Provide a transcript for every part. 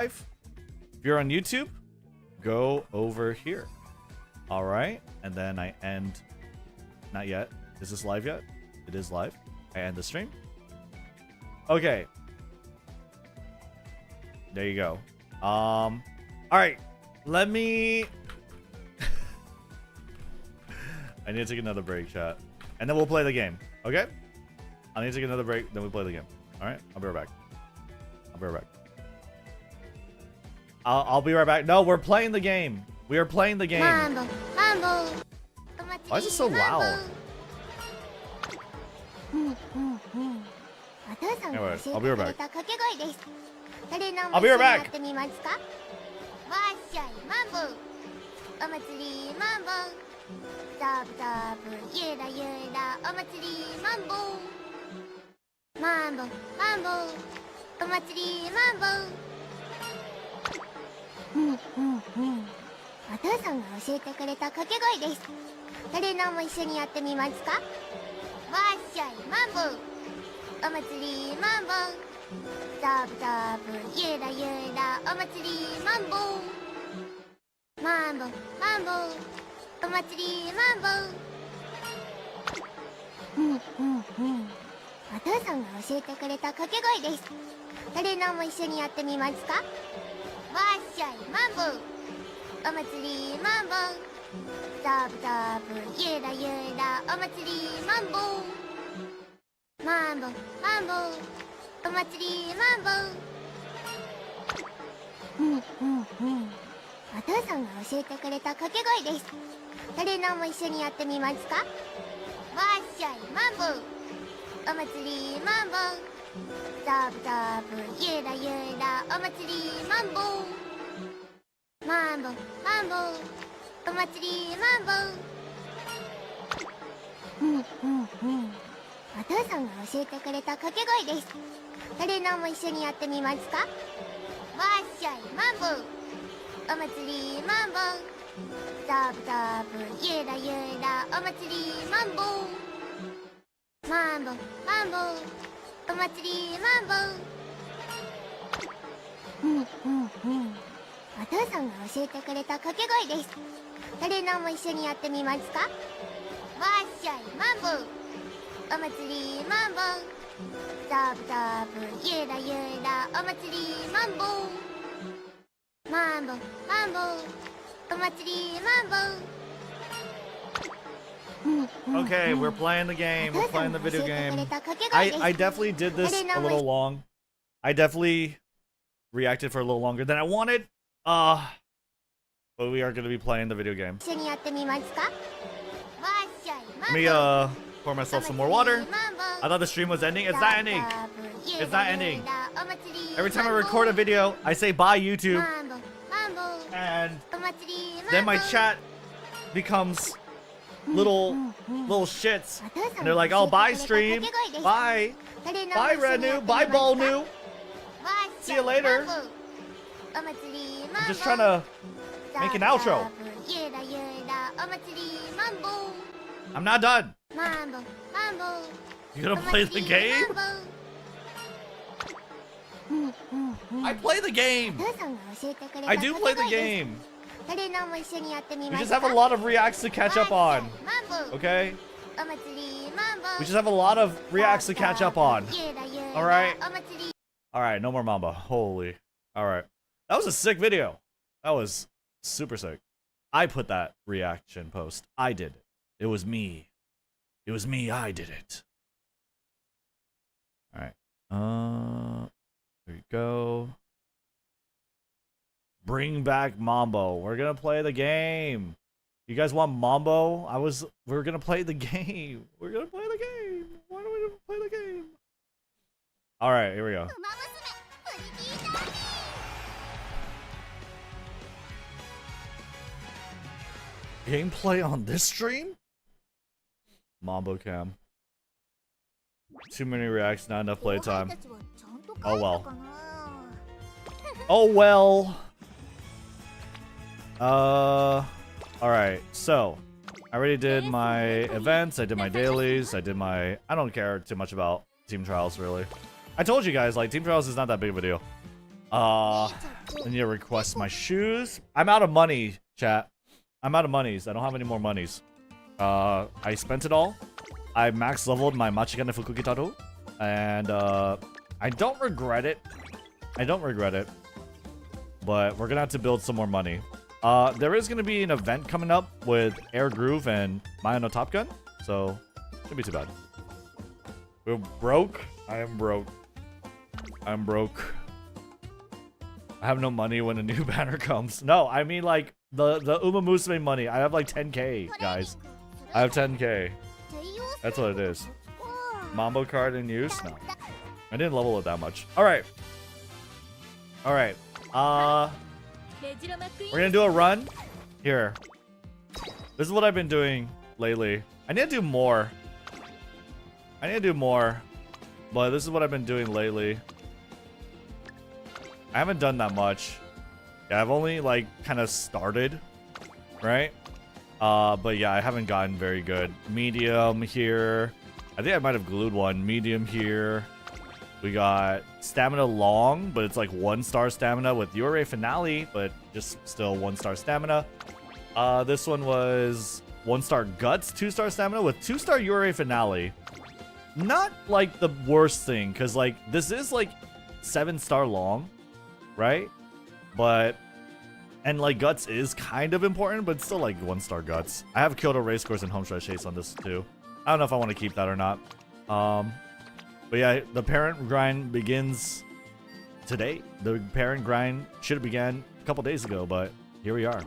If you're on YouTube, go over here. All right, and then I end. Not yet. Is this live yet? It is live. I end the stream. Okay. There you go. All right. Let me. I need to take another break, chat, and then we'll play the game. Okay? I need to take another break, then we play the game. All right? I'll be right back. I'll be right back. I'll be right back. No, we're playing the game. We are playing the game. Mambo, mambo. Why is it so loud? Anyway, I'll be right back. I'll be right back. Mambo, mambo. お祭りマンボお父さんが教えてくれた掛け声です。誰のも一緒にやってみますか？わっしゃいマンボお祭りマンボザブザブゆらゆらお祭りマンボマンボマンボお祭りマンボお父さんが教えてくれた掛け声です。誰のも一緒にやってみますか？わっしゃいマンボお祭りマンボザブザブゆらゆらお祭りマンボマンボマンボお祭りマンボお父さんが教えてくれた掛け声です。誰のも一緒にやってみますか？わっしゃいマンボお祭りマンボザブザブゆらゆらお祭りマンボマンボマンボお祭りマンボお父さんが教えてくれた掛け声です。誰のも一緒にやってみますか？わっしゃいマンボお祭りマンボザブザブゆらゆらお祭りマンボマンボマンボお祭りマンボお父さんが教えてくれた掛け声です。誰のも一緒にやってみますか？わっしゃいマンボお祭りマンボザブザブゆらゆらお祭りマンボマンボマンボお祭りマンボOkay, we're playing the game. We're playing the video game. I definitely did this a little long. I definitely reacted for a little longer than I wanted. But we are going to be playing the video game. Let me pour myself some more water. I thought the stream was ending. It's not ending. It's not ending. Every time I record a video, I say bye YouTube. And then my chat becomes little shits, and they're like, oh, bye stream, bye Rednu, bye Ballnu, see you later. I'm just trying to make an outro. I'm not done. You gonna play the game? I play the game. I do play the game. We just have a lot of reacts to catch up on. Okay? We just have a lot of reacts to catch up on. Alright? Alright, no more Mamba. Holy. Alright. That was a sick video. That was super sick. I put that reaction post. I did it. It was me. It was me. I did it. Alright. There you go. Bring back Mambo. We're gonna play the game. You guys want Mambo? We're gonna play the game. We're gonna play the game. Why do we play the game? Alright, here we go. Gameplay on this stream? Mambo cam. Too many reacts, not enough playtime. Oh well. Oh well. Alright, so I already did my events, I did my dailies, I don't care too much about team trials really. I told you guys, like, team trials is not that big of a deal. I need to request my shoes. I'm out of money, chat. I'm out of monies. I don't have any more monies. I spent it all. I max leveled my Machigane Fukukitaru. And I don't regret it. I don't regret it. But we're gonna have to build some more money. There is gonna be an event coming up with Air Groove and Maya no Top Gun. So, shouldn't be too bad. We're broke. I am broke. I'm broke. I have no money when a new banner comes. No, I mean like the umamusume money. I have like 10k, guys. I have 10k. That's what it is. Mambo card in use? No. I didn't level it that much. Alright. Alright. We're gonna do a run. Here. This is what I've been doing lately. I need to do more. I need to do more. But this is what I've been doing lately. I haven't done that much. Yeah, I've only like kind of started, right? But yeah, I haven't gotten very good. Medium here. I think I might have glued one. Medium here. We got stamina long, but it's like 1-star stamina with Yurei Finale, but just still 1-star stamina. This one was 1-star guts, 2-star stamina with 2-star Yurei Finale. Not like the worst thing, because like this is like 7-star long, right? But and like guts is kind of important, but it's still like 1-star guts. I have Kyoto Racecourse and Homestretch Chase on this too. I don't know if I want to keep that or not. But yeah, the parent grind begins today. The parent grind should have began a couple days ago, but here we are.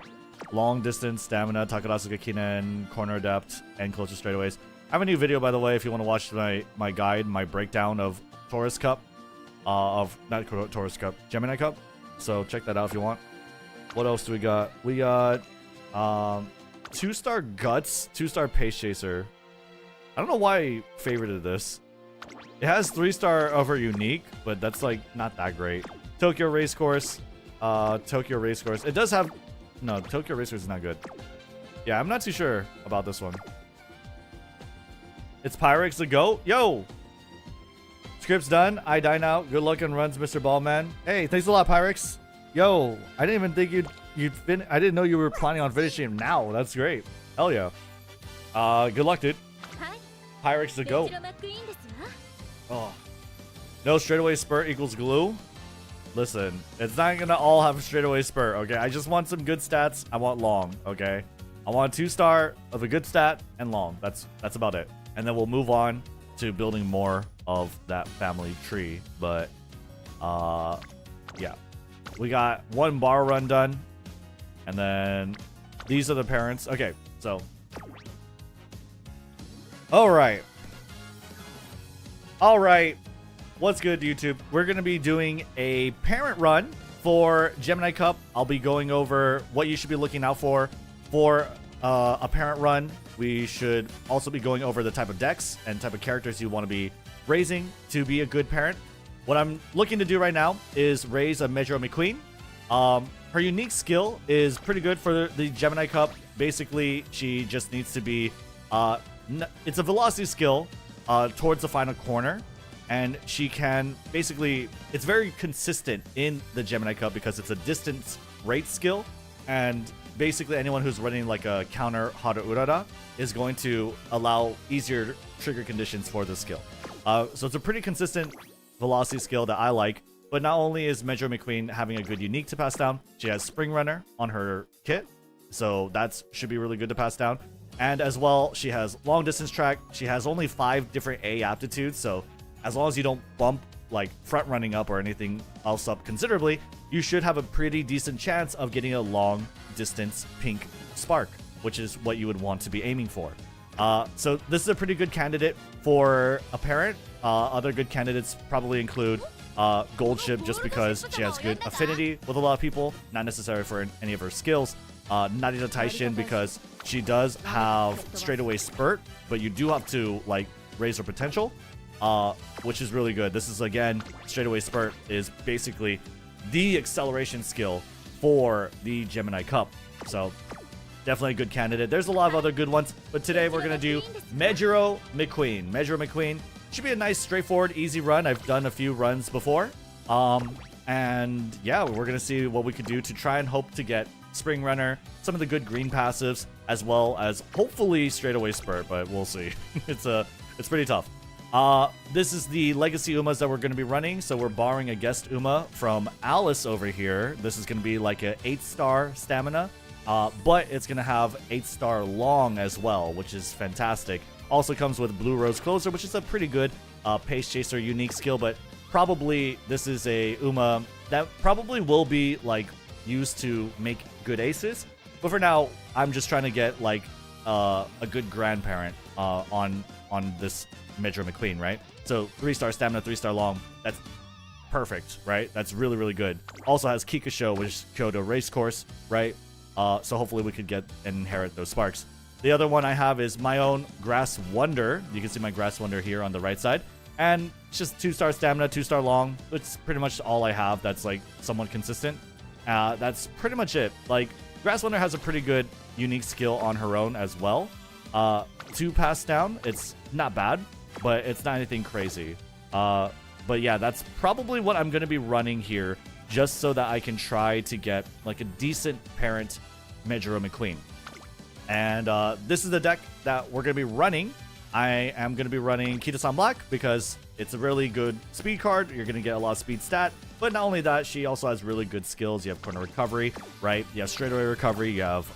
Long distance, stamina, Takarazuka Kinen, corner adept, and closer straightaways. I have a new video, by the way, if you want to watch my guide, my breakdown of Taurus Cup. Not Taurus Cup, Gemini Cup. So check that out if you want. What else do we got? We got 2-star Guts, 2-star Pace Chaser. I don't know why I favorited this. It has 3-star over Unique, but that's like not that great. Tokyo Racecourse. Tokyo Racecourse. It does have... No, Tokyo Racecourse is not good. Yeah, I'm not too sure about this one. It's Pyrex the GOAT. Yo! Script's done. I die now. Good luck and runs, Mr. Ballman. Hey, thanks a lot, Pyrex. Yo, I didn't even think you'd I didn't know you were planning on finishing him now. That's great. Hell yeah. Good luck, dude. Pyrex the GOAT. Oh. No straightaway spurt equals glue. Listen, it's not gonna all have a straightaway spurt, okay? I just want some good stats. I want long, okay? I want 2-star of a good stat and long. That's about it. And then we'll move on to building more of that family tree. But yeah. We got 1 bar run done. And then these are the parents. Okay, so Alright. Alright. What's good, YouTube? We're going to be doing a parent run for Gemini Cup. I'll be going over what you should be looking out for a parent run. We should also be going over the type of decks and type of characters you want to be raising to be a good parent. What I'm looking to do right now is raise a Meijiro McQueen. Her unique skill is pretty good for the Gemini Cup. Basically, she just needs to be... it's a velocity skill towards the final corner. And she can basically... It's very consistent in the Gemini Cup because it's a distance rate skill. And basically anyone who's running like a counter Haru Urara is going to allow easier trigger conditions for the skill. So it's a pretty consistent velocity skill that I like. But not only is Meijiro McQueen having a good unique to pass down, she has Spring Runner on her kit. So that should be really good to pass down. And as well, she has long distance track. She has only 5 different A aptitudes. So as long as you don't bump like front running up or anything else up considerably, you should have a pretty decent chance of getting a long distance pink spark, which is what you would want to be aiming for. So this is a pretty good candidate for a parent. Other good candidates probably include Gold Ship, just because she has good affinity with a lot of people, not necessary for any of her skills. Narita Taishin, because she does have straightaway spurt, but you do have to like raise her potential, which is really good. This is, again, straightaway spurt is basically the acceleration skill for the Gemini Cup. So definitely a good candidate. There's a lot of other good ones, but today we're gonna do Meijiro McQueen. Meijiro McQueen should be a nice, straightforward, easy run. I've done a few runs before. And yeah, we're gonna see what we could do to try and hope to get Spring Runner, some of the good green passives, as well as hopefully straightaway Spurt, but we'll see. It's pretty tough. This is the Legacy Umas that we're going to be running, so we're borrowing a guest Uma from Alice over here. This is going to be like a 8-star stamina, but it's going to have 8-star long as well, which is fantastic. Also comes with Blue Rose Closer, which is a pretty good Pace Chaser unique skill, but probably this is a Uma that probably will be like used to make good aces. But for now, I'm just trying to get like a good grandparent on this Metro McQueen, right? So 3-star stamina, 3-star long. That's perfect, right? That's really, really good. Also has Kikasho, which is Kyoto Race Course, right? So hopefully we could get and inherit those sparks. The other one I have is my own Grass Wonder. You can see my Grass Wonder here on the right side. And it's just 2-star stamina, 2-star long. It's pretty much all I have that's like somewhat consistent. That's pretty much it. Like, Grass Wonder has a pretty good unique skill on her own as well. 2 pass down, it's not bad, but it's not anything crazy. But yeah, that's probably what I'm going to be running here, just so that I can try to get like a decent parent Majuro McQueen. And this is the deck that we're going to be running. I am going to be running Kita-san Black because it's a really good speed card. You're going to get a lot of speed stat. But not only that, she also has really good skills. You have corner recovery, right? You have straightaway recovery. You have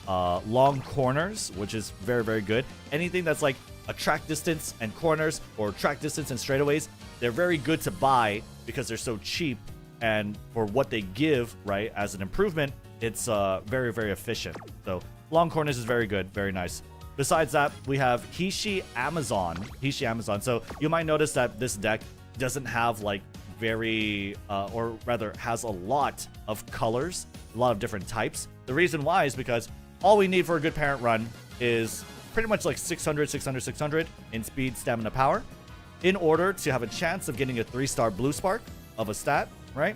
long corners, which is very, very good. Anything that's like a track distance and corners, or track distance and straightaways, they're very good to buy because they're so cheap. And for what they give, right, as an improvement, it's very, very efficient. So long corners is very good. Very nice. Besides that, we have Hishi Amazon. So you might notice that this deck doesn't have like very, or rather has a lot of colors, a lot of different types. The reason why is because all we need for a good parent run is pretty much like 600, 600, 600 in speed, stamina, power, in order to have a chance of getting a 3-star blue spark of a stat, right?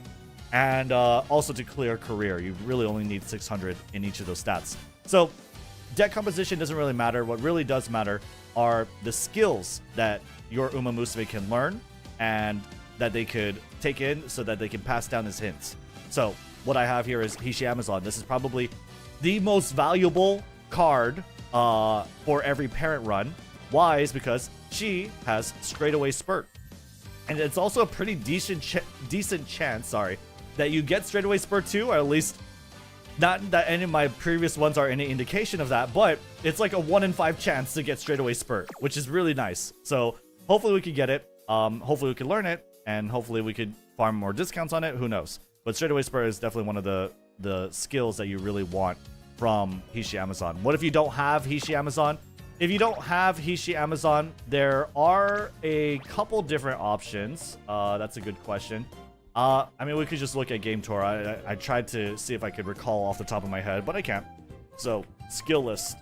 And also to clear career, you really only need 600 in each of those stats. So deck composition doesn't really matter. What really does matter are the skills that your umamusume can learn and that they could take in so that they can pass down as hints. So what I have here is Hishi Amazon. This is probably the most valuable card for every parent run. Why? Is because she has straightaway Spurt. And it's also a pretty decent chance, that you get straightaway Spurt too, or at least not that any of my previous ones are any indication of that, but it's like a 1 in 5 chance to get straightaway Spurt, which is really nice. So hopefully we could get it. Hopefully we could learn it, and hopefully we could farm more discounts on it. Who knows? But straightaway Spurt is definitely one of the skills that you really want from Hishi Amazon. What if you don't have Hishi Amazon? If you don't have Hishi Amazon, there are a couple different options. That's a good question. I mean, we could just look at Game Tour. I tried to see if I could recall off the top of my head, but I can't. So, skill list.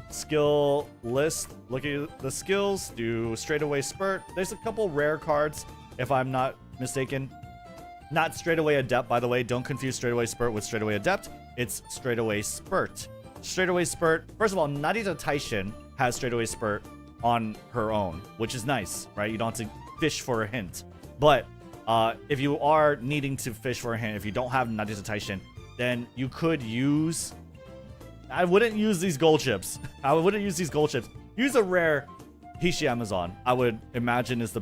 Skill list. Look at the skills. Do straightaway Spurt. There's a couple rare cards, if I'm not mistaken. Not straightaway Adept, by the way. Don't confuse straightaway Spurt with straightaway Adept. It's straightaway Spurt. Straightaway Spurt. First of all, Narita Taishin has straightaway Spurt on her own, which is nice, right? You don't have to fish for a hint. But if you are needing to fish for a hint, if you don't have Narita Taishin, then you could use... I wouldn't use these gold chips. Use a rare Hishi Amazon. I would imagine is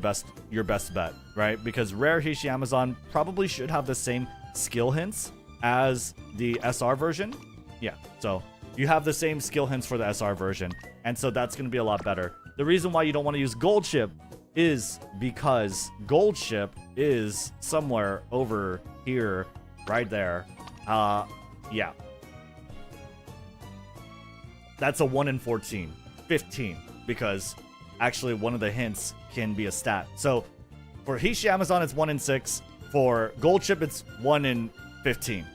your best bet, right? Because rare Hishi Amazon probably should have the same skill hints as the SR version. Yeah, so you have the same skill hints for the SR version, and so that's going to be a lot better. The reason why you don't want to use gold chip is because gold chip is somewhere over here, right there. Yeah. That's a 1 in 14, 15, because actually one of the hints can be a stat. So for Hishi Amazon, it's 1 in 6. For gold chip, it's 1 in 15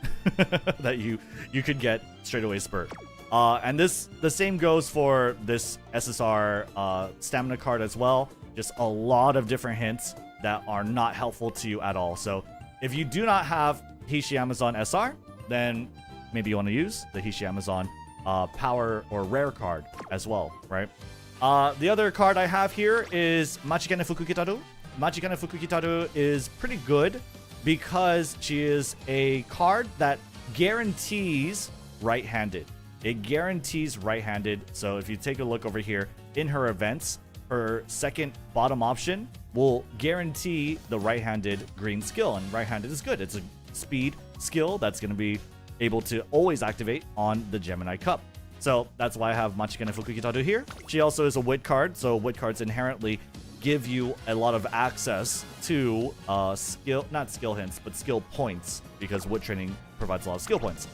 that you could get straightaway Spurt. And the same goes for this SSR stamina card as well. Just a lot of different hints that are not helpful to you at all. So if you do not have Hishi Amazon SR, then maybe you want to use the Hishi Amazon power or rare card as well, right? The other card I have here is Machikane Fukukitaru. Machikane Fukukitaru is pretty good. because she is a card that guarantees right-handed. It guarantees right-handed. So if you take a look over here in her events, her second bottom option will guarantee the right-handed green skill, and right-handed is good. It's a speed skill that's going to be able to always activate on the Gemini Cup. So that's why I have Machikane Fukukitaro here. She also is a wit card, so wit cards inherently give you a lot of access to not skill hints, but skill points, because wit training provides a lot of skill points.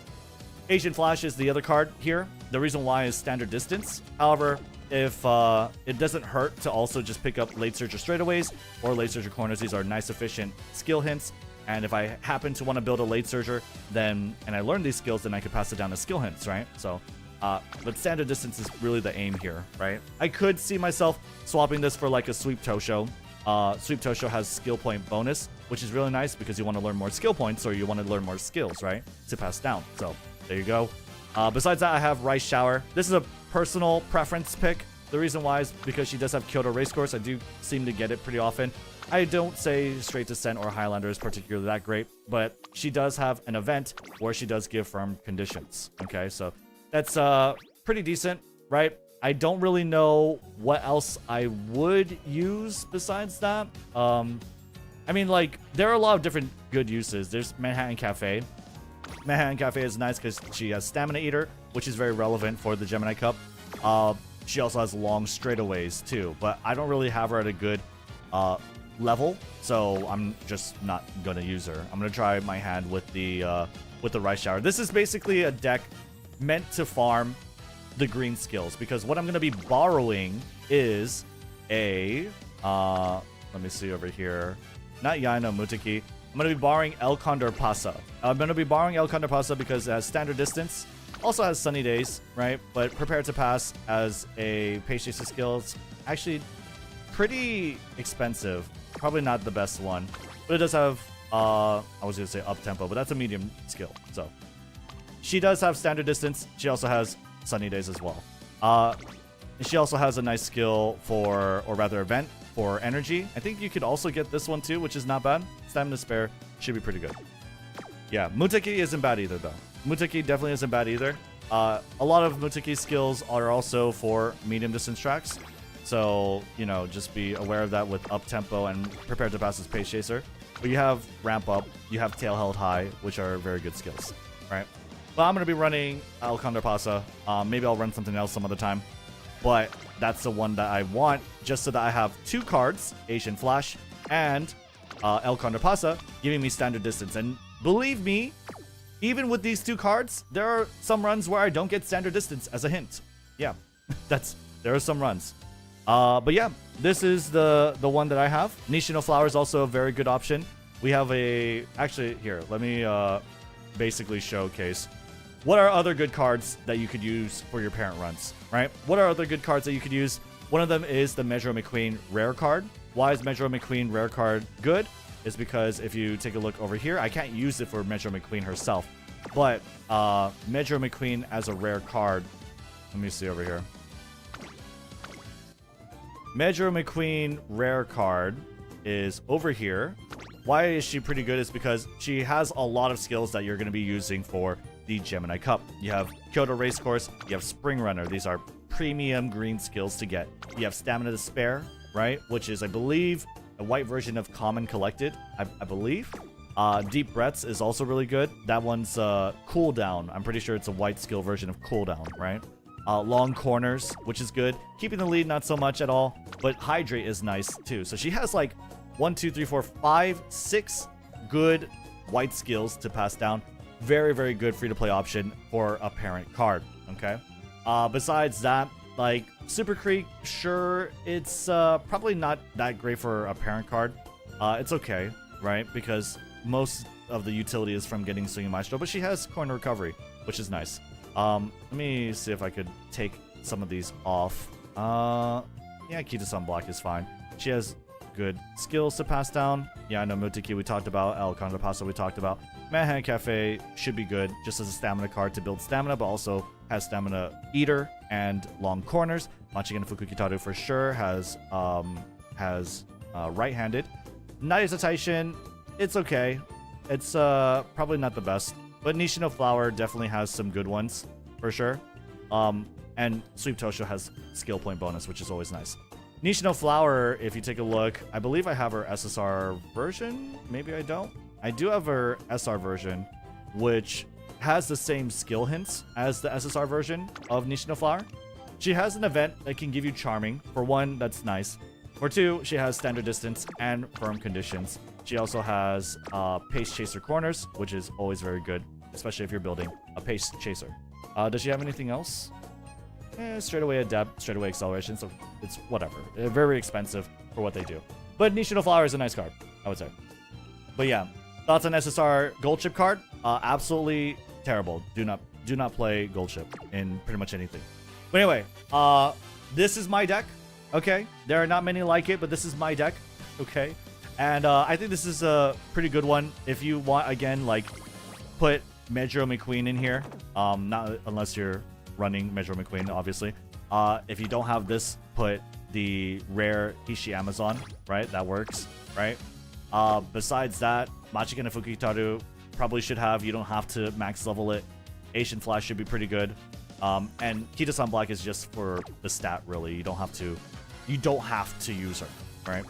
Asian Flash is the other card here. The reason why is standard distance. However, if it doesn't hurt to also just pick up late surge or straightaways or late surge or corners, these are nice efficient skill hints. And if I happen to want to build a late surger, and I learn these skills, then I could pass it down as skill hints, right? So, but standard distance is really the aim here, right? I could see myself swapping this for like a Sweep Tosho. Sweep Tosho has skill point bonus, which is really nice because you want to learn more skill points, or you want to learn more skills, right? To pass down. So there you go. Besides that, I have Rice Shower. This is a personal preference pick. The reason why is because she does have Kyoto Racecourse. I do seem to get it pretty often. I don't say Straight Descent or Highlander is particularly that great, but she does have an event where she does give firm conditions. Okay, so that's pretty decent, right? I don't really know what else I would use besides that. I mean, like, there are a lot of different good uses. There's Manhattan Cafe. Manhattan Cafe is nice because she has Stamina Eater, which is very relevant for the Gemini Cup. She also has long straightaways too, but I don't really have her at a good level, so I'm just not gonna use her. I'm gonna try my hand with the Rice Shower. This is basically a deck meant to farm the green skills, because what I'm gonna be borrowing is a let me see over here, not Yaino Mutaki. I'm gonna be borrowing El Condor Pasa. I'm gonna be borrowing El Condor Pasa because it has standard distance, also has sunny days, right? But Prepare to Pass as a Patience skill, it's actually pretty expensive. Probably not the best one, but it does have, I was gonna say up tempo, but that's a medium skill. So she does have standard distance. She also has sunny days as well. And she also has a nice skill for, or rather event for energy. I think you could also get this one too, which is not bad. Stamina Spare should be pretty good. Yeah, Muteki isn't bad either though. Muteki definitely isn't bad either. A lot of Muteki skills are also for medium distance tracks. So, you know, just be aware of that with up tempo and Prepare to Pass as Pace Chaser. But you have Ramp Up, you have Tail Held High, which are very good skills, right? But I'm going to be running El Condor Pasa. Maybe I'll run something else some other time. But that's the one that I want, just so that I have two cards, Asian Flash and El Condor Pasa, giving me standard distance. And believe me, even with these two cards, there are some runs where I don't get standard distance as a hint. Yeah, there are some runs. But yeah, this is the one that I have. Nishino Flower is also a very good option. We have actually, here, let me basically showcase. What are other good cards that you could use for your parent runs, right? What are other good cards that you could use? One of them is the Measure McQueen rare card. Why is Measure McQueen rare card good? Is because if you take a look over here, I can't use it for Measure McQueen herself, but Measure McQueen as a rare card. Let me see over here. Measure McQueen rare card is over here. Why is she pretty good is because she has a lot of skills that you're going to be using for the Gemini Cup. You have Kyoto Racecourse, you have Spring Runner. These are premium green skills to get. You have Stamina to Spare, right? Which is, I believe, a white version of Common Collected, I believe. Deep Breaths is also really good. That one's Cooldown. I'm pretty sure it's a white skill version of Cooldown, right? Long Corners, which is good. Keeping the Lead, not so much at all. But Hydrate is nice, too. So she has like 1, 2, 3, 4, 5, 6 good white skills to pass down. Very, very good free-to-play option for a parent card, okay? Besides that, like, Super Creek, sure, it's probably not that great for a parent card. It's okay, right? Because most of the utility is from getting Swinging Maestro, but she has Coin Recovery, which is nice. Let me see if I could take some of these off. Yeah, Kita-san Block is fine. She has good skills to pass down. Yeah, I know Muteki we talked about. El Condor Pasa we talked about. Manhattan Cafe should be good just as a stamina card to build stamina, but also has Stamina Eater and Long Corners. Machikane Fukukitaro for sure has right-handed. Nayasa Taishin, it's okay. It's probably not the best, but Nishino Flower definitely has some good ones for sure. And Sweep Tosho has skill point bonus, which is always nice. Nishino Flower, if you take a look, I believe I have her SSR version. Maybe I don't. I do have her SR version, which has the same skill hints as the SSR version of Nishino Flower. She has an event that can give you Charming. For one, that's nice. For two, she has Standard Distance and Firm Conditions. She also has Pace Chaser Corners, which is always very good, especially if you're building a Pace Chaser. Does she have anything else? Straight away Adept, straight away Acceleration, so it's whatever. Very expensive for what they do. But Nishino Flower is a nice card, I would say. But yeah, thoughts on SSR Gold Chip card? Absolutely terrible. Do not play Gold Chip in pretty much anything. But anyway, this is my deck. Okay, there are not many like it, but this is my deck. Okay, and I think this is a pretty good one. If you want, again, like, put Medro McQueen in here. Not unless you're running Medro McQueen, obviously. If you don't have this, put the rare Hishi Amazon, right? That works, right? Besides that, Machiken and Fukitaru probably should have. You don't have to max level it. Asian Flash should be pretty good. And Kita-san Black is just for the stat, really. You don't have to use her, right?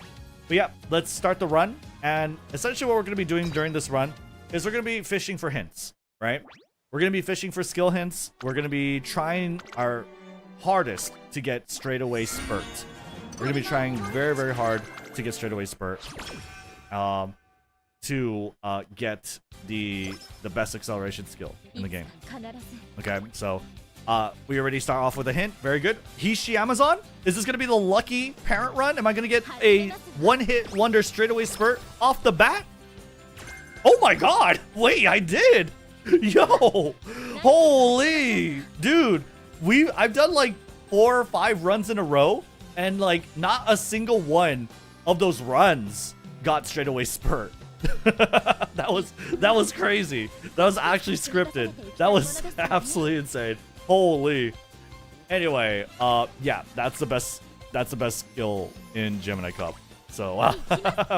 But yeah, let's start the run. And essentially what we're going to be doing during this run is we're going to be fishing for hints, right? We're going to be fishing for skill hints. We're going to be trying our hardest to get straightaway spurt. We're going to be trying very, very hard to get straightaway spurt. To get the best acceleration skill in the game. Okay, so we already start off with a hint. Very good. Hishi Amazon? Is this going to be the lucky parent run? Am I going to get a one-hit wonder straightaway spurt off the bat? Oh my god! Wait, I did! Yo! Holy! Dude, I've done like 4 or 5 runs in a row, and like not a single one of those runs got straightaway spurt. that was crazy. That was actually scripted. That was absolutely insane. Holy. Anyway, yeah, that's the best skill in Gemini Cup. So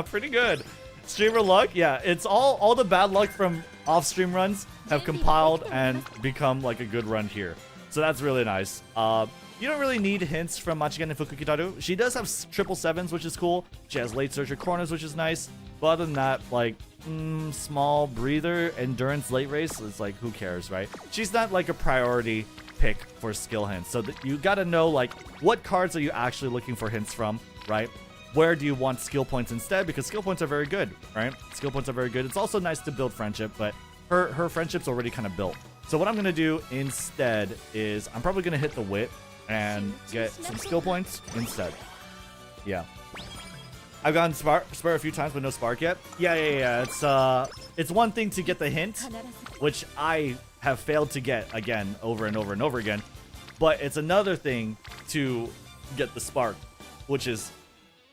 pretty good. Streamer luck, yeah, it's all the bad luck from off-stream runs have compiled and become like a good run here. So that's really nice. You don't really need hints from Machigen and Fukukitaru. She does have 777s, which is cool. She has late searcher corners, which is nice. But other than that, like, small breather, endurance, late race, it's like, who cares, right? She's not like a priority pick for skill hints. So you gotta know, like, what cards are you actually looking for hints from, right? Where do you want skill points instead? Because skill points are very good, right? Skill points are very good. It's also nice to build friendship, but her friendship's already kind of built. So what I'm gonna do instead is I'm probably gonna hit the wit and get some skill points instead. Yeah. I've gotten Spare a few times, but no Spark yet. Yeah. It's one thing to get the hint, which I have failed to get again over and over and over again. But it's another thing to get the Spark, which is,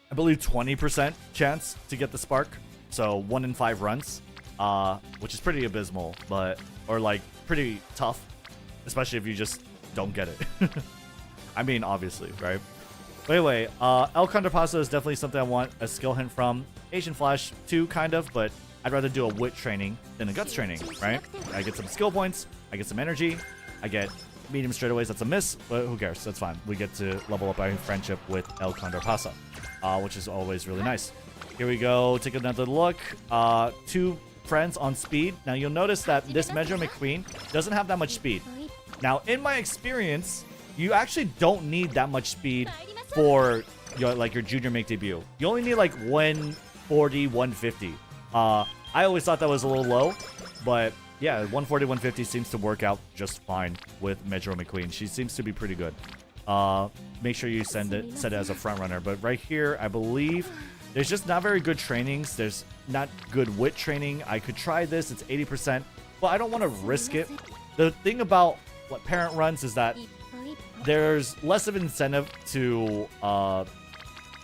I believe, 20% chance to get the Spark. So 1 in 5 runs, which is pretty abysmal, or like pretty tough, especially if you just don't get it. I mean, obviously, right? But anyway, El Contrapasso is definitely something I want a skill hint from. Asian Flash too, kind of, but I'd rather do a wit training than a guts training, right? I get some skill points, I get some energy, I get medium straightaways. That's a miss, but who cares? That's fine. We get to level up our friendship with El Contrapasso, which is always really nice. Here we go. Take another look. 2 friends on speed. Now you'll notice that this Medro McQueen doesn't have that much speed. Now, in my experience, you actually don't need that much speed for your junior make debut. You only need like 140, 150. I always thought that was a little low, but yeah, 140, 150 seems to work out just fine with Medro McQueen. She seems to be pretty good. Make sure you set it as a front runner. But right here, I believe there's just not very good trainings. There's not good wit training. I could try this. It's 80%, but I don't want to risk it. The thing about what parent runs is that there's less of an incentive to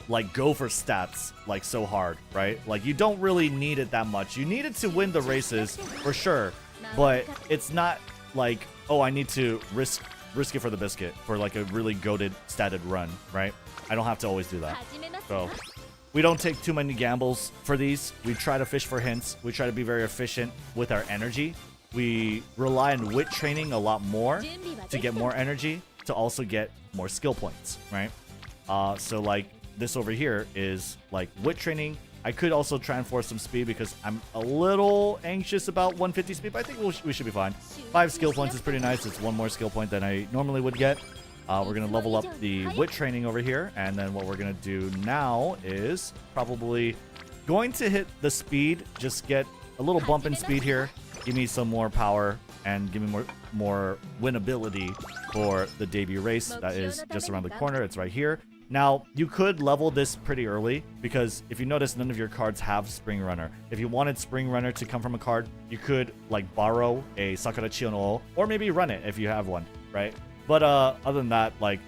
like go for stats like so hard, right? Like you don't really need it that much. You need it to win the races for sure, but it's not like, oh, I need to risk it for the biscuit for like a really goated statted run, right? I don't have to always do that. So we don't take too many gambles for these. We try to fish for hints. We try to be very efficient with our energy. We rely on wit training a lot more to get more energy, to also get more skill points, right? So like this over here is like wit training. I could also try and force some speed because I'm a little anxious about 150 speed, but I think we should be fine. 5 skill points is pretty nice. It's 1 more skill point than I normally would get. We're going to level up the wit training over here. And then what we're going to do now is probably going to hit the speed. Just get a little bump in speed here. Give me some more power and give me more winnability for the debut race. That is just around the corner. It's right here. Now, you could level this pretty early because if you notice, none of your cards have Spring Runner. If you wanted Spring Runner to come from a card, you could like borrow a Sakura Chiyo or maybe run it if you have one, right? But other than that, like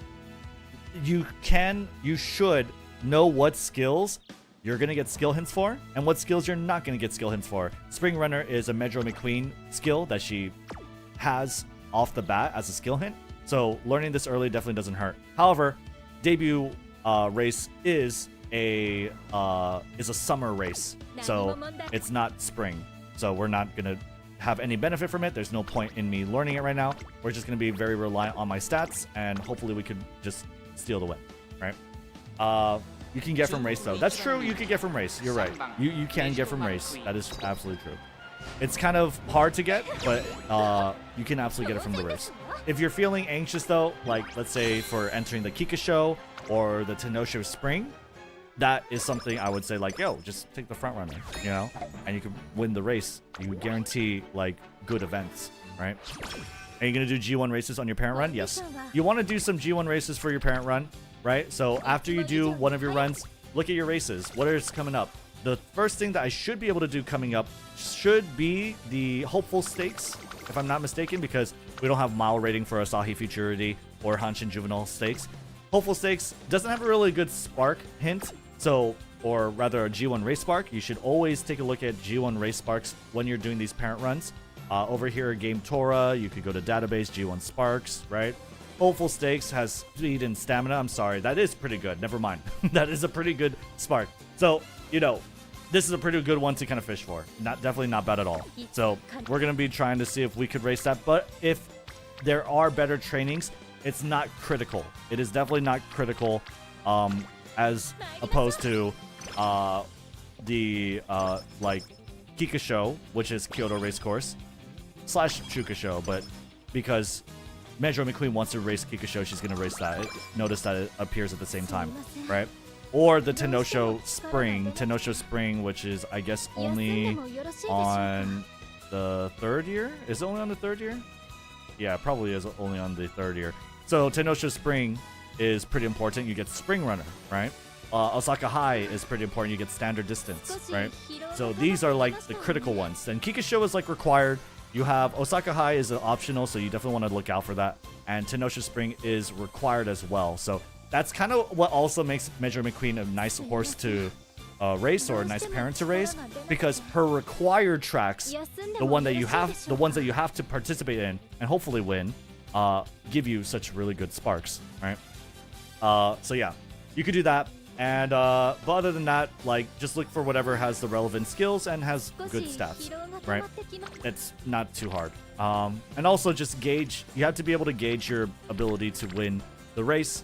you should know what skills you're going to get skill hints for and what skills you're not going to get skill hints for. Spring Runner is a Medro McQueen skill that she has off the bat as a skill hint. So learning this early definitely doesn't hurt. However, debut race is a summer race, so it's not spring. So we're not going to have any benefit from it. There's no point in me learning it right now. We're just going to be very reliant on my stats, and hopefully we could just steal the win, right? You can get from race, though. That's true. You can get from race. You're right. You can get from race. That is absolutely true. It's kind of hard to get, but you can absolutely get it from the race. If you're feeling anxious, though, like let's say for entering the Kikasho or the Tenosho Spring, that is something I would say like, yo, just take the front runner, you know, and you can win the race. You guarantee like good events, right? Are you gonna do G1 races on your parent run? Yes. You want to do some G1 races for your parent run, right? So after you do one of your runs, look at your races. What is coming up? The first thing that I should be able to do coming up should be the Hopeful Stakes, if I'm not mistaken, because we don't have mile rating for Asahi Futurity or Hanshin Juvenile Stakes. Hopeful Stakes doesn't have a really good spark hint, so, or rather a G1 race spark. You should always take a look at G1 race sparks when you're doing these parent runs. Over here, Game Tora, you could go to database, G1 sparks, right? Hopeful Stakes has speed and stamina. I'm sorry, that is pretty good. Never mind. That is a pretty good spark. So, you know, this is a pretty good one to kind of fish for. Definitely not bad at all. So we're going to be trying to see if we could race that. But if there are better trainings, it's not critical. It is definitely not critical as opposed to the like Kikasho, which is Kyoto Racecourse, / Chukasho. But because Medro McQueen wants to race Kikasho, she's going to race that. Notice that it appears at the same time, right? Or the Tenosho Spring, which is, I guess, only on the 3rd year? Is it only on the 3rd year? Yeah, probably is only on the 3rd year. So Tenosho Spring is pretty important. You get Spring Runner, right? Osaka High is pretty important. You get Standard Distance, right? So these are like the critical ones. Then Kikasho is like required. You have Osaka High is optional, so you definitely want to look out for that. And Tenosho Spring is required as well. So that's kind of what also makes Medro McQueen a nice horse to race, or a nice parent to race, because her required tracks, the ones that you have to participate in and hopefully win, give you such really good sparks, right? So yeah, you could do that. And but other than that, like, just look for whatever has the relevant skills and has good stats, right? It's not too hard. And also just gauge, you have to be able to gauge your ability to win the race.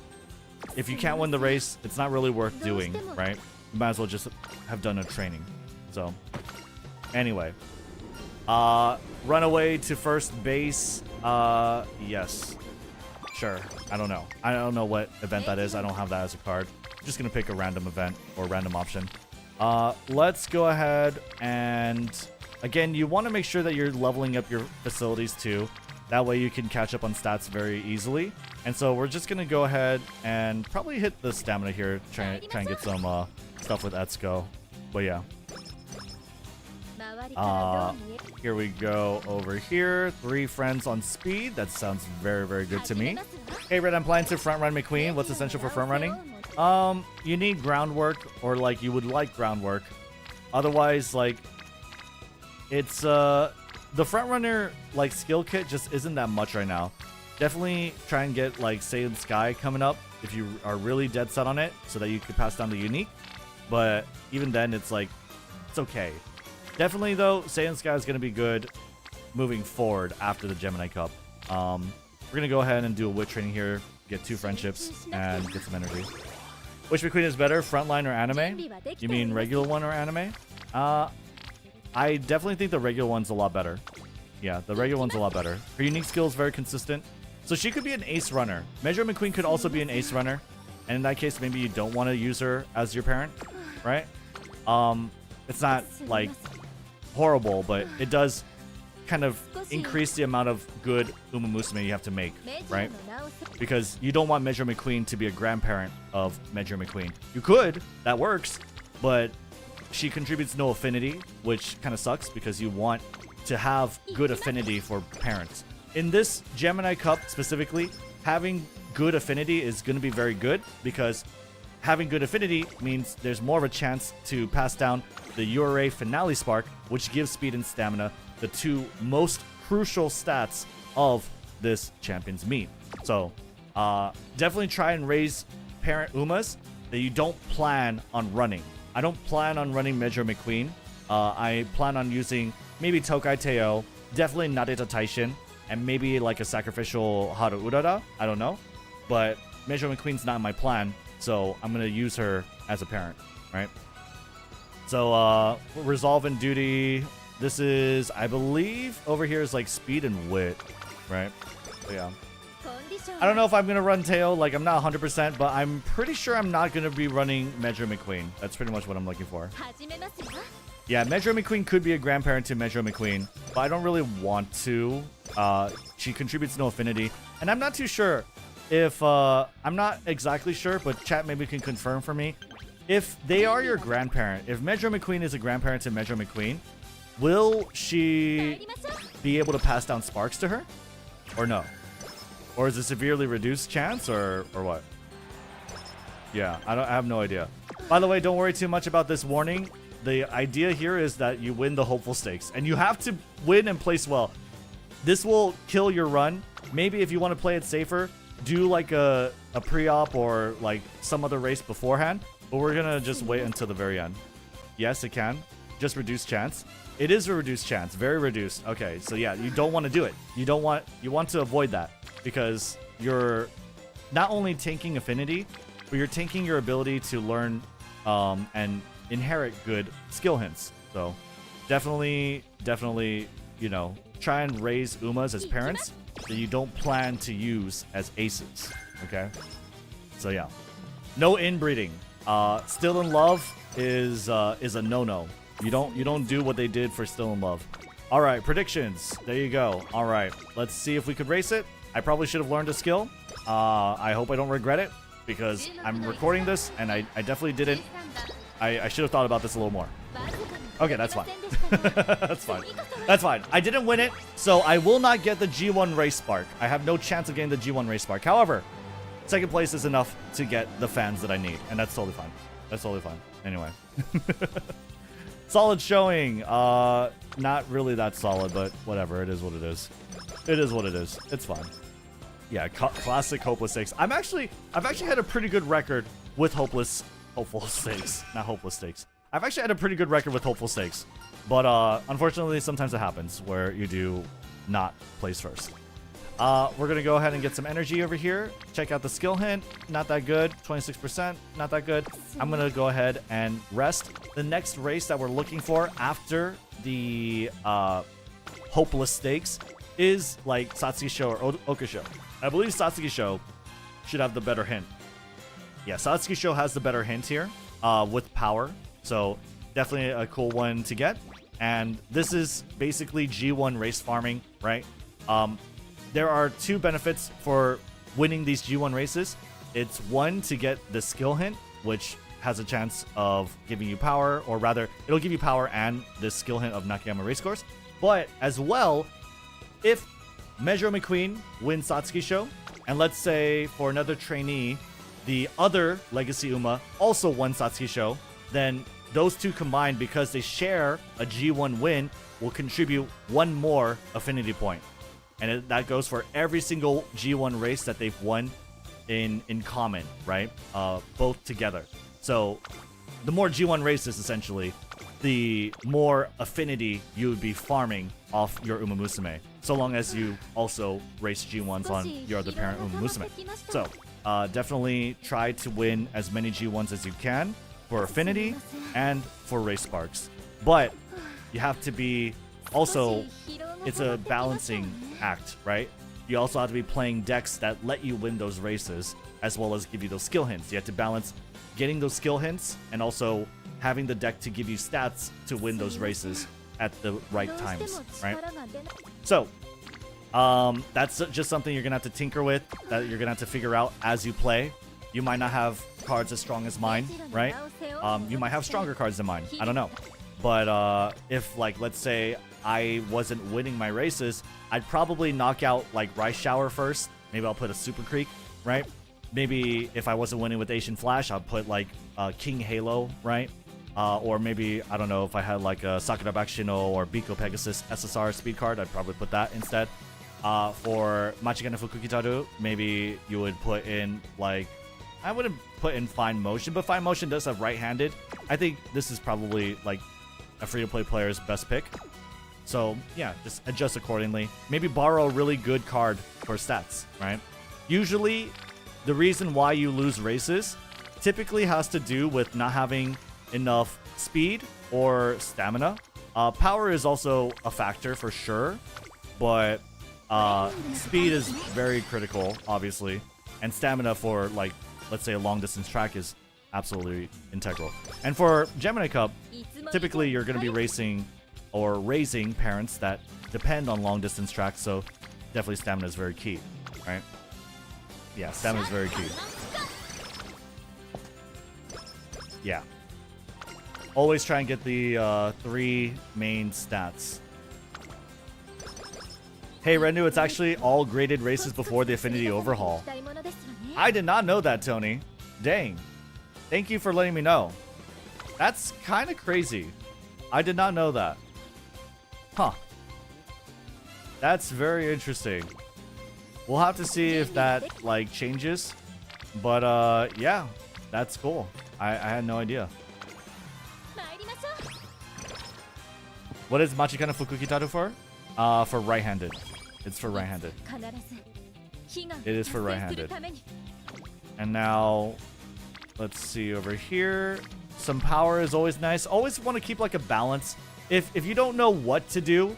If you can't win the race, it's not really worth doing, right? You might as well just have done a training. So anyway, run away to first base. Yes, sure. I don't know what event that is. I don't have that as a card. I'm just gonna pick a random event or random option. Let's go ahead and again, you want to make sure that you're leveling up your facilities too. That way you can catch up on stats very easily. And so we're just gonna go ahead and probably hit the stamina here, try and get some stuff with Etsuko. But yeah. Here we go over here. 3 friends on speed. That sounds very, very good to me. Hey, Red, I'm planning to front run McQueen. What's essential for front running? You need groundwork, or like you would like groundwork. Otherwise, like, it's the front runner like skill kit just isn't that much right now. Definitely try and get like Saiyan Sky coming up if you are really dead set on it, so that you could pass down the unique. but even then, it's like, it's okay. Definitely, though, Saiyan Sky is going to be good moving forward after the Gemini Cup. We're going to go ahead and do a wit training here, get 2 friendships, and get some energy. Which McQueen is better, frontline or anime? You mean regular one or anime? I definitely think the regular one's a lot better. Yeah, the regular one's a lot better. Her unique skill is very consistent. So she could be an ace runner. Measure McQueen could also be an ace runner. And in that case, maybe you don't want to use her as your parent, right? It's not, like, horrible, but it does kind of increase the amount of good umamusume you have to make, right? Because you don't want Measure McQueen to be a grandparent of Measure McQueen. You could, that works, but she contributes no affinity, which kind of sucks because you want to have good affinity for parents. In this Gemini Cup specifically, having good affinity is going to be very good because having good affinity means there's more of a chance to pass down the Ure Finale Spark, which gives speed and stamina, the 2 most crucial stats of this Champions Meet. So, definitely try and raise parent Umas that you don't plan on running. I don't plan on running Measure McQueen. I plan on using maybe Tokai Teo, definitely Narita Taishin, and maybe like a sacrificial Haru Urara. I don't know. But Measure McQueen's not my plan, so I'm going to use her as a parent, right? So, Resolve and Duty. This is, I believe, over here is like Speed and Wit, right? So, yeah. I don't know if I'm going to run Teo. Like, I'm not 100%, but I'm pretty sure I'm not going to be running Measure McQueen. That's pretty much what I'm looking for. Yeah, Measure McQueen could be a grandparent to Measure McQueen, but I don't really want to. She contributes no affinity. And I'm not too sure if, I'm not exactly sure, but chat maybe can confirm for me. If they are your grandparent, if Measure McQueen is a grandparent to Measure McQueen, will she be able to pass down sparks to her? Or no? Or is it severely reduced chance or what? Yeah, I have no idea. By the way, don't worry too much about this warning. The idea here is that you win the hopeful stakes and you have to win and place well. This will kill your run. Maybe if you want to play it safer, do like a pre-op or like some other race beforehand, but we're gonna just wait until the very end. Yes, it can. Just reduced chance. It is a reduced chance, very reduced. Okay, so yeah, you don't want to do it. You want to avoid that because you're not only tanking affinity, but you're tanking your ability to learn and inherit good skill hints. So definitely, you know, try and raise Umas as parents that you don't plan to use as aces. Okay, so yeah, no inbreeding. Still in Love is a no-no. You don't do what they did for Still in Love. All right, predictions. There you go. All right, let's see if we could race it. I probably should have learned a skill. I hope I don't regret it because I'm recording this and I definitely didn't. I should have thought about this a little more. Okay, that's fine. That's fine. That's fine. I didn't win it, so I will not get the G1 race spark. I have no chance of getting the G1 race spark. However, second place is enough to get the fans that I need, and that's totally fine. That's totally fine. Anyway. Solid showing. Not really that solid, but whatever. It is what it is. It is what it is. It's fine. Yeah, classic hopeless stakes. I've actually had a pretty good record with hopeful stakes. Not hopeless stakes. I've actually had a pretty good record with hopeful stakes. But unfortunately, sometimes it happens where you do not place first. We're going to go ahead and get some energy over here. Check out the skill hint. Not that good. 26%. Not that good. I'm going to go ahead and rest. The next race that we're looking for after the hopeless stakes is like Satsuki Show or Oka Show. I believe Satsuki Show should have the better hint. Yeah, Satsuki Show has the better hint here with power. So definitely a cool one to get. And this is basically G1 race farming, right? There are 2 benefits for winning these G1 races. It's one, to get the skill hint, which has a chance of giving you power, or rather, it'll give you power and the skill hint of Nakayama race course. But as well, if Measure McQueen wins Satsuki Show, and let's say for another trainee, the other Legacy Uma also won Satsuki Show, then those 2 combined, because they share a G1 win, will contribute 1 more affinity point. And that goes for every single G1 race that they've won in common, right? Both together. So the more G1 races, essentially, the more affinity you would be farming off your umamusume, so long as you also race G1s on your other parent umamusume. So definitely try to win as many G1s as you can for affinity and for race sparks. But you have to be also, it's a balancing act, right? You also have to be playing decks that let you win those races, as well as give you those skill hints. You have to balance getting those skill hints and also having the deck to give you stats to win those races at the right times, right? So, that's just something you're gonna have to tinker with, that you're gonna have to figure out as you play. You might not have cards as strong as mine, right? You might have stronger cards than mine. I don't know. But if, like, let's say I wasn't winning my races, I'd probably knock out, like, Rice Shower first. Maybe I'll put a Super Creek, right? Maybe if I wasn't winning with Asian Flash, I'll put, like, King Halo, right? Or maybe, I don't know, if I had, like, a Sakura Bakshino or Biko Pegasus SSR speed card, I'd probably put that instead. For Machigana Fukukitaru, maybe you would put in, like, I wouldn't put in Fine Motion, but Fine Motion does have right-handed. I think this is probably, like, a free-to-play player's best pick. So, yeah, just adjust accordingly. Maybe borrow a really good card for stats, right? Usually, the reason why you lose races typically has to do with not having enough speed or stamina. Power is also a factor for sure, but speed is very critical, obviously. And stamina for, like, let's say a long-distance track is absolutely integral. And for Gemini Cup, typically you're going to be racing or raising parents that depend on long-distance tracks, so definitely stamina is very key, right? Yeah, stamina is very key. Yeah. Always try and get the 3 main stats. Hey, Rednu, it's actually all graded races before the Affinity Overhaul. I did not know that, Tony. Dang. Thank you for letting me know. That's kind of crazy. I did not know that. Huh. That's very interesting. We'll have to see if that, like, changes. But, yeah. That's cool. I had no idea. What is Machikana Fukukitaru for? For right-handed. It's for right-handed. It is for right-handed. And now, let's see over here. Some power is always nice. Always want to keep, like, a balance. If you don't know what to do,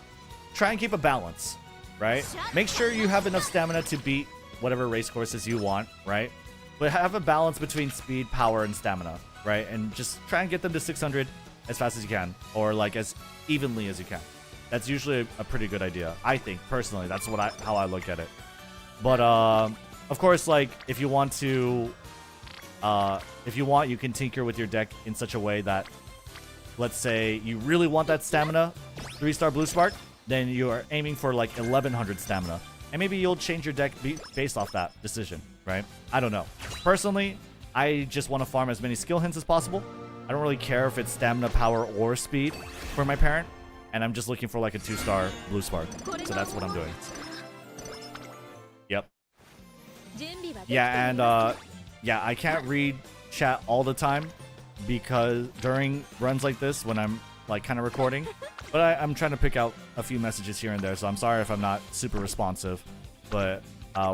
try and keep a balance, right? Make sure you have enough stamina to beat whatever race courses you want, right? But have a balance between speed, power, and stamina, right? And just try and get them to 600 as fast as you can, or, like, as evenly as you can. That's usually a pretty good idea, I think, personally. That's how I look at it. But, of course, like, if you want, you can tinker with your deck in such a way that, let's say, you really want that stamina, 3-star Blue Spark, then you are aiming for, like, 1100 stamina. And maybe you'll change your deck based off that decision, right? I don't know. Personally, I just want to farm as many skill hints as possible. I don't really care if it's stamina, power, or speed for my parent. And I'm just looking for, like, a 2-star Blue Spark. So that's what I'm doing. Yep. Yeah, and, yeah, I can't read chat all the time because during runs like this when I'm, like, kind of recording. But I'm trying to pick out a few messages here and there, so I'm sorry if I'm not super responsive. But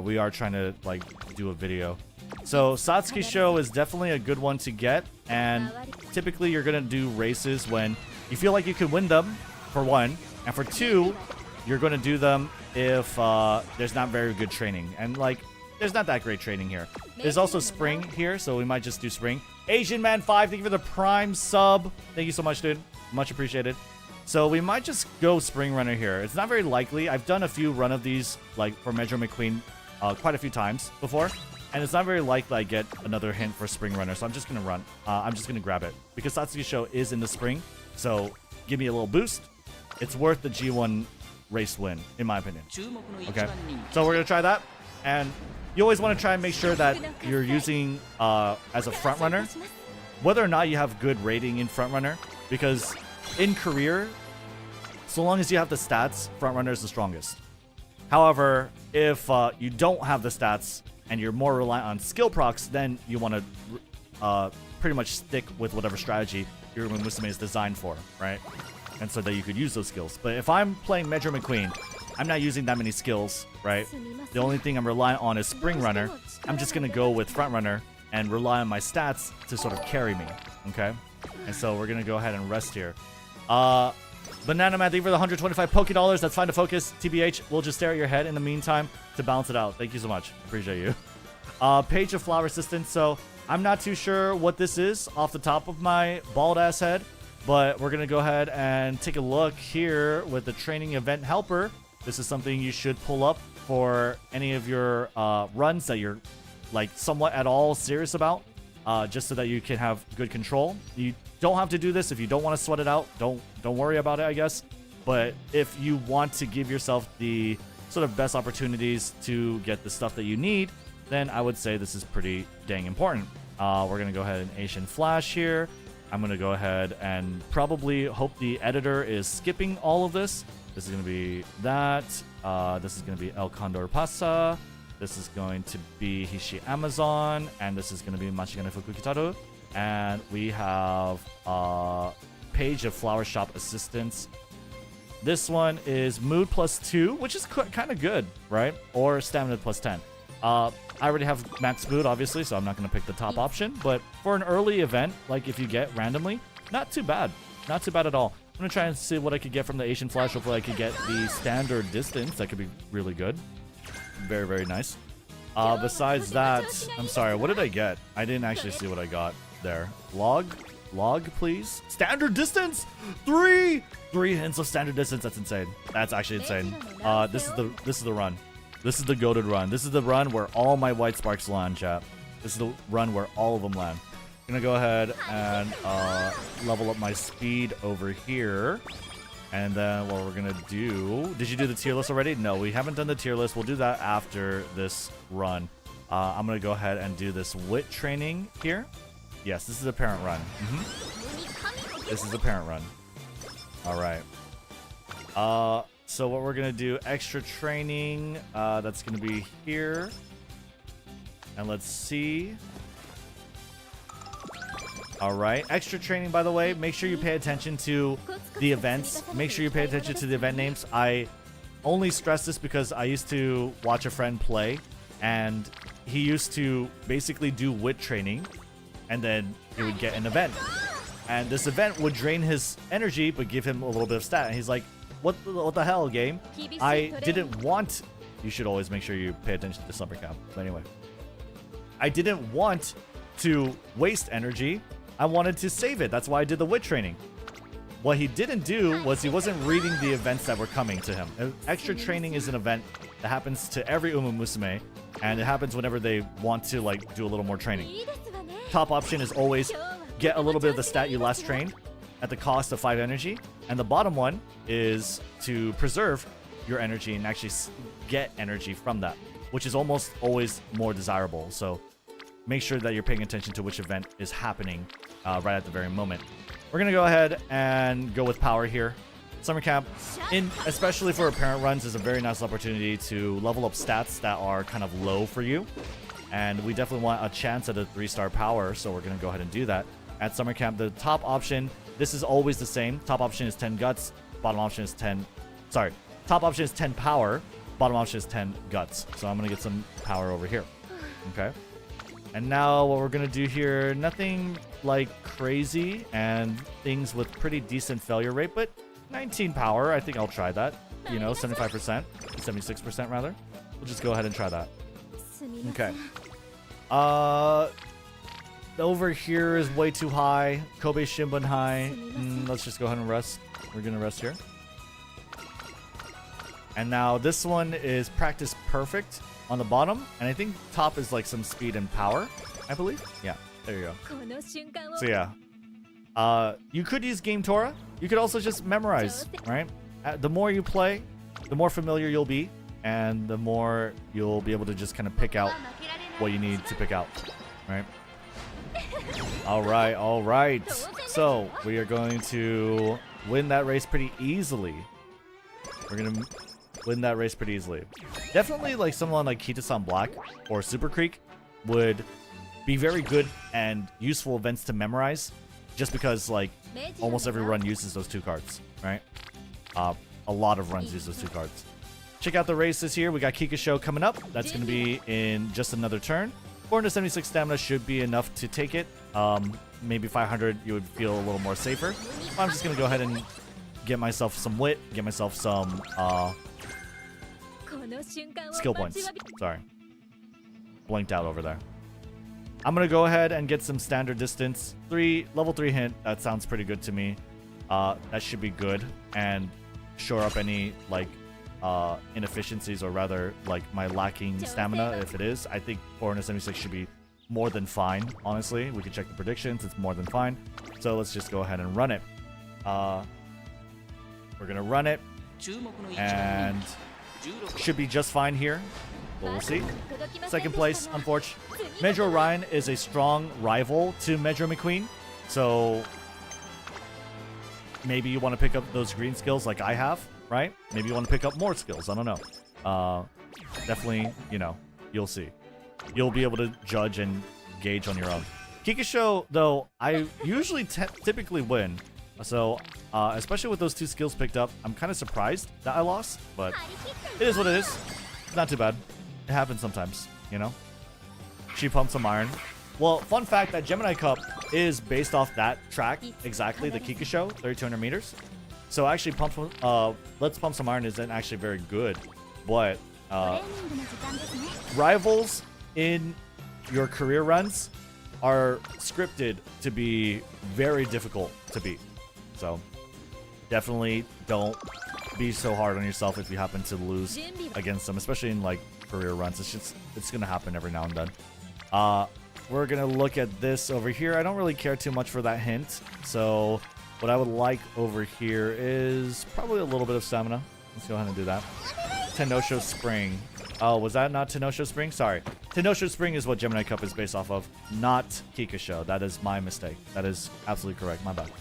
we are trying to, like, do a video. So Satsuki Show is definitely a good one to get, and typically you're going to do races when you feel like you can win them, for one, and for two, you're going to do them if there's not very good training. And, like, there's not that great training here. There's also spring here, so we might just do spring. Asian Man 5, thank you for the prime sub. Thank you so much, dude. Much appreciated. So we might just go Spring Runner here. It's not very likely. I've done a few run of these, like, for Metro McQueen quite a few times before. And it's not very likely I get another hint for Spring Runner, so I'm just going to run. I'm just going to grab it. Because Satsuki Show is in the spring, so give me a little boost. It's worth the G1 race win, in my opinion. Okay, so we're going to try that. And you always want to try and make sure that you're using as a front runner, whether or not you have good rating in front runner, because in career, so long as you have the stats, front runner is the strongest. However, if you don't have the stats and you're more reliant on skill procs, then you want to pretty much stick with whatever strategy your umamusume is designed for, right? And so that you could use those skills. But if I'm playing Metro McQueen, I'm not using that many skills, right? The only thing I'm relying on is Spring Runner. I'm just gonna go with Front Runner and rely on my stats to sort of carry me, okay? And so we're gonna go ahead and rest here. Banana Man, thank you for the 125 Poké Dollars. That's fine to focus. TBH, we'll just stare at your head in the meantime to balance it out. Thank you so much. Appreciate you. Page of Flower Assistant. So I'm not too sure what this is off the top of my bald ass head, but we're gonna go ahead and take a look here with the training event helper. This is something you should pull up for any of your runs that you're like somewhat at all serious about, just so that you can have good control. You don't have to do this if you don't want to sweat it out. Don't worry about it, I guess. But if you want to give yourself the sort of best opportunities to get the stuff that you need, then I would say this is pretty dang important. We're gonna go ahead and Asian Flash here. I'm gonna go ahead and probably hope the editor is skipping all of this. This is gonna be that. This is gonna be El Condor Pasa. This is going to be Hishi Amazon, and this is going to be Machigane Fukukitaru. And we have Page of Flower Shop Assistants. This one is Mood +2, which is kind of good, right? Or Stamina +10. I already have max mood, obviously, so I'm not going to pick the top option. But for an early event, like if you get randomly, not too bad. Not too bad at all. I'm going to try and see what I could get from the Asian Flash. Hopefully I could get the standard distance. That could be really good. Very, very nice. Besides that, I'm sorry, what did I get? I didn't actually see what I got there. Log, please. Standard distance! 3 hints of standard distance. That's insane. That's actually insane. This is the run. This is the goated run. This is the run where all my white sparks land, chat. This is the run where all of them land. I'm gonna go ahead and level up my speed over here. And then what we're gonna do... Did you do the tier list already? No, we haven't done the tier list. We'll do that after this run. I'm gonna go ahead and do this wit training here. Yes, this is a parent run. This is a parent run. Alright. So what we're gonna do, extra training, that's gonna be here. And let's see. Alright, extra training, by the way, make sure you pay attention to the events. Make sure you pay attention to the event names. I only stress this because I used to watch a friend play, and he used to basically do wit training, and then he would get an event. And this event would drain his energy, but give him a little bit of stat. And he's like, what the hell, game? I didn't want... You should always make sure you pay attention to the summer camp. But anyway. I didn't want to waste energy. I wanted to save it. That's why I did the wit training. What he didn't do was he wasn't reading the events that were coming to him. Extra training is an event that happens to every umamusume, and it happens whenever they want to like do a little more training. Top option is always get a little bit of the stat you last trained at the cost of 5 energy, and the bottom one is to preserve your energy and actually get energy from that, which is almost always more desirable. So make sure that you're paying attention to which event is happening right at the very moment. We're gonna go ahead and go with power here. Summer camp, especially for apparent runs, is a very nice opportunity to level up stats that are kind of low for you. And we definitely want a chance at a 3-star power, so we're gonna go ahead and do that. At summer camp, the top option, this is always the same. Top option is 10 guts, bottom option is 10... Sorry, top option is 10 power, bottom option is 10 guts. So I'm gonna get some power over here. Okay. And now what we're gonna do here, nothing like crazy and things with pretty decent failure rate, but 19 power, I think I'll try that. You know, 75%, 76% rather. We'll just go ahead and try that. Okay. Over here is way too high. Kobe Shimbun high. Let's just go ahead and rest. We're gonna rest here. And now this one is practice perfect on the bottom, and I think top is like some speed and power, I believe. Yeah, there you go. So yeah, you could use Game Tora. You could also just memorize, right? The more you play, the more familiar you'll be, and the more you'll be able to just kind of pick out what you need to pick out, right? All right. So we are going to win that race pretty easily. We're gonna win that race pretty easily. Definitely like someone like Kita-san Black or Super Creek would be very good and useful events to memorize, just because like almost every run uses those 2 cards, right? A lot of runs use those 2 cards. Check out the races here. We got Kikasho coming up. That's going to be in just another turn. 476 stamina should be enough to take it. Maybe 500, you would feel a little more safer. I'm just going to go ahead and get myself some wit, get myself some skill points. Sorry. Blinked out over there. I'm going to go ahead and get some standard distance. Level 3 hint. That sounds pretty good to me. That should be good. And shore up any, like, inefficiencies, or rather, like, my lacking stamina, if it is. I think 476 should be more than fine, honestly. We can check the predictions. It's more than fine. So let's just go ahead and run it. We're going to run it. And should be just fine here. But we'll see. Second place, unfortunately. Major Orion is a strong rival to Major McQueen. So maybe you want to pick up those green skills like I have, right? Maybe you want to pick up more skills. I don't know. Definitely, you know, you'll see. You'll be able to judge and gauge on your own. Kikasho, though, I usually typically win. So, especially with those 2 skills picked up, I'm kind of surprised that I lost. But it is what it is. It's not too bad. It happens sometimes, you know? She pumped some iron. Well, fun fact, that Gemini Cup is based off that track, exactly, the Kikasho, 3,200 meters. So actually, Let's Pump Some Iron isn't actually very good. But rivals in your career runs are scripted to be very difficult to beat. So definitely don't be so hard on yourself if you happen to lose against them, especially in like career runs. It's gonna happen every now and then. We're gonna look at this over here. I don't really care too much for that hint, so what I would like over here is probably a little bit of stamina. Let's go ahead and do that. Tenosho Spring. Oh, was that not Tenosho Spring? Sorry. Tenosho Spring is what Gemini Cup is based off of, not Kikasho. That is my mistake. That is absolutely correct. My bad.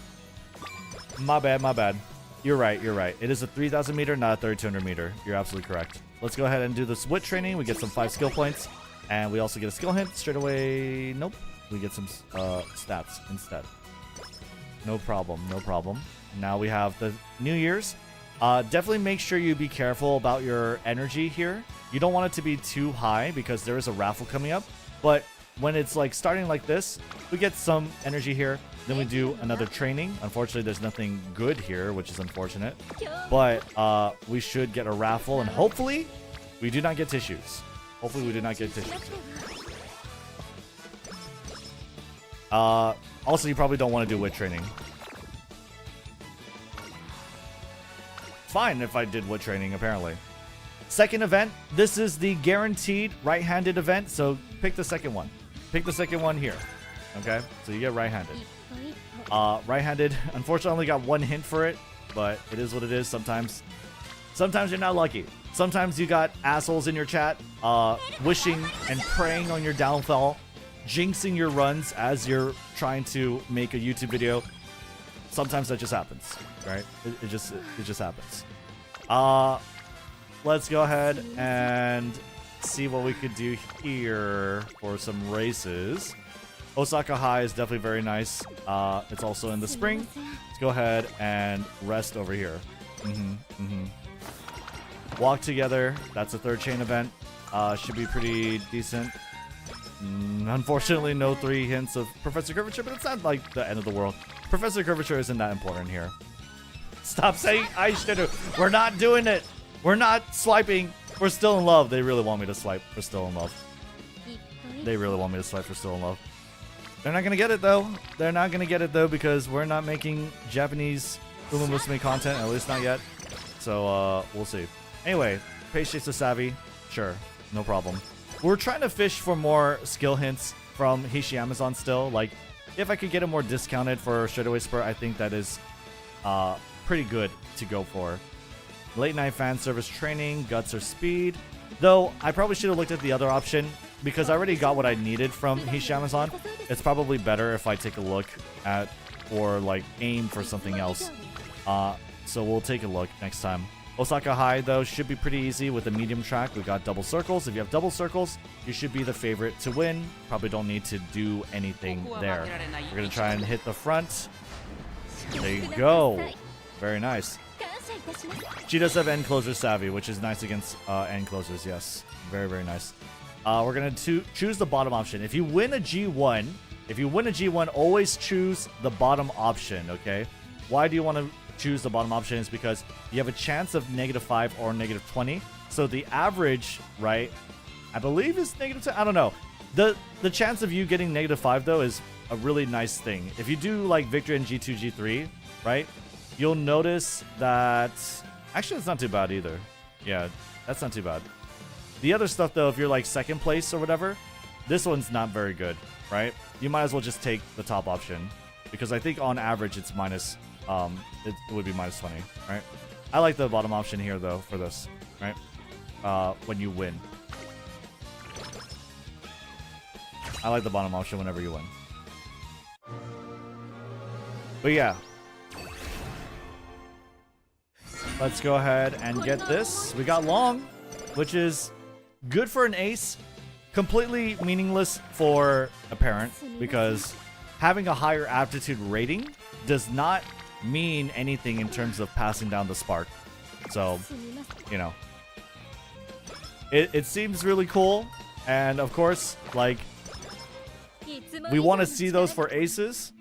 My bad, my bad. You're right, you're right. It is a 3,000 meter, not a 3,200 meter. You're absolutely correct. Let's go ahead and do this wit training. We get some 5 skill points, and we also get a skill hint straight away. Nope. We get some stats instead. No problem, no problem. Now we have the New Year's. Definitely make sure you be careful about your energy here. You don't want it to be too high because there is a raffle coming up. But when it's like starting like this, we get some energy here. Then we do another training. Unfortunately, there's nothing good here, which is unfortunate. But we should get a raffle, and hopefully we do not get tissues. Hopefully we do not get tissues. Also, you probably don't want to do wit training. Fine if I did wit training, apparently. Second event. This is the guaranteed right-handed event, so pick the second one. Pick the second one here. Okay? So you get right-handed. Right-handed. Unfortunately, I only got 1 hint for it, but it is what it is. Sometimes you're not lucky. Sometimes you got assholes in your chat wishing and praying on your downfall, jinxing your runs as you're trying to make a YouTube video. Sometimes that just happens, right? It just happens. Let's go ahead and see what we could do here for some races. Osaka High is definitely very nice. It's also in the spring. Let's go ahead and rest over here. Walk together. That's a 3rd chain event. Should be pretty decent. Unfortunately, no 3 hints of Professor Curvature, but it's not like the end of the world. Professor Curvature isn't that important here. Stop saying I should have. We're not doing it. We're not swiping. We're still in love. They really want me to swipe. We're still in love. They really want me to swipe. We're still in love. They're not going to get it, though. They're not going to get it, though, because we're not making Japanese umamusume content, at least not yet. So, we'll see. Anyway, Patience to Savvy. Sure. No problem. We're trying to fish for more skill hints from Hishi Amazon still. Like, if I could get it more discounted for Straightaway Spur, I think that is pretty good to go for. Late night fan service training, guts or speed. Though, I probably should have looked at the other option because I already got what I needed from Hishi Amazon. It's probably better if I take a look at or like aim for something else. So we'll take a look next time. Osaka High, though, should be pretty easy with a medium track. We got double circles. If you have double circles, you should be the favorite to win. Probably don't need to do anything there. We're going to try and hit the front. There you go. Very nice. She does have end closer savvy, which is nice against end closers, yes. Very, very nice. We're going to choose the bottom option. If you win a G1, always choose the bottom option, okay? Why do you want to choose the bottom option? Is because you have a chance of -5 or -20. So the average, right, I believe is -10. I don't know. The chance of you getting -5 though is a really nice thing. If you do like victory in G2, G3, right, you'll notice that actually it's not too bad either. Yeah, that's not too bad. The other stuff though, if you're like second place or whatever, this one's not very good, right? You might as well just take the top option because I think on average it's minus. It would be -20, right? I like the bottom option here, though, for this, right? When you win. I like the bottom option whenever you win. But yeah. Let's go ahead and get this. We got long, which is good for an ace. Completely meaningless for a parent, because having a higher aptitude rating does not mean anything in terms of passing down the spark. So, you know, it seems really cool, and of course, like, we want to see those for aces,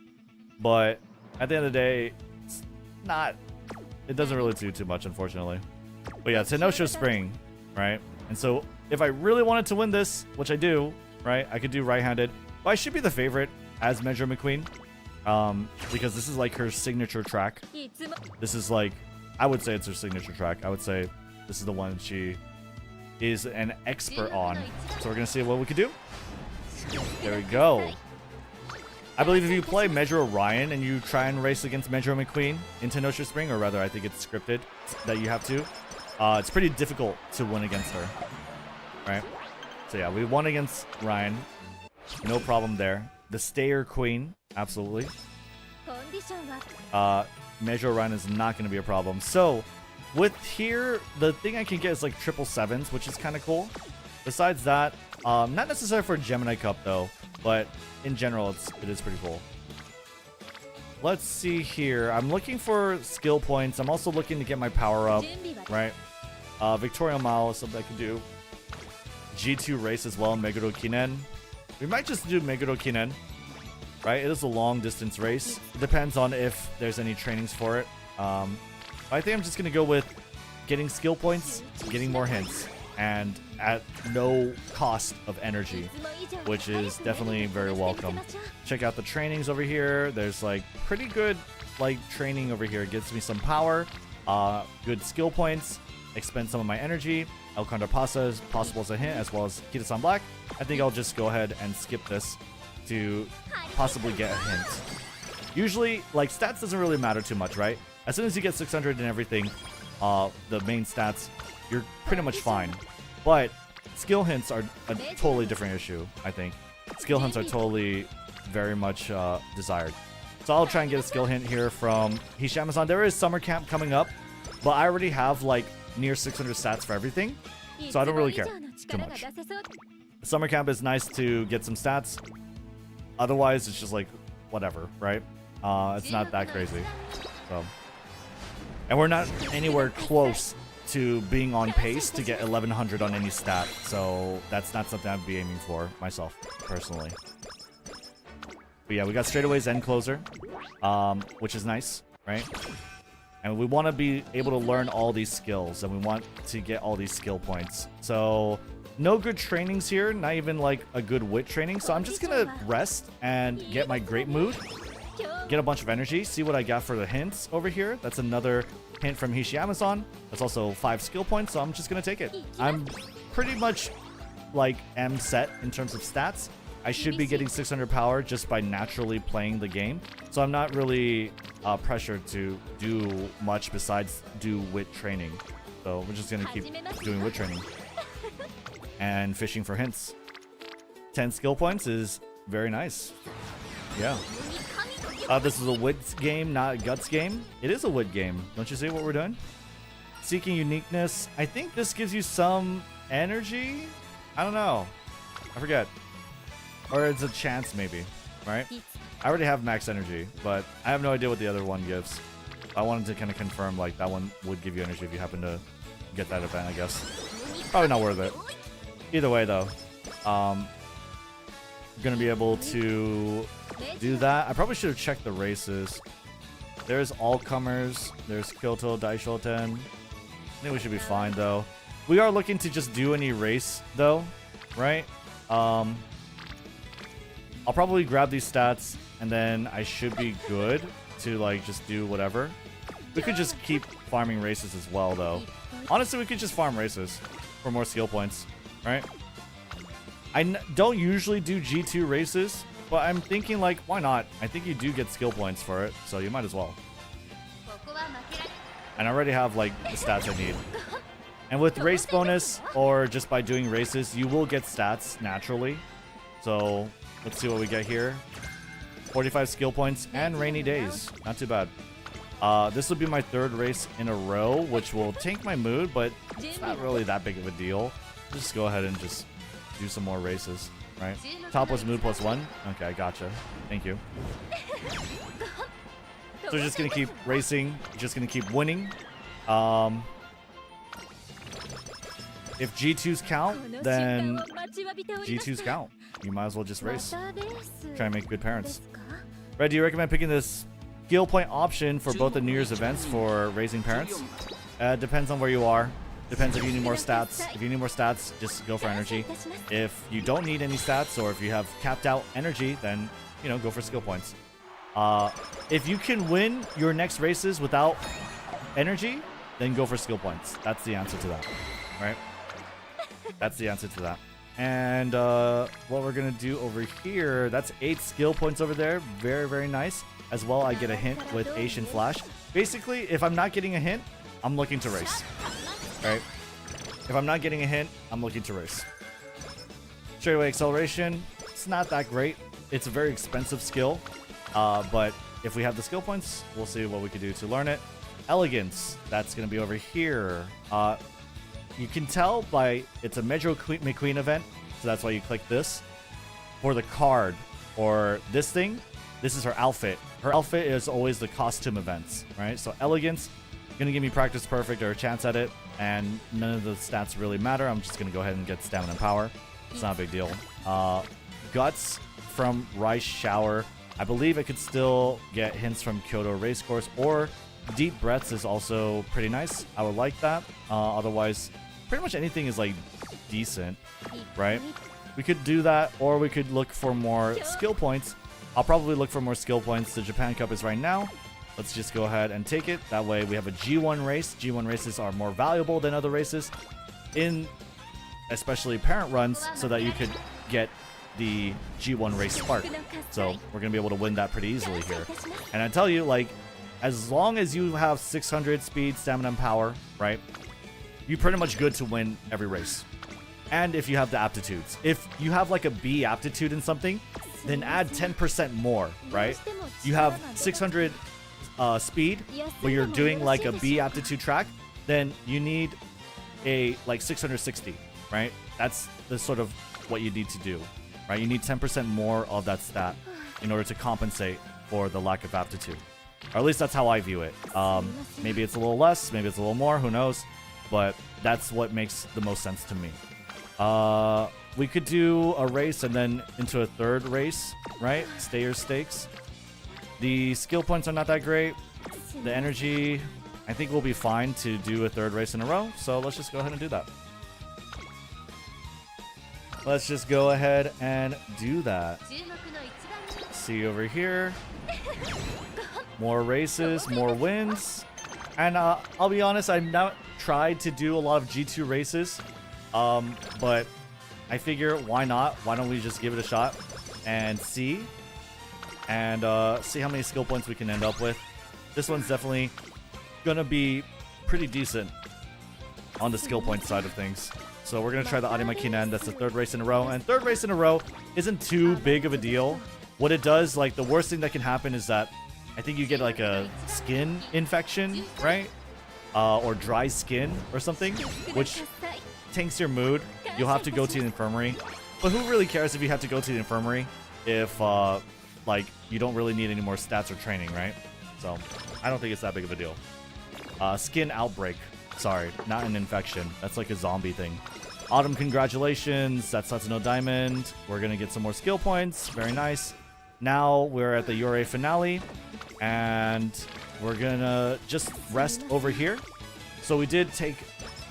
but at the end of the day, it's not, it doesn't really do too much, unfortunately. But yeah, Tenosho Spring, right? And so if I really wanted to win this, which I do, right, I could do right-handed, but I should be the favorite as Measure McQueen. Because this is like her signature track. This is like, I would say it's her signature track. I would say this is the one she is an expert on. So we're gonna see what we could do. There we go. I believe if you play Measure Orion and you try and race against Measure McQueen in Tenosho Spring, or rather I think it's scripted that you have to, it's pretty difficult to win against her. Right? So yeah, we won against Ryan. No problem there. The Stayer Queen, absolutely. Measure Run is not going to be a problem. So, with here, the thing I can get is like 777s, which is kind of cool. Besides that, not necessary for a Gemini Cup though, but in general, it is pretty cool. Let's see here. I'm looking for skill points. I'm also looking to get my power up, right? Victoria Mile is something I can do. G2 race as well, Meguro Kinen. We might just do Meguro Kinen, right? It is a long distance race. It depends on if there's any trainings for it. I think I'm just going to go with getting skill points, getting more hints, and at no cost of energy, which is definitely very welcome. Check out the trainings over here. There's like pretty good like training over here. It gives me some power, good skill points, expend some of my energy. El Condor Pasa is possible as a hint, as well as Kitasan Black. I think I'll just go ahead and skip this to possibly get a hint. Usually, like, stats doesn't really matter too much, right? As soon as you get 600 and everything, the main stats, you're pretty much fine. But skill hints are a totally different issue, I think. Skill hints are totally very much desired. So I'll try and get a skill hint here from Hishama-san. There is summer camp coming up, but I already have, like, near 600 stats for everything, so I don't really care too much. Summer camp is nice to get some stats. Otherwise, it's just like whatever, right? It's not that crazy. So, and we're not anywhere close to being on pace to get 1100 on any stat, so that's not something I'd be aiming for myself personally. But yeah, we got straightaways end closer, which is nice, right? And we want to be able to learn all these skills, and we want to get all these skill points. So, no good trainings here, not even like a good wit training. So I'm just going to rest and get my great mood, get a bunch of energy, see what I got for the hints over here. That's another hint from Hishiyama-san. That's also 5 skill points, so I'm just going to take it. I'm pretty much like am set in terms of stats. I should be getting 600 power just by naturally playing the game. So I'm not really pressured to do much besides do wit training. So we're just going to keep doing wit training and fishing for hints. 10 skill points is very nice. Yeah. This is a wit game, not a guts game. It is a wit game. Don't you see what we're doing? seeking uniqueness. I think this gives you some energy. I don't know. I forget. Or it's a chance maybe, right? I already have max energy, but I have no idea what the other one gives. I wanted to kind of confirm like that one would give you energy if you happen to get that event, I guess. Probably not worth it. Either way though, gonna be able to do that. I probably should have checked the races. There's all comers. There's Kyoto, Daishoten. I think we should be fine though. We are looking to just do any race though, right? I'll probably grab these stats and then I should be good to like just do whatever. We could just keep farming races as well though. Honestly, we could just farm races for more skill points, right? I don't usually do G2 races, but I'm thinking like, why not? I think you do get skill points for it, so you might as well. And I already have like the stats I need. And with race bonus or just by doing races, you will get stats naturally. So let's see what we get here. 45 skill points and rainy days. Not too bad. This will be my third race in a row, which will tank my mood, but it's not really that big of a deal. Just go ahead and just do some more races, right? Top was mood +1. Okay, gotcha. Thank you. So we're just gonna keep racing, just gonna keep winning. If G2s count, then G2s count. You might as well just race. Try and make good parents. Red, do you recommend picking this skill point option for both the New Year's events for raising parents? Depends on where you are. Depends if you need more stats. If you need more stats, just go for energy. If you don't need any stats or if you have capped out energy, then, you know, go for skill points. If you can win your next races without energy, then go for skill points. That's the answer to that, right? That's the answer to that. And what we're going to do over here, that's 8 skill points over there. Very, very nice. As well, I get a hint with Asian Flash. Basically, if I'm not getting a hint, I'm looking to race. Right? If I'm not getting a hint, I'm looking to race. Straightaway acceleration, it's not that great. It's a very expensive skill. But if we have the skill points, we'll see what we can do to learn it. Elegance, that's going to be over here. You can tell by it's a Metro McQueen event, so that's why you click this. For the card or this thing, this is her outfit. Her outfit is always the costume events, right? So elegance, gonna give me practice perfect or a chance at it, and none of the stats really matter. I'm just gonna go ahead and get stamina and power. It's not a big deal. Guts from Rice Shower. I believe I could still get hints from Kyoto Racecourse, or Deep Breaths is also pretty nice. I would like that. Otherwise, pretty much anything is like decent, right? We could do that, or we could look for more skill points. I'll probably look for more skill points. The Japan Cup is right now. Let's just go ahead and take it. That way we have a G1 race. G1 races are more valuable than other races, in especially parent runs, so that you could get the G1 race spark. So we're going to be able to win that pretty easily here. And I tell you, like, as long as you have 600 speed, stamina, and power, right, you're pretty much good to win every race. And if you have the aptitudes. If you have like a B aptitude in something, then add 10% more, right? You have 600 speed, but you're doing like a B aptitude track, then you need a like 660, right? That's the sort of what you need to do, right? You need 10% more of that stat in order to compensate for the lack of aptitude. Or at least that's how I view it. Maybe it's a little less, maybe it's a little more, who knows? But that's what makes the most sense to me. We could do a race and then into a third race, right? Stayers stakes. The skill points are not that great. The energy, I think we'll be fine to do a third race in a row. So let's just go ahead and do that. Let's just go ahead and do that. See over here. More races, more wins. And I'll be honest, I've not tried to do a lot of G2 races. But I figure, why not? Why don't we just give it a shot and see? And see how many skill points we can end up with. This one's definitely gonna be pretty decent on the skill point side of things. So we're gonna try the Arima Kinan. That's the third race in a row. And third race in a row isn't too big of a deal. What it does, like, the worst thing that can happen is that I think you get like a skin infection, right? or dry skin or something, which tanks your mood, you'll have to go to the infirmary. But who really cares if you have to go to the infirmary if like you don't really need any more stats or training, right? So I don't think it's that big of a deal. Skin outbreak. Sorry, not an infection. That's like a zombie thing. Autumn, congratulations. That's Satsuno Diamond. We're gonna get some more skill points. Very nice. Now we're at the Yurei finale, and we're gonna just rest over here. So we did take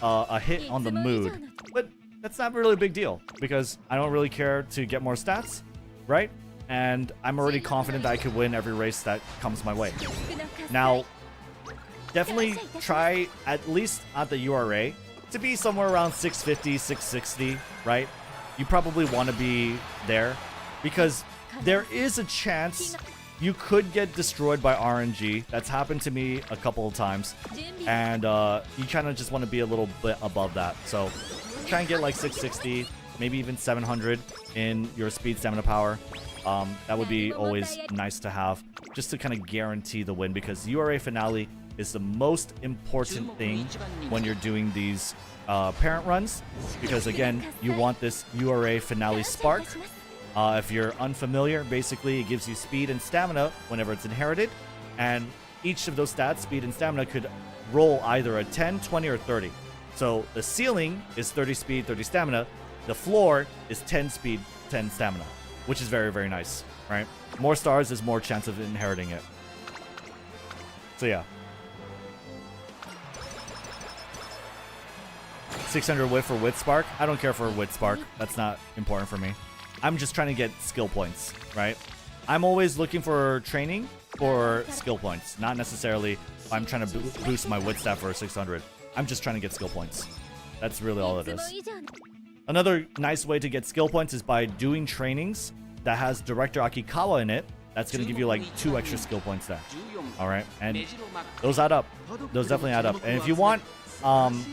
a hit on the mood, but that's not really a big deal because I don't really care to get more stats, right? And I'm already confident that I could win every race that comes my way. Now, definitely try, at least at the URA, to be somewhere around 650, 660, right? You probably want to be there because there is a chance you could get destroyed by RNG. That's happened to me a couple of times. And you kind of just want to be a little bit above that. So try and get like 660, maybe even 700 in your speed, stamina, power. That would be always nice to have, just to kind of guarantee the win, because URA finale is the most important thing when you're doing these parent runs, because again, you want this URA finale spark. If you're unfamiliar, basically it gives you speed and stamina whenever it's inherited, and each of those stats, speed and stamina, could roll either a 10, 20, or 30. So the ceiling is 30 speed, 30 stamina. The floor is 10 speed, 10 stamina, which is very, very nice, right? More stars is more chance of inheriting it. So yeah. 600 wit for wit spark. I don't care for wit spark. That's not important for me. I'm just trying to get skill points, right? I'm always looking for training for skill points, not necessarily I'm trying to boost my wit stat for 600. I'm just trying to get skill points. That's really all it is. Another nice way to get skill points is by doing trainings that has Director Akikawa in it. That's going to give you like 2 extra skill points there. All right, and those add up. Those definitely add up. And if you want,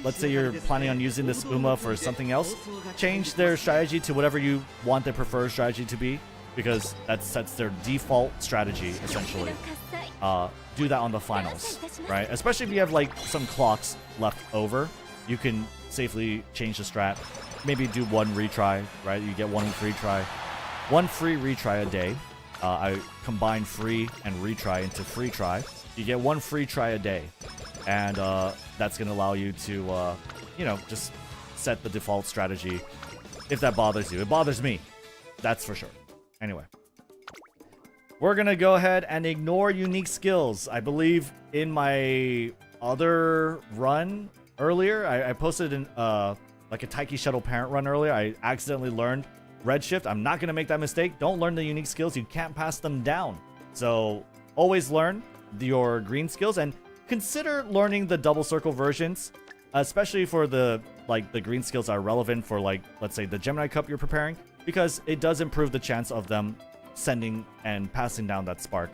let's say you're planning on using this Uma for something else, change their strategy to whatever you want their preferred strategy to be, because that sets their default strategy, essentially. Do that on the finals, right? Especially if you have like some clocks left over, you can safely change the strat. Maybe do 1 retry, right? You get 1 free try. 1 free retry a day. I combine free and retry into free try. You get 1 free try a day. And that's going to allow you to, you know, just set the default strategy if that bothers you. It bothers me. That's for sure. Anyway. We're going to go ahead and ignore unique skills. I believe in my other run earlier, I posted in like a Taiki Shuttle parent run earlier. I accidentally learned Redshift. I'm not going to make that mistake. Don't learn the unique skills. You can't pass them down. So always learn your green skills and consider learning the double circle versions, especially for the green skills that are relevant for, like, let's say the Gemini Cup you're preparing, because it does improve the chance of them sending and passing down that spark.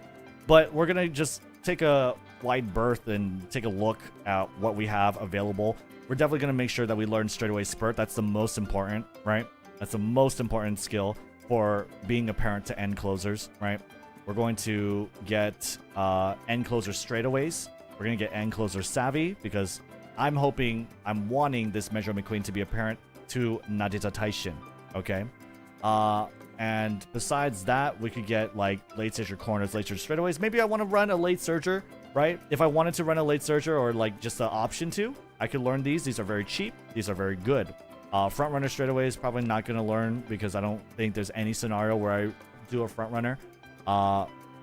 But we're going to just take a wide berth and take a look at what we have available. We're definitely going to make sure that we learn straightaway spurt. That's the most important, right? That's the most important skill for being a parent to end closers, right? We're going to get end closer straightaways. We're going to get end closer savvy, because I'm wanting this Measure McQueen to be a parent to Nadita Taishin, okay? And besides that, we could get like late surger corners, late surger straightaways. Maybe I want to run a late surger, right? If I wanted to run a late surger, or like just the option to, I could learn these. These are very cheap. These are very good. Front runner straightaways, probably not going to learn, because I don't think there's any scenario where I do a front runner.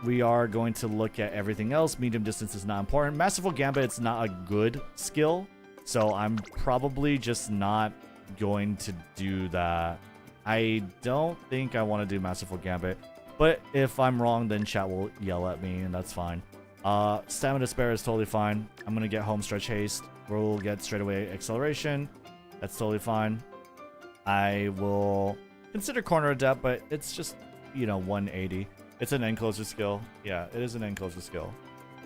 We are going to look at everything else. Medium distance is not important. Masterful Gambit, it's not a good skill, so I'm probably just not going to do that. I don't think I want to do Masterful Gambit, but if I'm wrong, then chat will yell at me, and that's fine. Stamina Spare is totally fine. I'm going to get Home Stretch Haste. We'll get straightaway acceleration. That's totally fine. I will consider Corner Adept, but it's just, you know, 180. It's an end closer skill. Yeah, it is an end closer skill.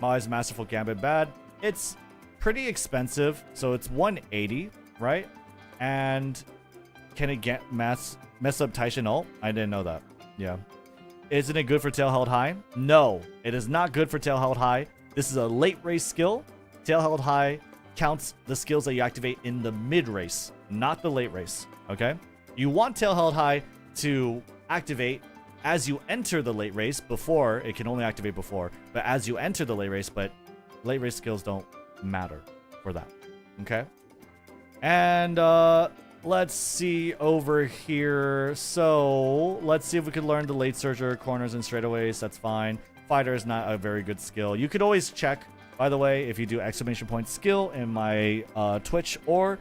Why is Masterful Gambit bad? It's pretty expensive, so it's 180, right? And can it get mess up Taishin ult? I didn't know that. Yeah. Isn't it good for Tail Held High? No, it is not good for Tail Held High. This is a late race skill. Tail Held High counts the skills that you activate in the mid race, not the late race. Okay? You want tail held high to activate as you enter the late race. Before, it can only activate before, but as you enter the late race, but late race skills don't matter for that. Okay? And let's see over here. So let's see if we could learn the late surger, corners, and straightaways. That's fine. Fighter is not a very good skill. You could always check, by the way, if you do exclamation point skill in my Twitch or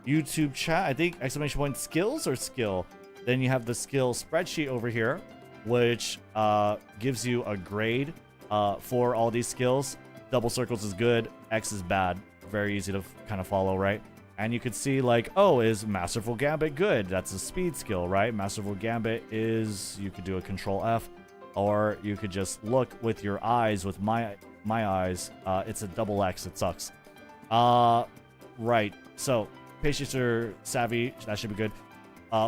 YouTube chat. I think exclamation point skills or skill. Then you have the skill spreadsheet over here, which gives you a grade for all these skills. Double circles is good. X is bad. Very easy to kind of follow, right? And you could see like, oh, is Masterful Gambit good? That's a speed skill, right? Masterful Gambit is, you could do a Control F, or you could just look with your eyes, with my eyes. It's a double X. It sucks. Right. So patience or savvy, that should be good.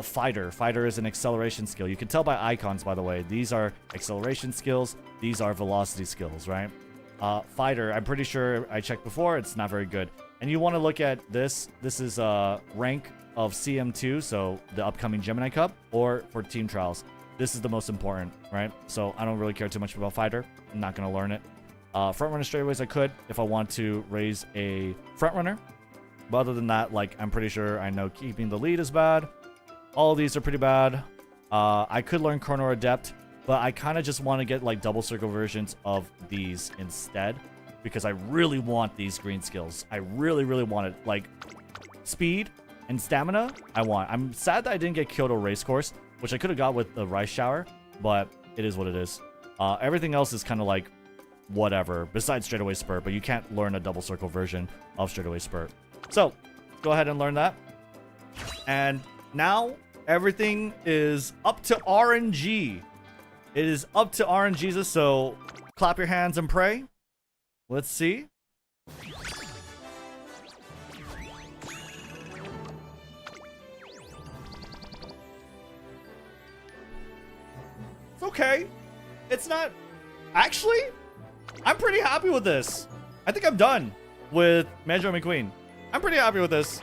Fighter. Fighter is an acceleration skill. You can tell by icons, by the way. These are acceleration skills. These are velocity skills, right? Fighter, I'm pretty sure I checked before. It's not very good. And you want to look at this. This is rank of CM2, so the upcoming Gemini Cup, or for team trials. This is the most important, right? So I don't really care too much about fighter. I'm not going to learn it. Front runner straightaways I could if I want to raise a front runner. But other than that, like, I'm pretty sure I know keeping the lead is bad. All of these are pretty bad. I could learn corner adept, but I kind of just want to get like double circle versions of these instead, because I really want these green skills. I really, really want it. Like speed and stamina, I want. I'm sad that I didn't get Kyoto Racecourse, which I could have got with the Rice Shower, but it is what it is. Everything else is kind of like whatever, besides Straightaway Spurt, but you can't learn a double circle version of Straightaway Spurt. So go ahead and learn that. And now everything is up to RNG. It is up to RNG, so clap your hands and pray. Let's see. It's okay. It's not... Actually, I'm pretty happy with this. I think I'm done with Manjo McQueen. I'm pretty happy with this.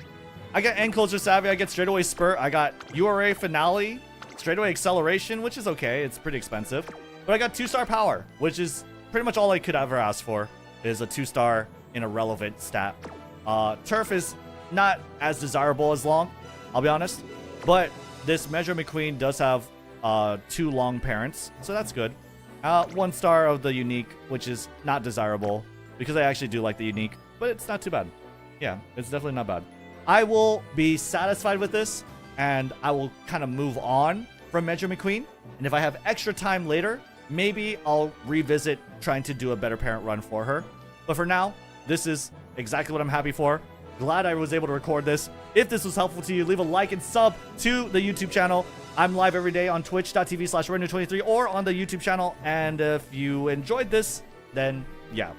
I got End Culture Savvy, I get Straightaway Spurt, I got URA Finale, Straightaway Acceleration, which is okay, it's pretty expensive. But I got 2-star Power, which is pretty much all I could ever ask for, is a 2-star in a relevant stat. Turf is not as desirable as long, I'll be honest. But this Measure McQueen does have 2 long parents, so that's good. 1 star of the Unique, which is not desirable, because I actually do like the Unique, but it's not too bad. Yeah, it's definitely not bad. I will be satisfied with this, and I will kind of move on from Measure McQueen. And if I have extra time later, maybe I'll revisit trying to do a better parent run for her. But for now, this is exactly what I'm happy for. Glad I was able to record this. If this was helpful to you, leave a like and sub to the YouTube channel. I'm live every day on twitch.tv/Rednu23 or on the YouTube channel. And if you enjoyed this, then yeah,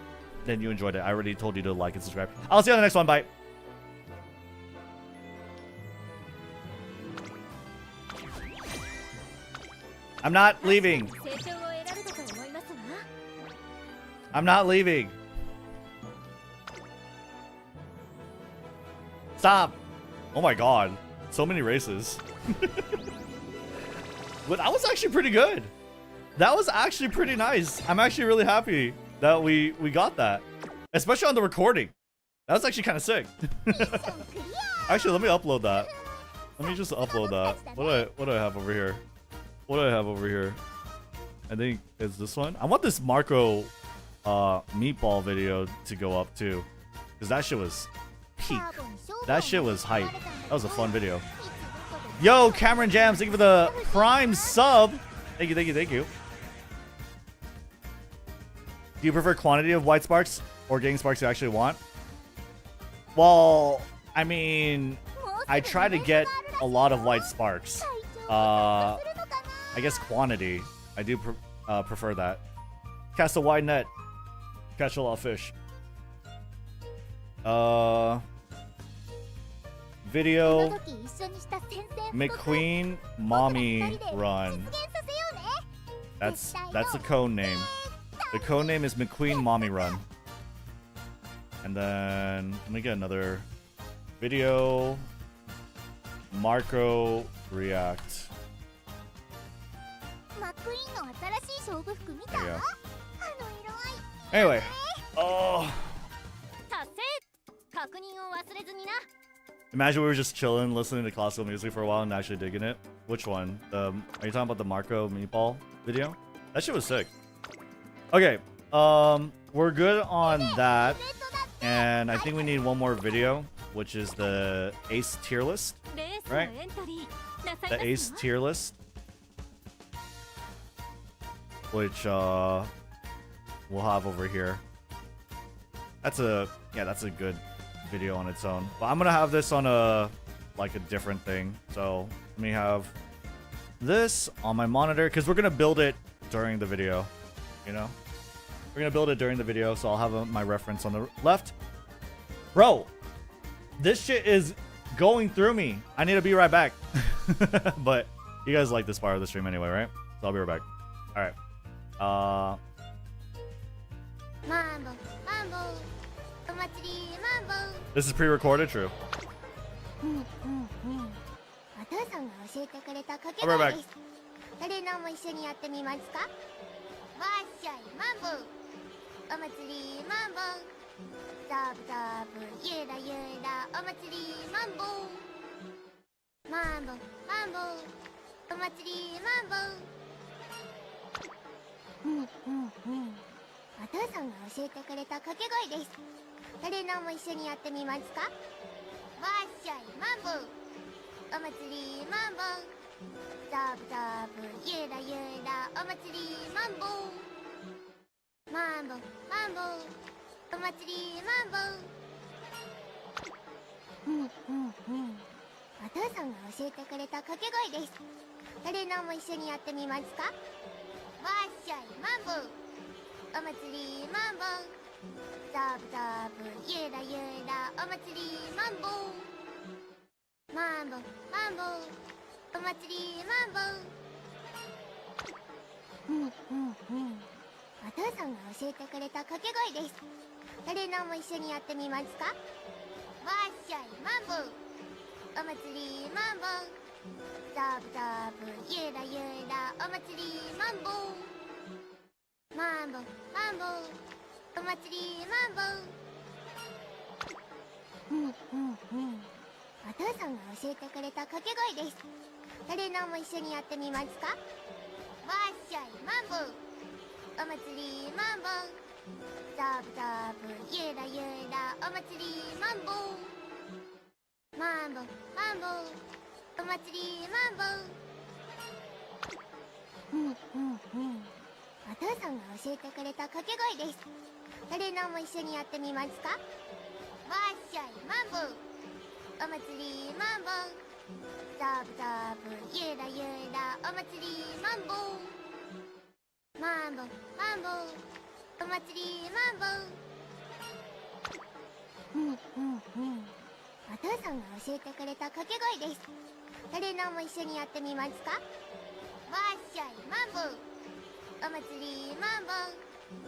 then you enjoyed it. I already told you to like and subscribe. I'll see you on the next one. Bye. I'm not leaving. I'm not leaving. Stop. Oh my god. So many races. But that was actually pretty good. That was actually pretty nice. I'm actually really happy that we got that. Especially on the recording. That was actually kind of sick. Actually, let me upload that. Let me just upload that. What do I have over here? What do I have over here? I think it's this one. I want this Marco meatball video to go up too, because that shit was peak. That shit was hype. That was a fun video. Yo, Cameron Jams, thank you for the Prime sub. Thank you, thank you, thank you. Do you prefer quantity of white sparks or getting sparks you actually want? Well, I mean, I try to get a lot of white sparks. I guess quantity. I do prefer that. Cast a wide net. Catch a lot of fish. Video. McQueen Mommy Run. That's the code name. The code name is McQueen Mommy Run. And then let me get another video. Marco React. There you go. Anyway. Oh. Imagine we were just chilling, listening to classical music for a while and actually digging it. Which one? Are you talking about the Marco Meatball video? That shit was sick. Okay. We're good on that. And I think we need one more video, which is the Ace tier list. Right? The Ace tier list. Which we'll have over here. That's a good video on its own. But I'm gonna have this on a different thing. So let me have this on my monitor because we're gonna build it during the video. You know? We're gonna build it during the video, so I'll have my reference on the left. Bro, this shit is going through me. I need to be right back. But you guys like this part of the stream anyway, right? So I'll be right back. Alright. This is pre-recorded, true. I'll be right back.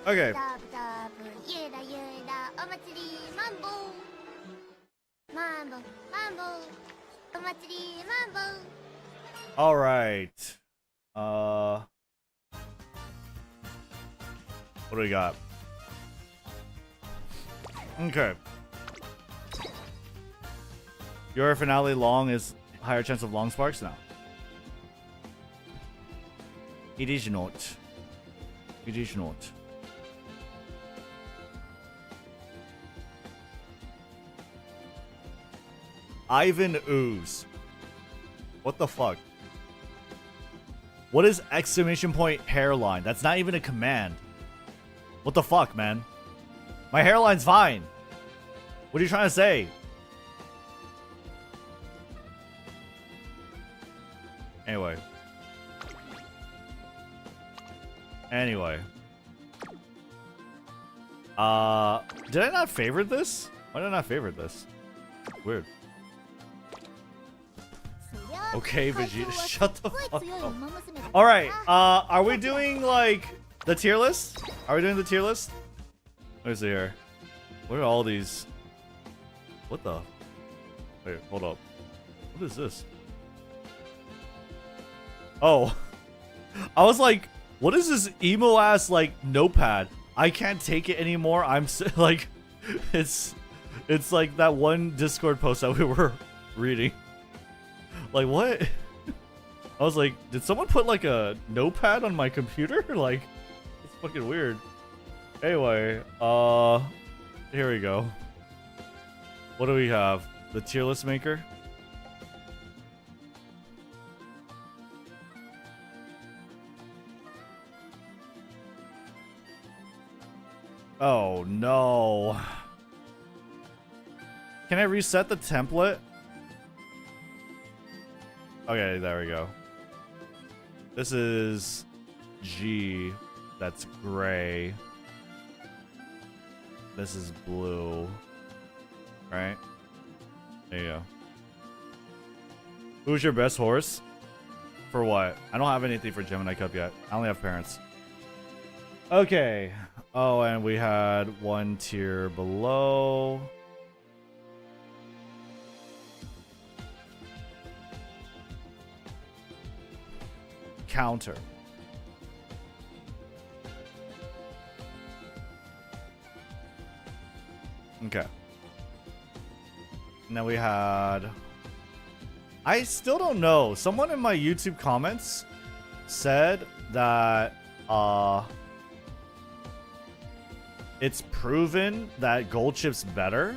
Okay. All right. What do we got? Okay. Your finale long is higher chance of long sparks now. It is not. It is not. Ivan Ooze. What the fuck? What is exclamation point hairline? That's not even a command. What the fuck, man? My hairline's fine. What are you trying to say? Anyway. Did I not favorite this? Why did I not favorite this? Weird. Okay, Vegeta, shut the fuck up. Alright, are we doing, like, the tier list? Are we doing the tier list? Let me see here. What are all these? What the? Wait, hold up. What is this? Oh. I was like, what is this emo ass like notepad? I can't take it anymore. I'm like, it's like that one Discord post that we were reading. Like what? I was like, did someone put like a notepad on my computer? Like, it's fucking weird. Anyway, here we go. What do we have? The tier list maker? Oh no. Can I reset the template? Okay, there we go. This is G. That's gray. This is blue. Right? There you go. Who's your best horse? For what? I don't have anything for Gemini Cup yet. I only have parents. Okay. Oh, and we had one tier below. Counter. Okay. And then we had... I still don't know. Someone in my YouTube comments said that it's proven that gold chip's better.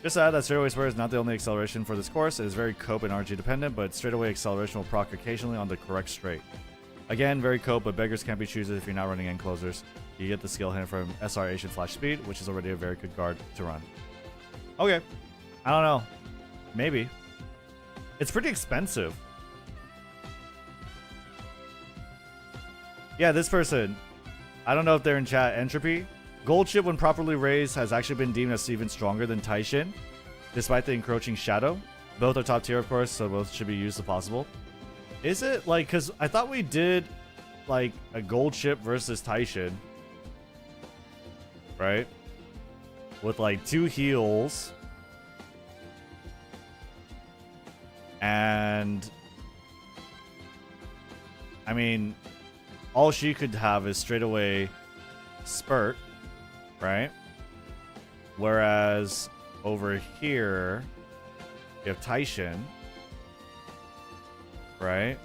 Just to add that straightaway spur is not the only acceleration for this course. It is very cope and RG dependent, but straightaway acceleration will proc occasionally on the correct straight. Again, very cope, but beggars can't be choosers if you're not running end closers. You get the skill hint from SR Asian Flash Speed, which is already a very good guard to run. Okay. I don't know. Maybe. It's pretty expensive. Yeah, this person. I don't know if they're in chat. Entropy. Gold chip, when properly raised, has actually been deemed as even stronger than Taishin, despite the encroaching shadow. Both are top tier, of course, so both should be used if possible. Is it like, because I thought we did like a gold chip versus Taishin, right? With like 2 heals. And I mean, all she could have is straightaway spurt, right? Whereas over here you have Taishin, right?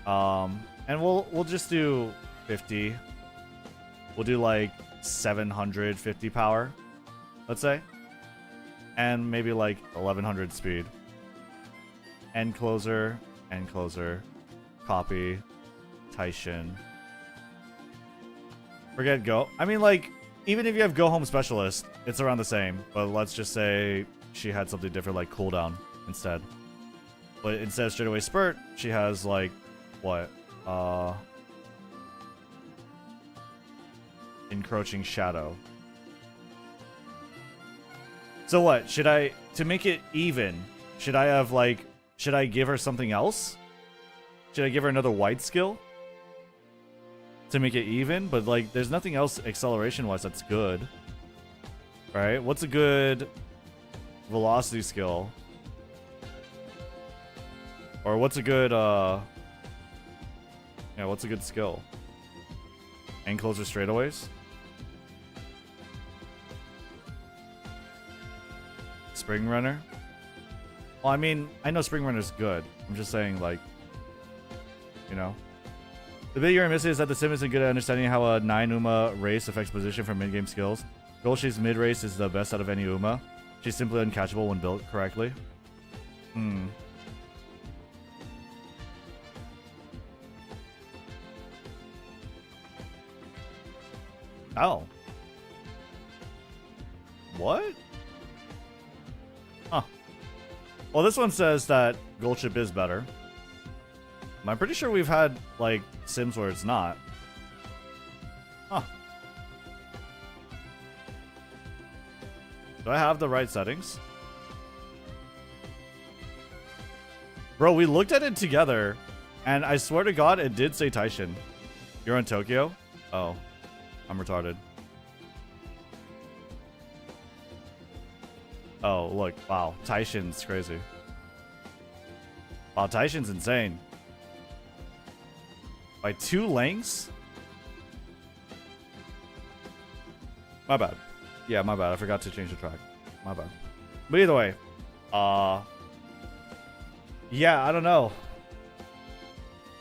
And we'll just do 50. We'll do like 750 power, let's say, and maybe like 1100 speed. End closer, copy, Taishin. Forget go. I mean, like, even if you have go home specialist, it's around the same. But let's just say she had something different, like cooldown instead. But instead of straightaway spurt, she has like what? Encroaching shadow. So what? Should I, to make it even, should I have like, should I give her something else? Should I give her another white skill to make it even? But like, there's nothing else acceleration wise that's good, right? What's a good velocity skill? Or what's a good yeah, what's a good skill? End closer straightaways? Spring runner? Well, I mean, I know spring runner's good. I'm just saying, like, you know. The bit you're missing is that the sim isn't good at understanding how a 9 Uma race affects position from mid-game skills. Golshi's mid-race is the best out of any Uma. She's simply uncatchable when built correctly. Oh. What? Huh. Well, this one says that gold chip is better. I'm pretty sure we've had, like, sims where it's not. Huh. Do I have the right settings? Bro, we looked at it together, and I swear to God, it did say Taishin. You're in Tokyo? Oh, I'm retarded. Oh, look. Wow. Taishin's crazy. Wow, Taishin's insane. By 2 lengths? My bad. Yeah, my bad. I forgot to change the track. My bad. But either way. Yeah, I don't know.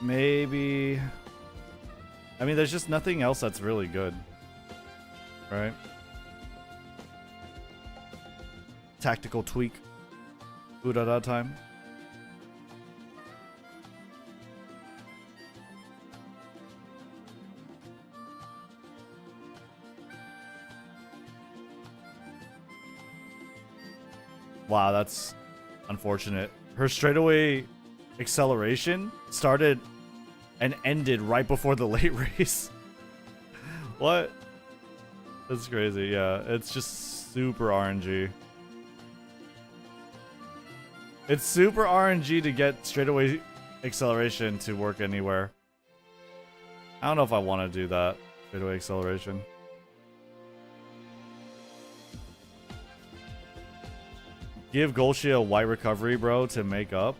Maybe... I mean, there's just nothing else that's really good. Right? Tactical tweak. Urara time. Wow, that's unfortunate. Her straightaway acceleration started and ended right before the late race. What? That's crazy. Yeah, it's just super RNG. It's super RNG to get straightaway acceleration to work anywhere. I don't know if I want to do that. Straightaway acceleration. Give Golshi a white recovery, bro, to make up.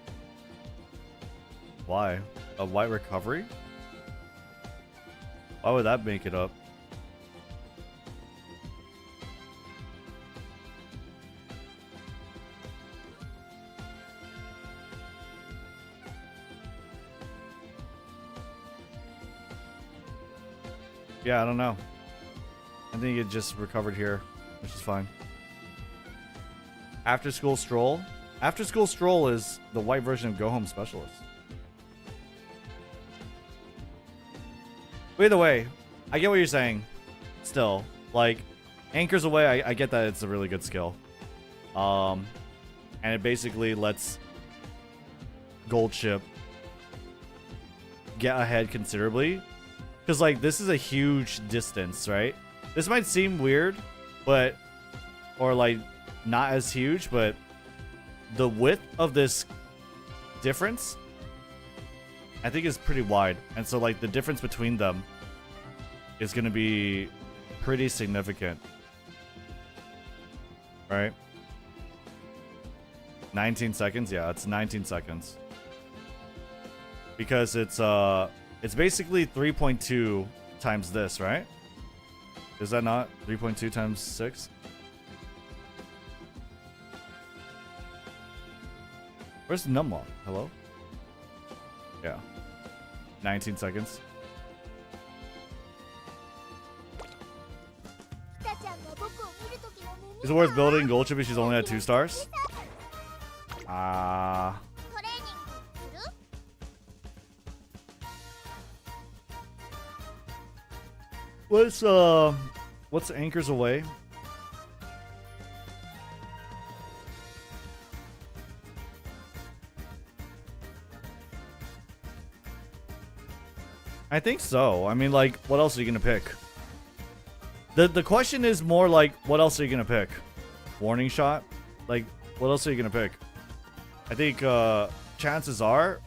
Why? A white recovery? Why would that make it up? Yeah, I don't know. I think it just recovered here, which is fine. After school stroll. After school stroll is the white version of Go Home Specialist. But either way, I get what you're saying. Still, like, anchors away. I get that it's a really good skill. And it basically lets Gold Ship get ahead considerably. Because, like, this is a huge distance, right? This might seem weird, but... Or, like, not as huge, but... The width of this difference, I think, is pretty wide. And so, like, the difference between them is going to be pretty significant. Right? 19 seconds? Yeah, it's 19 seconds. Because it's basically 3.2 times this, right? Is that not 3.2 times 6? Where's the numlock? Hello? Yeah. 19 seconds. Is it worth building Gold Chip if she's only at 2 stars? What's anchors away? I think so. I mean, like, what else are you gonna pick? The question is more like, what else are you gonna pick? Warning shot? Like, what else are you gonna pick? I think chances are,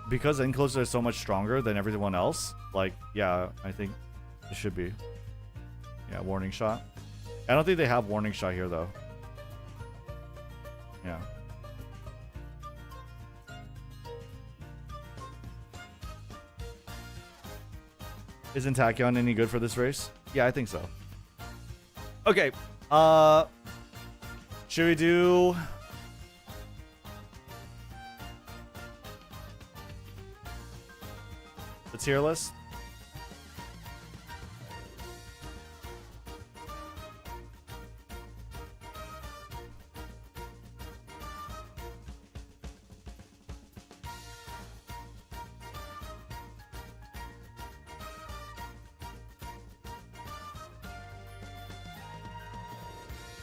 because Enclosure is so much stronger than everyone else, like, yeah, I think it should be. Yeah, warning shot. I don't think they have warning shot here, though. Yeah. Isn't Tachyon any good for this race? Yeah, I think so. Okay. Should we do... the tier list?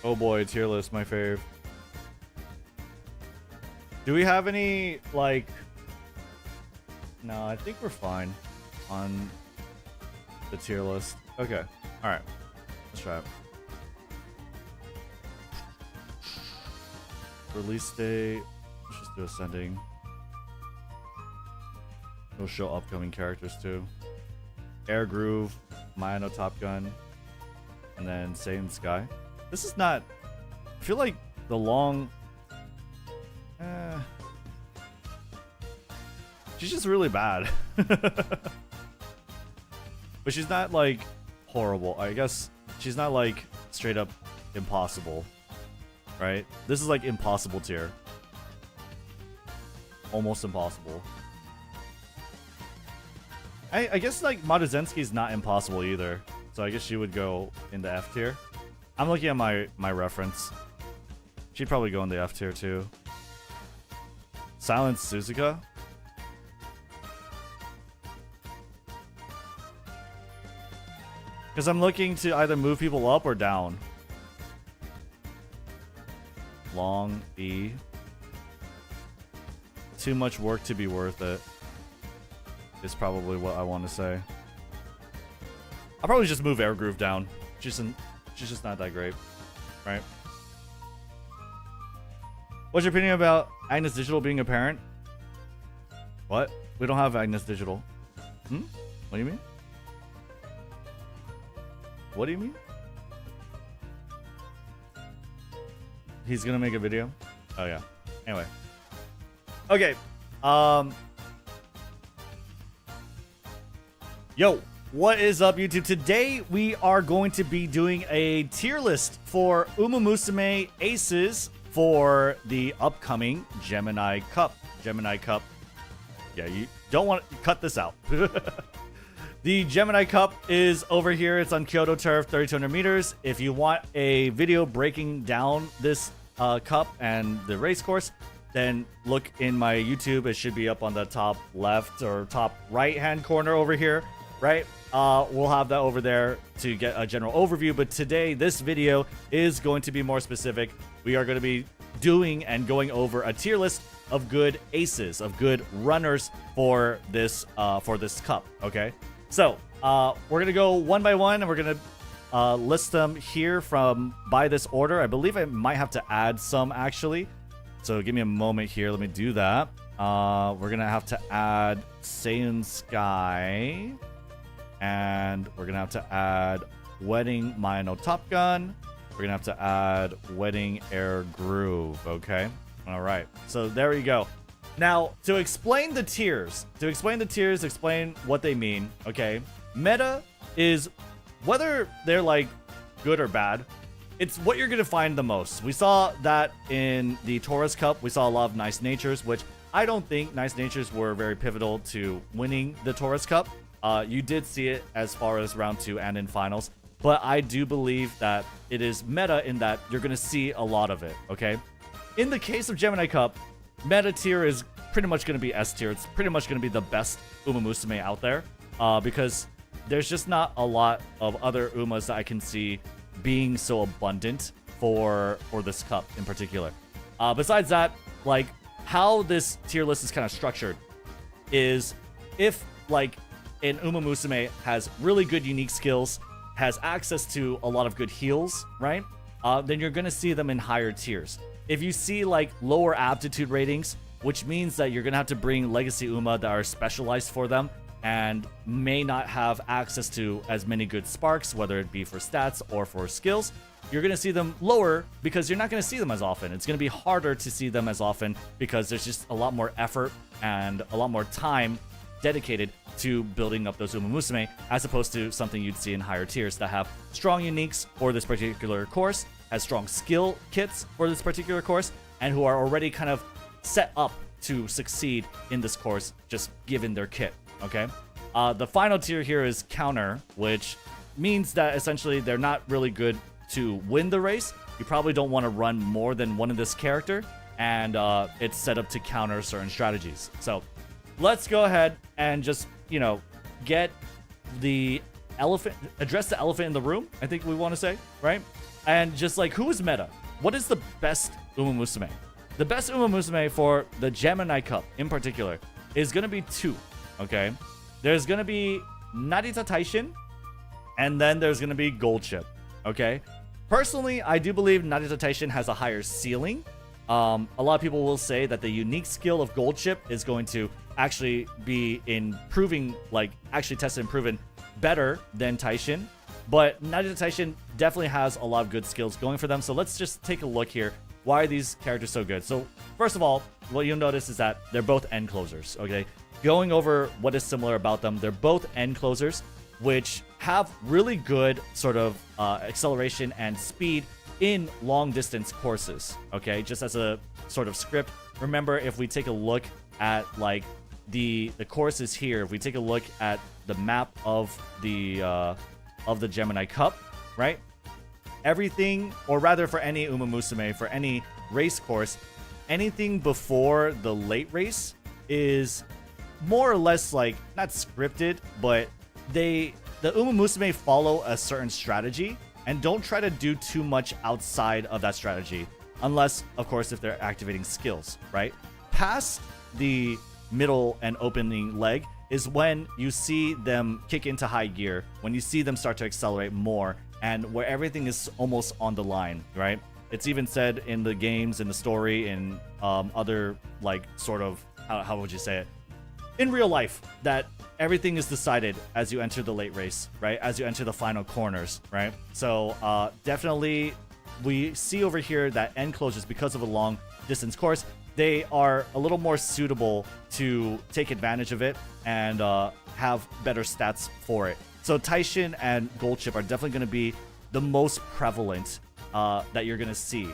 Oh boy, tier list, my fave. Do we have any, like... No, I think we're fine on the tier list. Okay, alright. Let's try it. Release date. Let's just do ascending. It'll show upcoming characters too. Air Groove, Mayano Top Gun, and then Saiyan Sky. This is not... I feel like the long... She's just really bad. But she's not like horrible. I guess she's not like straight up impossible. Right? This is like impossible tier. Almost impossible. I guess like Maduzensky's not impossible either. So I guess she would go in the F tier. I'm looking at my reference. She'd probably go in the F tier too. Silence Suzuka? Because I'm looking to either move people up or down. Long E. Too much work to be worth it. Is probably what I want to say. I'll probably just move Air Groove down. She's just not that great. Right? What's your opinion about Agnes Digital being a parent? What? We don't have Agnes Digital. Hmm? What do you mean? What do you mean? He's gonna make a video? Oh yeah. Anyway. Okay. Yo, what is up, YouTube? Today we are going to be doing a tier list for Umamusume Aces for the upcoming Gemini Cup. Gemini Cup. Yeah, you don't want to cut this out. The Gemini Cup is over here. It's on Kyoto Turf, 3,200 meters. If you want a video breaking down this cup and the race course, then look in my YouTube. It should be up on the top left or top right-hand corner over here, right? We'll have that over there to get a general overview. But today, this video is going to be more specific. We are going to be doing and going over a tier list of good aces, of good runners for this cup, okay? So, we're going to go one by one, and we're going to list them here by this order. I believe I might have to add some, actually. So, give me a moment here. Let me do that. We're going to have to add Saiyan Sky. And we're going to have to add Wedding Mayano Top Gun. We're going to have to add Wedding Air Groove, okay? All right. So, there we go. Now, to explain the tiers, explain what they mean, okay? Meta is, whether they're like good or bad, it's what you're going to find the most. We saw that in the Taurus Cup. We saw a lot of Nice Natures, which I don't think Nice Natures were very pivotal to winning the Taurus Cup. You did see it as far as round 2 and in finals, but I do believe that it is meta in that you're going to see a lot of it, okay? In the case of Gemini Cup, meta tier is pretty much going to be S tier. It's pretty much going to be the best Umamusume out there because there's just not a lot of other Umas that I can see being so abundant for this cup in particular. Besides that, like how this tier list is kind of structured is if like an Umamusume has really good unique skills, has access to a lot of good heals, right? Then you're going to see them in higher tiers. If you see like lower aptitude ratings, which means that you're going to have to bring Legacy Uma that are specialized for them and may not have access to as many good sparks, whether it be for stats or for skills, you're going to see them lower because you're not going to see them as often. It's going to be harder to see them as often because there's just a lot more effort and a lot more time dedicated to building up those Umamusume as opposed to something you'd see in higher tiers that have strong uniques for this particular course, has strong skill kits for this particular course, and who are already kind of set up to succeed in this course just given their kit, okay? The final tier here is counter, which means that essentially they're not really good to win the race. You probably don't want to run more than one of this character, and it's set up to counter certain strategies. So let's go ahead and just, you know, address the elephant in the room, I think we want to say, right? And just like, who is meta? What is the best Umamusume? The best Umamusume for the Gemini Cup in particular is going to be 2, okay? There's going to be Narita Taishin, and then there's going to be Gold Chip, okay? Personally, I do believe Narita Taishin has a higher ceiling. A lot of people will say that the unique skill of Gold Chip is going to actually be improving, like actually tested and proven better than Taishin. But Narita Taishin definitely has a lot of good skills going for them. So let's just take a look here. Why are these characters so good? So first of all, what you'll notice is that they're both end closers, okay? Going over what is similar about them, they're both end closers, which have really good sort of acceleration and speed in long distance courses, okay? Just as a sort of script. Remember, if we take a look at like the courses here, if we take a look at the map of the Gemini Cup, right? Everything, or rather for any umamusume, for any race course, anything before the late race is more or less like, not scripted, but the umamusume follow a certain strategy and don't try to do too much outside of that strategy. Unless, of course, if they're activating skills, right? Past the middle and opening leg is when you see them kick into high gear, when you see them start to accelerate more, and where everything is almost on the line, right? It's even said in the games, in the story, in other, like, sort of, how would you say it? In real life, that everything is decided as you enter the late race, right? As you enter the final corners, right? So definitely, we see over here that end closures, because of a long distance course, they are a little more suitable to take advantage of it and have better stats for it. So Taishin and Gold Chip are definitely going to be the most prevalent that you're going to see.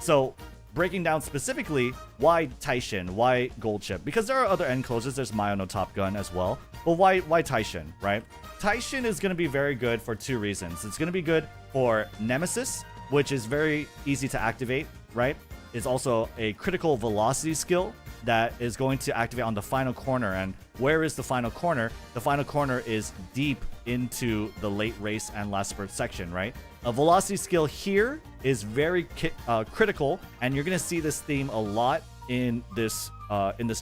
So breaking down specifically, why Taishin, why Gold Chip? Because there are other end closers. There's Mayo no Top Gun as well. But why Taishin, right? Taishin is going to be very good for two reasons. It's going to be good for Nemesis, which is very easy to activate, right? It's also a critical velocity skill that is going to activate on the final corner. And where is the final corner? The final corner is deep into the late race and last spurt section, right? A velocity skill here is very critical, and you're going to see this theme a lot in this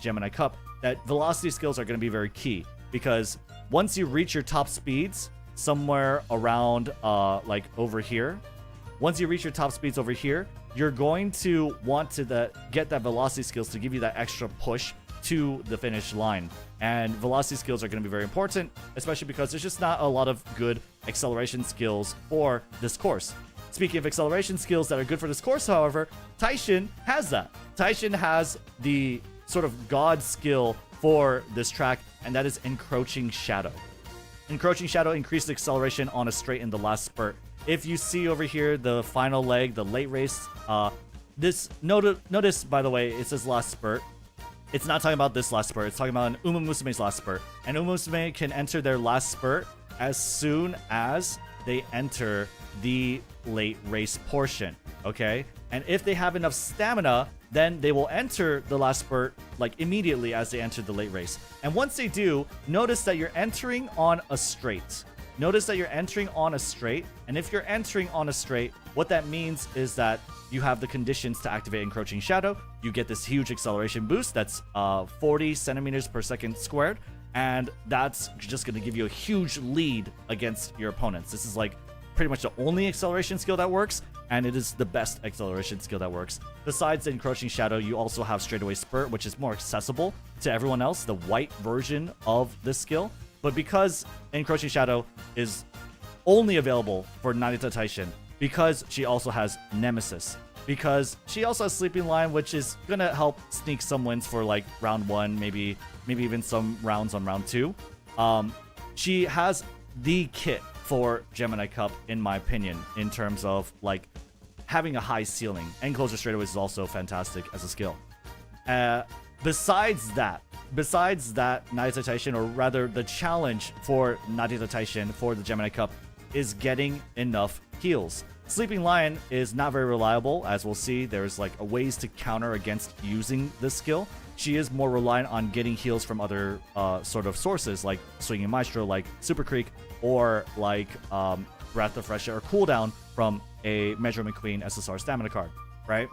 Gemini Cup, that velocity skills are going to be very key, because once you reach your top speeds somewhere around like over here, once you reach your top speeds over here, you're going to want to get that velocity skills to give you that extra push to the finish line. And velocity skills are going to be very important, especially because there's just not a lot of good acceleration skills for this course. Speaking of acceleration skills that are good for this course, however, Taishin has that. Taishin has the sort of god skill for this track, and that is Encroaching Shadow. Encroaching Shadow increases acceleration on a straight in the last spurt. If you see over here the final leg, the late race, notice, by the way, it says last spurt. It's not talking about this last spurt. It's talking about an umamusume's last spurt. And umamusume can enter their last spurt as soon as they enter the late race portion, okay? And if they have enough stamina, then they will enter the last spurt like immediately as they enter the late race. And once they do, notice that you're entering on a straight. Notice that you're entering on a straight, and if you're entering on a straight, what that means is that you have the conditions to activate Encroaching Shadow. You get this huge acceleration boost that's 40 centimeters per second squared, and that's just going to give you a huge lead against your opponents. This is like pretty much the only acceleration skill that works, and it is the best acceleration skill that works. Besides the Encroaching Shadow, you also have Straightaway Spurt, which is more accessible to everyone else, the white version of this skill. But because Encroaching Shadow is only available for Narita Taishin, because she also has Nemesis, because she also has Sleeping Lion, which is going to help sneak some wins for like round 1, maybe even some rounds on round 2. She has the kit for Gemini Cup, in my opinion, in terms of like having a high ceiling. End closer straightaways is also fantastic as a skill. Besides that, Narita Taishin, or rather the challenge for Narita Taishin for the Gemini Cup, is getting enough heals. Sleeping Lion is not very reliable, as we'll see. There's like a ways to counter against using this skill. She is more reliant on getting heals from other sort of sources, like Swinging Maestro, like Super Creek, or like Breath of Fresh Air, or cooldown from a Metro McQueen SSR stamina card, right?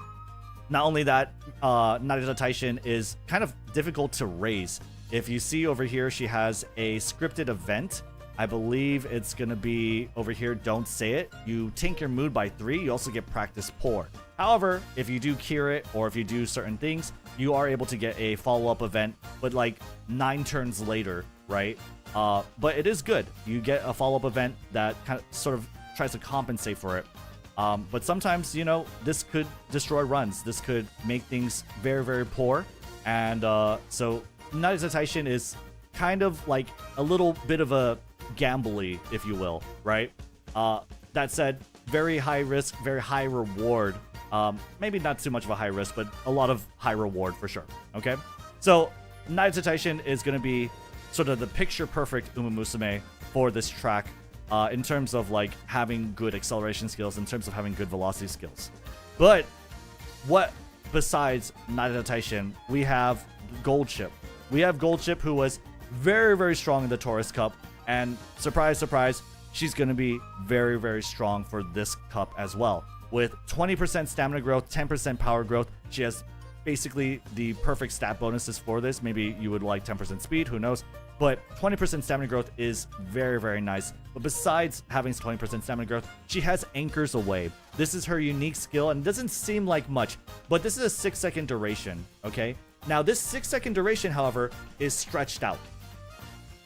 Not only that, Narita Taishin is kind of difficult to raise. If you see over here, she has a scripted event I believe it's gonna be over here, don't say it. You tank your mood by 3, you also get practice pour. However, if you do cure it, or if you do certain things, you are able to get a follow-up event, but like 9 turns later, right? But it is good. You get a follow-up event that kind of sort of tries to compensate for it. But sometimes, you know, this could destroy runs. This could make things very, very poor. And so Naruto Taishin is kind of like a little bit of a gambly, if you will, right? That said, very high risk, very high reward. Maybe not too much of a high risk, but a lot of high reward for sure, okay? So Naruto Taishin is going to be sort of the picture-perfect umamusume for this track in terms of like having good acceleration skills, in terms of having good velocity skills. But what besides Naruto Taishin, we have Gold Chip. We have Gold Chip, who was very, very strong in the Taurus Cup, and surprise, surprise, she's going to be very, very strong for this cup as well. With 20% stamina growth, 10% power growth, she has basically the perfect stat bonuses for this. Maybe you would like 10% speed, who knows? But 20% stamina growth is very, very nice. But besides having 20% stamina growth, she has Anchors Away. This is her unique skill, and it doesn't seem like much, but this is a 6-second duration, okay? Now, this 6-second duration, however, is stretched out.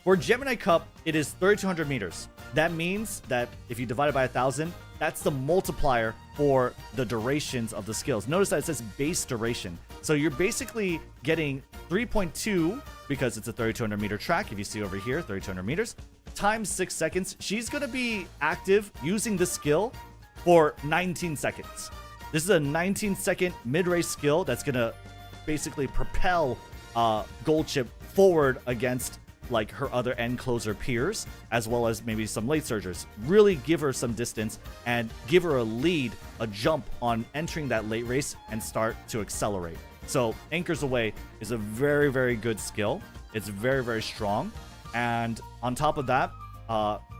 For Gemini Cup, it is 3,200 meters. That means that if you divide it by 1,000, that's the multiplier for the durations of the skills. Notice that it says base duration. So you're basically getting 3.2, because it's a 3,200 meter track. If you see over here, 3,200 meters, times 6 seconds. She's going to be active using the skill for 19 seconds. This is a 19-second mid-race skill that's going to basically propel Gold Chip forward against like her other end closer peers, as well as maybe some late surgers. Really give her some distance and give her a lead, a jump on entering that late race and start to accelerate. So Anchors Away is a very, very good skill. It's very, very strong. And on top of that,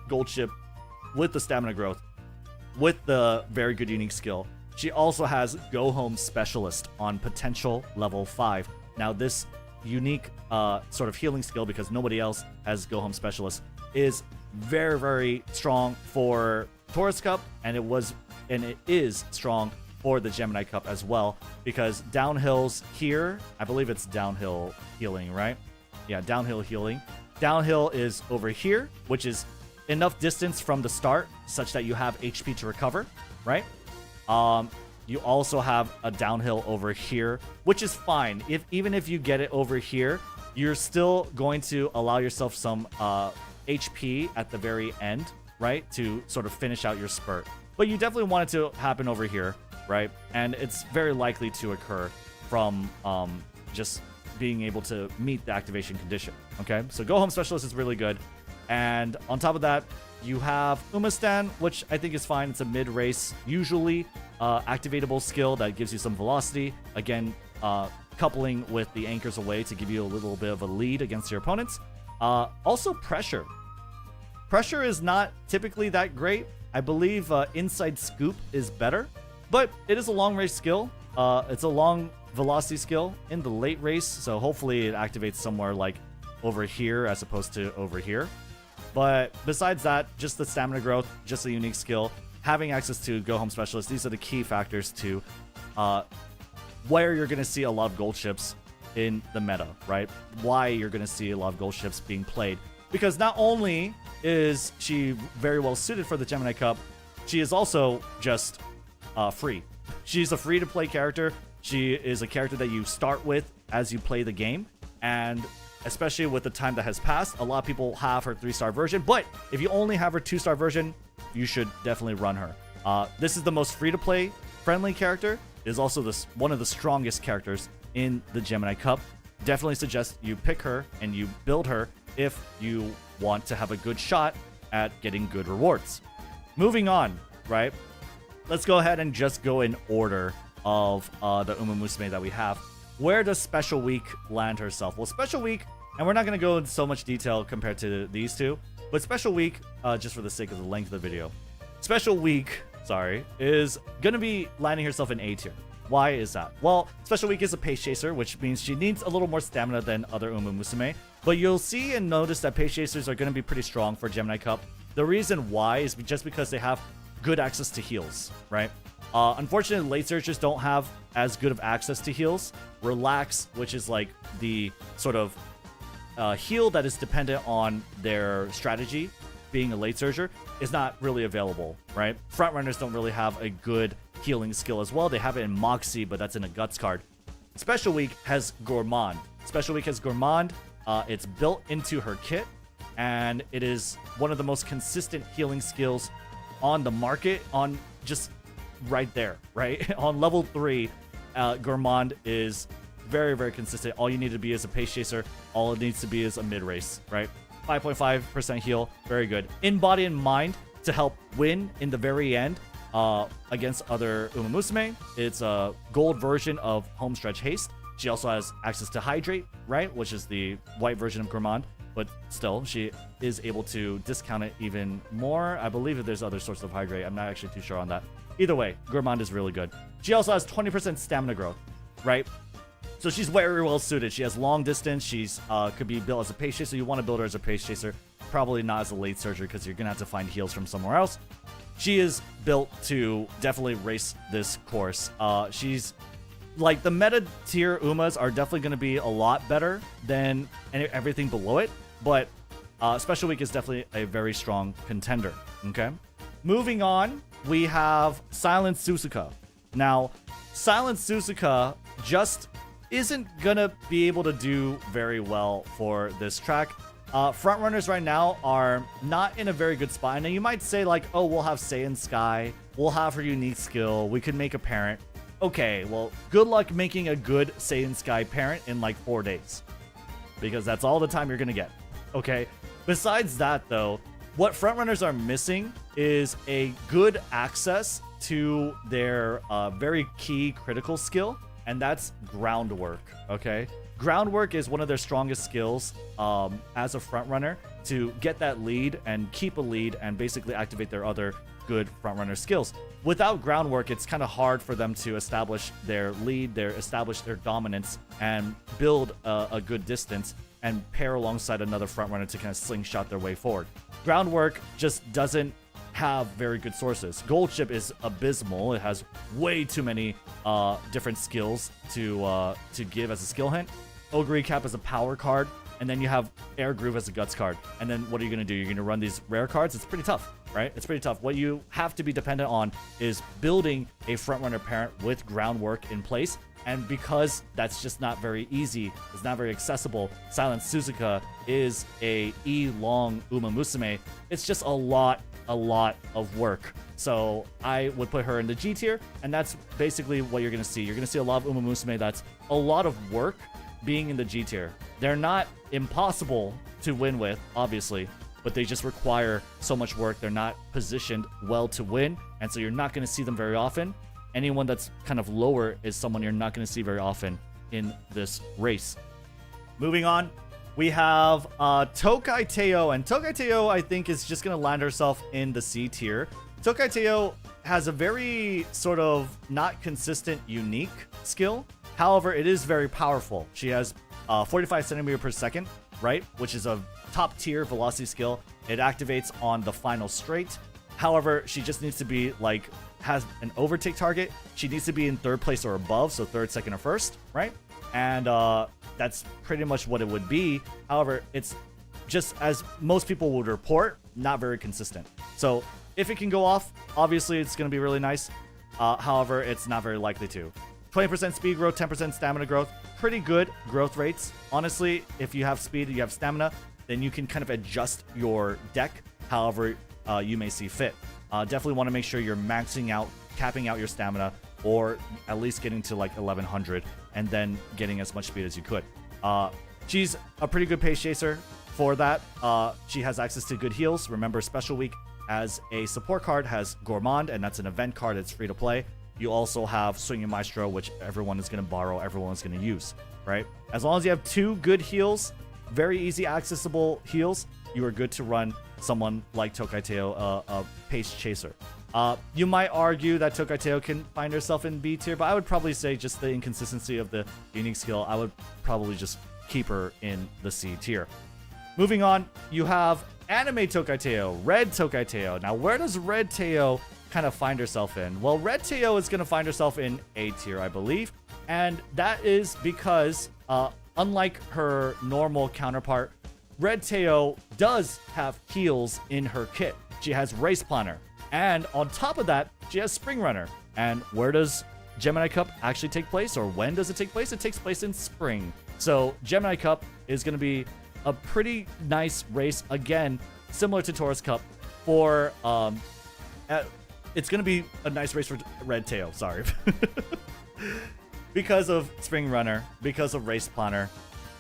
Gold Chip with the stamina growth, with the very good unique skill, she also has Go Home Specialist on potential level 5. Now this unique sort of healing skill, because nobody else has Go Home Specialist, is very, very strong for Taurus Cup, and it is strong for the Gemini Cup as well, because downhills here, I believe it's downhill healing, right? Yeah, downhill healing. Downhill is over here, which is enough distance from the start such that you have HP to recover, right? You also have a downhill over here, which is fine. Even if you get it over here, you're still going to allow yourself some HP at the very end, right? To sort of finish out your spurt. But you definitely want it to happen over here, right? And it's very likely to occur from just being able to meet the activation condition, okay? So Go Home Specialist is really good. And on top of that, you have Umastan, which I think is fine. It's a mid-race, usually activatable skill that gives you some velocity. Again, coupling with the Anchors Away to give you a little bit of a lead against your opponents. Also, Pressure. Pressure is not typically that great. I believe Inside Scoop is better, but it is a long-range skill. It's a long velocity skill in the late race, so hopefully it activates somewhere like over here as opposed to over here. But besides that, just the stamina growth, just a unique skill, having access to Go Home Specialist, these are the key factors to where you're going to see a lot of Gold Chips in the meta, right? Why you're going to see a lot of Gold Chips being played. Because not only is she very well suited for the Gemini Cup, she is also just free. She's a free-to-play character. She is a character that you start with as you play the game. And especially with the time that has passed, a lot of people have her 3-star version. But if you only have her 2-star version, you should definitely run her. This is the most free-to-play friendly character. It is also one of the strongest characters in the Gemini Cup. Definitely suggest you pick her and you build her if you want to have a good shot at getting good rewards. Moving on, right? Let's go ahead and just go in order of the umamusume that we have. Where does Special Week land herself? Well, Special Week, and we're not going to go into so much detail compared to these two, but Special Week, just for the sake of the length of the video, Special Week, is going to be landing herself in A tier. Why is that? Well, Special Week is a pace chaser, which means she needs a little more stamina than other umamusume. But you'll see and notice that Pace Chasers are going to be pretty strong for Gemini Cup. The reason why is just because they have good access to heals, right? Unfortunately, late searchers don't have as good of access to heals. Relax, which is like the sort of heal that is dependent on their strategy, being a late searcher, is not really available, right? Frontrunners don't really have a good healing skill as well. They have it in Moxie, but that's in a Guts card. Special Week has Gourmand. Special Week has Gourmand. It's built into her kit, and it is one of the most consistent healing skills on the market, on just right there, right? On level 3, Gourmand is very, very consistent. All you need to be is a Pace Chaser. All it needs to be is a mid-race, right? 5.5% heal, very good. In body and mind to help win in the very end against other umamusume. It's a gold version of Homestretch Haste. She also has access to Hydrate, right? Which is the white version of Gourmand. But still, she is able to discount it even more. I believe that there's other sources of Hydrate. I'm not actually too sure on that. Either way, Gourmand is really good. She also has 20% stamina growth, right? So she's very well suited. She has long distance. She's could be built as a Pace Chaser. You want to build her as a Pace Chaser. Probably not as a late searcher because you're going to have to find heals from somewhere else. She is built to definitely race this course. She's like the meta tier Umas are definitely going to be a lot better than everything below it. But Special Week is definitely a very strong contender. Okay. Moving on, we have Silent Suzuka. Now, Silent Suzuka just isn't gonna be able to do very well for this track. Frontrunners right now are not in a very good spot. Now you might say like, oh, we'll have Saiyan Sky, we'll have her unique skill, we could make a parent. Okay, well, good luck making a good Saiyan Sky parent in like 4 days, because that's all the time you're gonna get. Okay. Besides that, though, what frontrunners are missing is a good access to their very key critical skill, and that's groundwork, okay? Groundwork is one of their strongest skills as a frontrunner to get that lead and keep a lead and basically activate their other good frontrunner skills. Without groundwork, it's kind of hard for them to establish their lead, establish their dominance, and build a good distance and pair alongside another frontrunner to kind of slingshot their way forward. Groundwork just doesn't have very good sources. Gold Ship is abysmal. It has way too many different skills to give as a skill hint. Ogre Recap is a power card, and then you have Air Groove as a guts card. And then what are you going to do? You're going to run these rare cards? It's pretty tough, right? It's pretty tough. What you have to be dependent on is building a frontrunner parent with groundwork in place. And because that's just not very easy, it's not very accessible, Silent Suzuka is a E-long umamusume. It's just a lot of work. So I would put her in the G tier, and that's basically what you're going to see. You're going to see a lot of umamusume that's a lot of work being in the G tier. They're not impossible to win with, obviously, but they just require so much work. They're not positioned well to win, and so you're not going to see them very often. Anyone that's kind of lower is someone you're not going to see very often in this race. Moving on, we have Tokai Teo, and Tokai Teo, I think, is just going to land herself in the C tier. Tokai Teo has a very sort of not consistent, unique skill. However, it is very powerful. She has 45 centimeter per second, right? Which is a top tier velocity skill. It activates on the final straight. However, she just needs to be like, has an overtake target. She needs to be in third place or above, so third, second, or first, right? And that's pretty much what it would be. However, it's just, as most people would report, not very consistent. So if it can go off, obviously it's going to be really nice. However, it's not very likely to. 20% speed growth, 10% stamina growth. Pretty good growth rates. Honestly, if you have speed and you have stamina, then you can kind of adjust your deck however you may see fit. Definitely want to make sure you're maxing out, capping out your stamina, or at least getting to like 1100 and then getting as much speed as you could. She's a pretty good pace chaser for that. She has access to good heals. Remember, Special Week as a support card has Gourmand, and that's an event card. It's free to play. You also have Swinging Maestro, which everyone is going to borrow, everyone is going to use, right? As long as you have 2 good heals, very easy accessible heals, you are good to run someone like Tokai Teo, a pace chaser. You might argue that Tokai Teo can find herself in B tier, but I would probably say just the inconsistency of the unique skill, I would probably just keep her in the C tier. Moving on, you have Anime Tokai Teo, Red Tokai Teo. Now, where does Red Teo kind of find herself in? Well, Red Teo is going to find herself in A tier, I believe. And that is because, unlike her normal counterpart, Red Teo does have heals in her kit. She has Race Planner. And on top of that, she has Spring Runner. And where does Gemini Cup actually take place? Or when does it take place? It takes place in spring. So Gemini Cup is going to be a pretty nice race. Again, similar to Taurus Cup for... it's going to be a nice race for Red Teo. Sorry. Because of Spring Runner, because of Race Planner,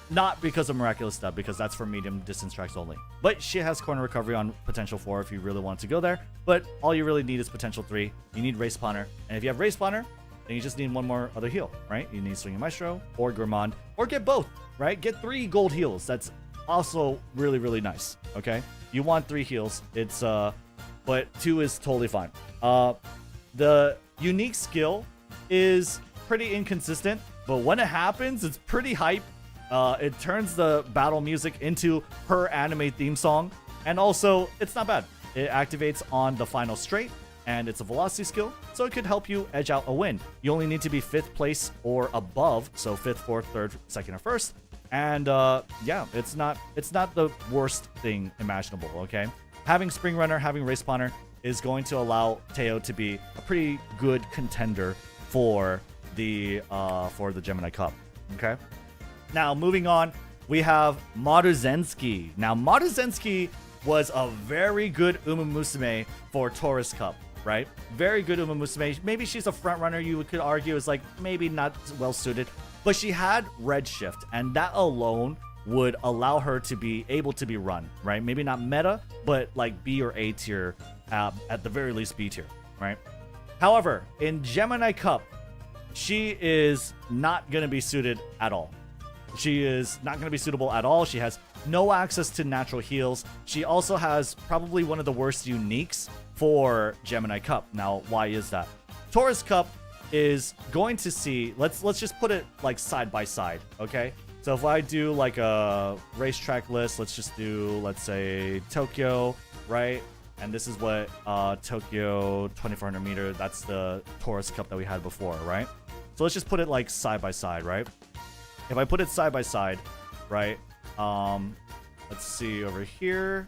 not because of Miraculous Step, because that's for medium distance tracks only. But she has Corner Recovery on Potential 4 if you really want to go there. But all you really need is Potential 3. You need Race Planner. And if you have Race Planner, then you just need one more other heal, right? You need Swinging Maestro or Gourmand, or get both, right? Get 3 gold heals. That's also really, really nice, okay? You want 3 heals. It's, but 2 is totally fine. The unique skill is pretty inconsistent, but when it happens, it's pretty hype. It turns the battle music into her anime theme song, and also it's not bad. It activates on the final straight, and it's a velocity skill, so it could help you edge out a win. You only need to be 5th place or above, so 5th, 4th, 3rd, 2nd, or 1st, and yeah, it's not the worst thing imaginable. Okay, having Spring Runner, having Race Planner is going to allow Teo to be a pretty good contender for the Gemini Cup. Okay. Now, moving on, we have Maruzensky. Now, Maruzensky was a very good umamusume for Taurus Cup, right? Very good umamusume. Maybe she's a front runner, you could argue, is like maybe not well suited, but she had Redshift, and that alone would allow her to be able to be run, right? Maybe not meta, but like B or A tier, at the very least B tier, right? However, in Gemini Cup, she is not going to be suited at all. She is not going to be suitable at all. She has no access to natural heals. She also has probably one of the worst uniques for Gemini Cup. Now, why is that? Taurus Cup is going to see, let's just put it like side by side, okay? So if I do like a racetrack list, let's just do, let's say Tokyo, right? And this is what Tokyo 2400 meter, that's the Taurus Cup that we had before, right? So let's just put it like side by side, right? If I put it side by side, right? Let's see over here,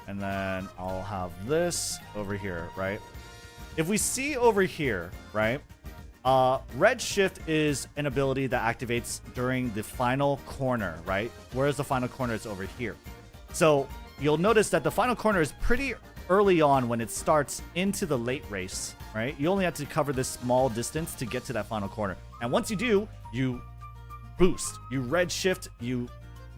and then I'll have this over here, right? If we see over here, right? Redshift is an ability that activates during the final corner, right? Whereas the final corner is over here. So you'll notice that the final corner is pretty early on when it starts into the late race, right? You only have to cover this small distance to get to that final corner. And once you do, you boost, you Redshift, you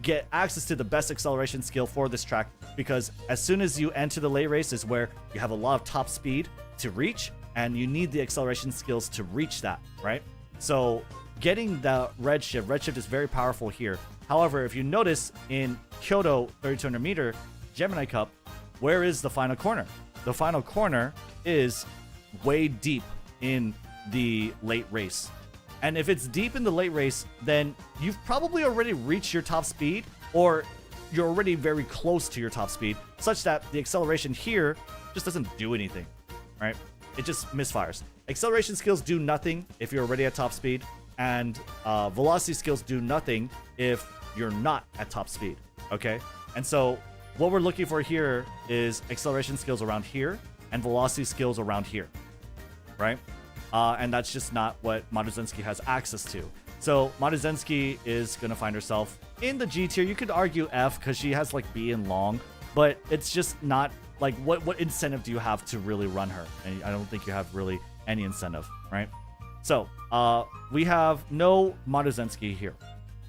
get access to the best acceleration skill for this track, because as soon as you enter the late race is where you have a lot of top speed to reach, and you need the acceleration skills to reach that, right? So getting the Redshift is very powerful here. However, if you notice in Kyoto 3200 meter Gemini Cup, where is the final corner? The final corner is way deep in the late race. And if it's deep in the late race, then you've probably already reached your top speed, or you're already very close to your top speed, such that the acceleration here just doesn't do anything, right? It just misfires. Acceleration skills do nothing if you're already at top speed, and velocity skills do nothing if you're not at top speed, okay? And so what we're looking for here is acceleration skills around here and velocity skills around here, right? And that's just not what Maruzensky has access to. So Maruzensky is going to find herself in the G tier. You could argue F because she has like B and long, but it's just not like what incentive do you have to really run her? And I don't think you have really any incentive, right? So we have no Maruzensky here.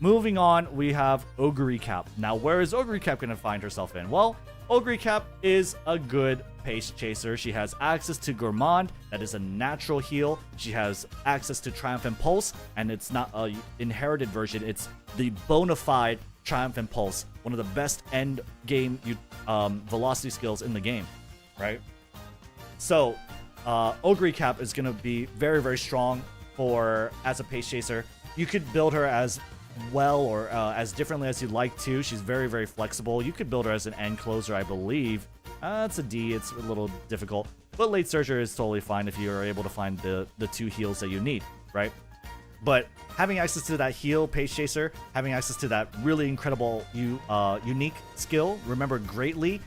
Moving on, we have Ogre Cap. Now, where is Ogre Cap going to find herself in? Well, Ogre Cap is a good pace chaser. She has access to Gourmand, that is a natural heal. She has access to Triumphant Pulse, and it's not a inherited version. It's the bona fide Triumphant Pulse, one of the best end game velocity skills in the game, right? So, Ogre Cap is going to be very, very strong as a pace chaser. You could build her as well or as differently as you'd like to. She's very, very flexible. You could build her as an end closer, I believe. It's a D. It's a little difficult. But late surger is totally fine if you are able to find the 2 heals that you need, right? But having access to that heal, Pace Chaser, having access to that really incredible unique skill, remember greatly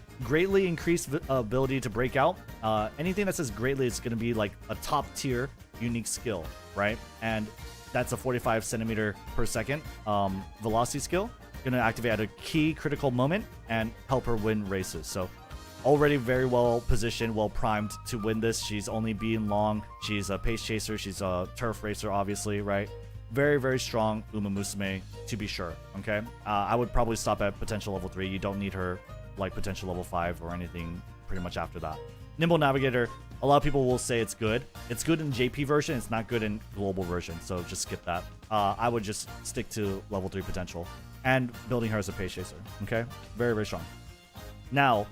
increased ability to break out. Anything that says greatly is going to be like a top tier unique skill, right? And that's a 45 centimeter per second velocity skill. Going to activate at a key critical moment and help her win races. So already very well positioned, well primed to win this. She's only being long. She's a pace chaser. She's a turf racer, obviously, right? Very, very strong umamusume, to be sure, okay? I would probably stop at potential level 3. You don't need her like potential level 5 or anything pretty much after that. Nimble Navigator, a lot of people will say it's good. It's good in JP version. It's not good in global version, so just skip that. I would just stick to level 3 potential and building her as a pace chaser, okay? Very, very strong. Now,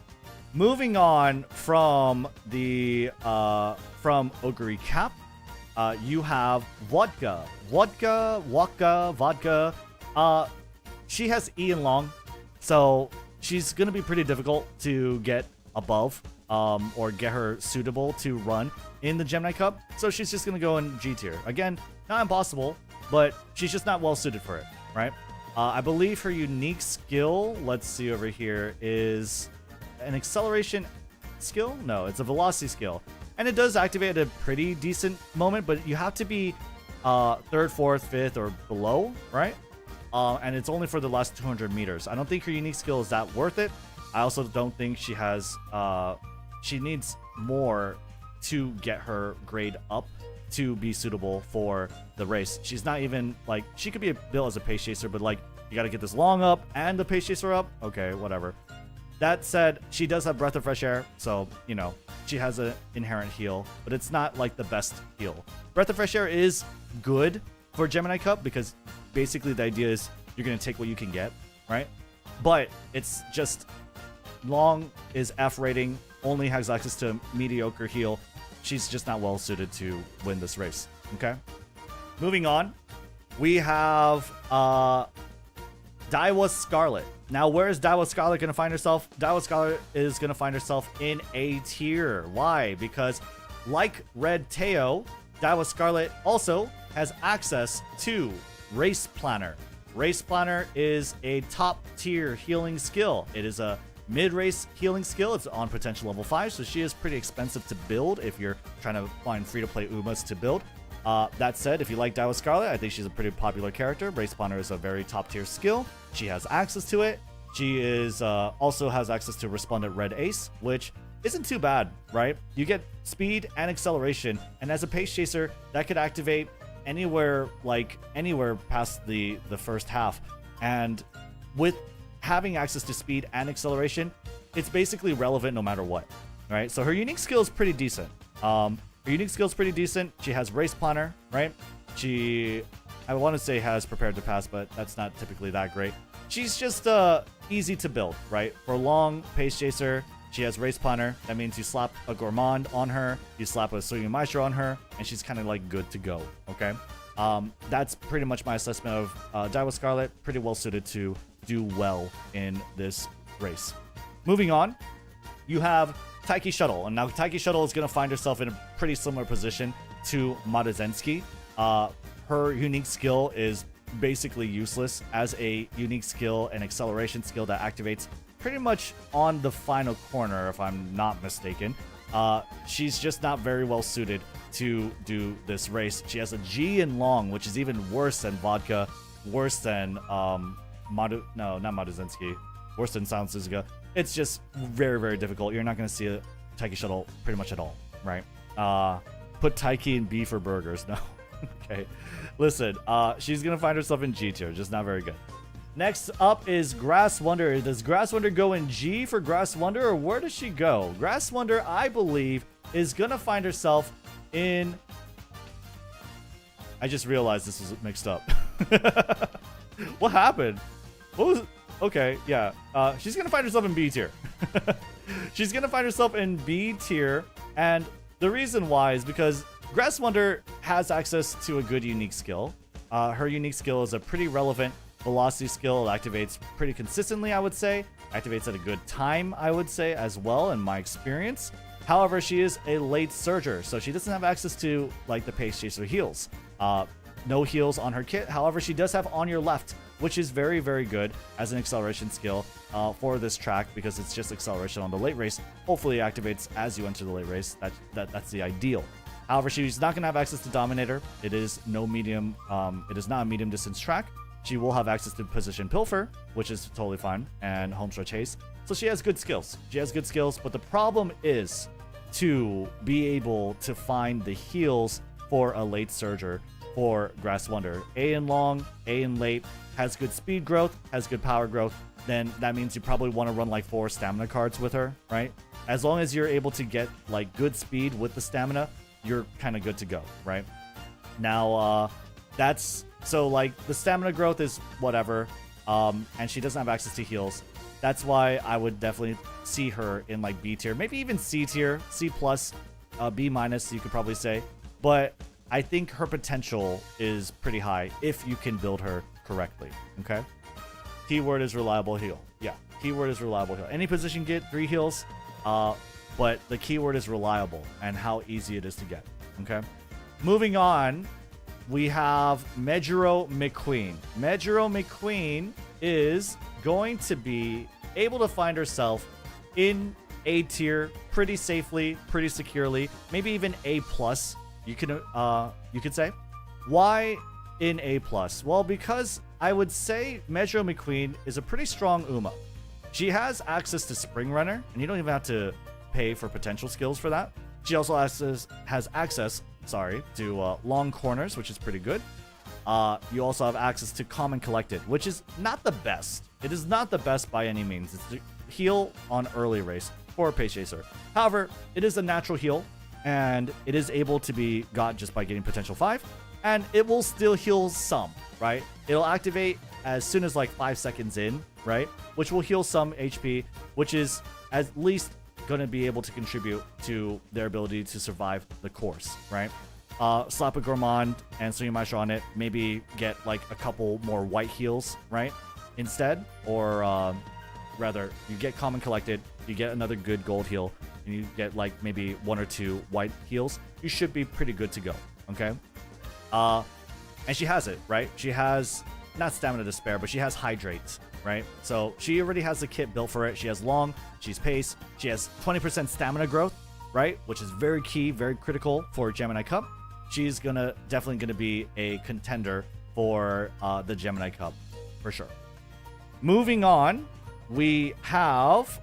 moving on from the from Ogre Cap, you have Vodka. She has E in long, so she's gonna be pretty difficult to get above or get her suitable to run in the Gemini Cup. So she's just gonna go in G tier. Again, not impossible, but she's just not well suited for it, right? I believe her unique skill, let's see over here, is an acceleration skill? No, it's a velocity skill. And it does activate at a pretty decent moment, but you have to be 3rd, 4th, 5th, or below, right? And it's only for the last 200 meters. I don't think her unique skill is that worth it. I also don't think she has... she needs more to get her grade up to be suitable for the race. She's not even, like... She could be built as a pace chaser, but, like, you gotta get this long up and the pace chaser up. Okay, whatever. That said, she does have Breath of Fresh Air, so, you know, she has an inherent heal, but it's not, like, the best heal. Breath of Fresh Air is good for Gemini Cup because basically the idea is you're going to take what you can get, right? But it's just long is F rating, only has access to mediocre heal. She's just not well suited to win this race, okay? Moving on, we have Daiwa Scarlet. Now, where is Daiwa Scarlet going to find herself? Daiwa Scarlet is going to find herself in A tier. Why? Because like Red Teo, Daiwa Scarlet also has access to Race Planner. Race Planner is a top tier healing skill. It is a mid-race healing skill. It's on potential level 5, so she is pretty expensive to build if you're trying to find free-to-play Umas to build. That said, if you like Daiwa Scarlet, I think she's a pretty popular character. Race Planner is a very top-tier skill. She has access to it. She is also has access to Resplendent Red Ace, which isn't too bad, right? You get speed and acceleration, and as a pace chaser, that could activate anywhere past the first half. And with having access to speed and acceleration, it's basically relevant no matter what, right? So her unique skill is pretty decent. Her unique skill is pretty decent. She has Race Planner, right? She, I want to say has Prepared to Pass, but that's not typically that great. She's just easy to build, right? For long pace chaser, she has Race Planner. That means you slap a Gourmand on her, you slap a Swinging Maestro on her, and she's kind of like good to go, okay? That's pretty much my assessment of Daiwa Scarlet. Pretty well suited to do well in this race. Moving on, you have Taiki Shuttle. And now Taiki Shuttle is going to find herself in a pretty similar position to Madazensky. Her unique skill is basically useless as a unique skill and acceleration skill that activates pretty much on the final corner, if I'm not mistaken. She's just not very well suited to do this race. She has a G in long, which is even worse than Vodka, worse than not Madazensky, worse than Sound Suzuka. It's just very, very difficult. You're not going to see a Taiki Shuttle pretty much at all, right? Put Taiki in B for burgers. No. Okay. Listen, she's going to find herself in G tier. Just not very good. Next up is Grass Wonder. Does Grass Wonder go in G for Grass Wonder, or where does she go? Grass Wonder, I believe, is going to find herself in... I just realized this was mixed up. What happened? What was... Okay, yeah. She's going to find herself in B tier. She's going to find herself in B tier, and the reason why is because Grass Wonder has access to a good unique skill. Her unique skill is a pretty relevant velocity skill. It activates pretty consistently, I would say. Activates at a good time, I would say, as well, in my experience. However, she is a late surger, so she doesn't have access to like the Pace Chaser heals. No heals on her kit. However, she does have On Your Left, which is very, very good as an acceleration skill for this track because it's just acceleration on the late race. Hopefully, it activates as you enter the late race. That's the ideal. However, she's not going to have access to Dominator. It is no medium. It is not a medium distance track. She will have access to Position Pilfer, which is totally fine, and Homestretch Haste. So she has good skills. She has good skills, but the problem is to be able to find the heals for a late surger for Grass Wonder. A in long, A in late, has good speed growth, has good power growth. Then that means you probably want to run like 4 stamina cards with her, right? As long as you're able to get like good speed with the stamina, you're kind of good to go, right? Now, that's so like the stamina growth is whatever, and she doesn't have access to heals. That's why I would definitely see her in like B tier, maybe even C tier, C plus, B minus, you could probably say. But I think her potential is pretty high if you can build her correctly. Okay. Keyword is reliable heal. Yeah, keyword is reliable heal. Any position get 3 heals, but the keyword is reliable and how easy it is to get. Okay. Moving on, we have Mejiro McQueen. Mejiro McQueen is going to be able to find herself in A tier pretty safely, pretty securely, maybe even A plus. You could say. Why in A plus? Well, because I would say Mejiro McQueen is a pretty strong Uma. She has access to Spring Runner, and you don't even have to pay for potential skills for that. She also has access to long corners, which is pretty good. You also have access to Calm and Collected, which is not the best. It is not the best by any means. It's the heal on early race for a Pace Chaser. However, it is a natural heal, and it is able to be got just by getting potential 5, and it will still heal some, right? It'll activate as soon as like 5 seconds in, right? Which will heal some HP, which is at least going to be able to contribute to their ability to survive the course, right? Slap a Gourmand and Swing Maestro on it, maybe get like a couple more white heals, right? Instead, or rather, you get Calm and Collected, you get another good gold heal, and you get like maybe 1 or 2 white heals. You should be pretty good to go, okay? And she has it, right? She has not Stamina to spare, but she has Hydrate, right? So she already has the kit built for it. She has long, she's pace, she has 20% stamina growth, right? Which is very key, very critical for Gemini Cup. She's definitely gonna be a contender for the Gemini Cup, for sure. Moving on, we have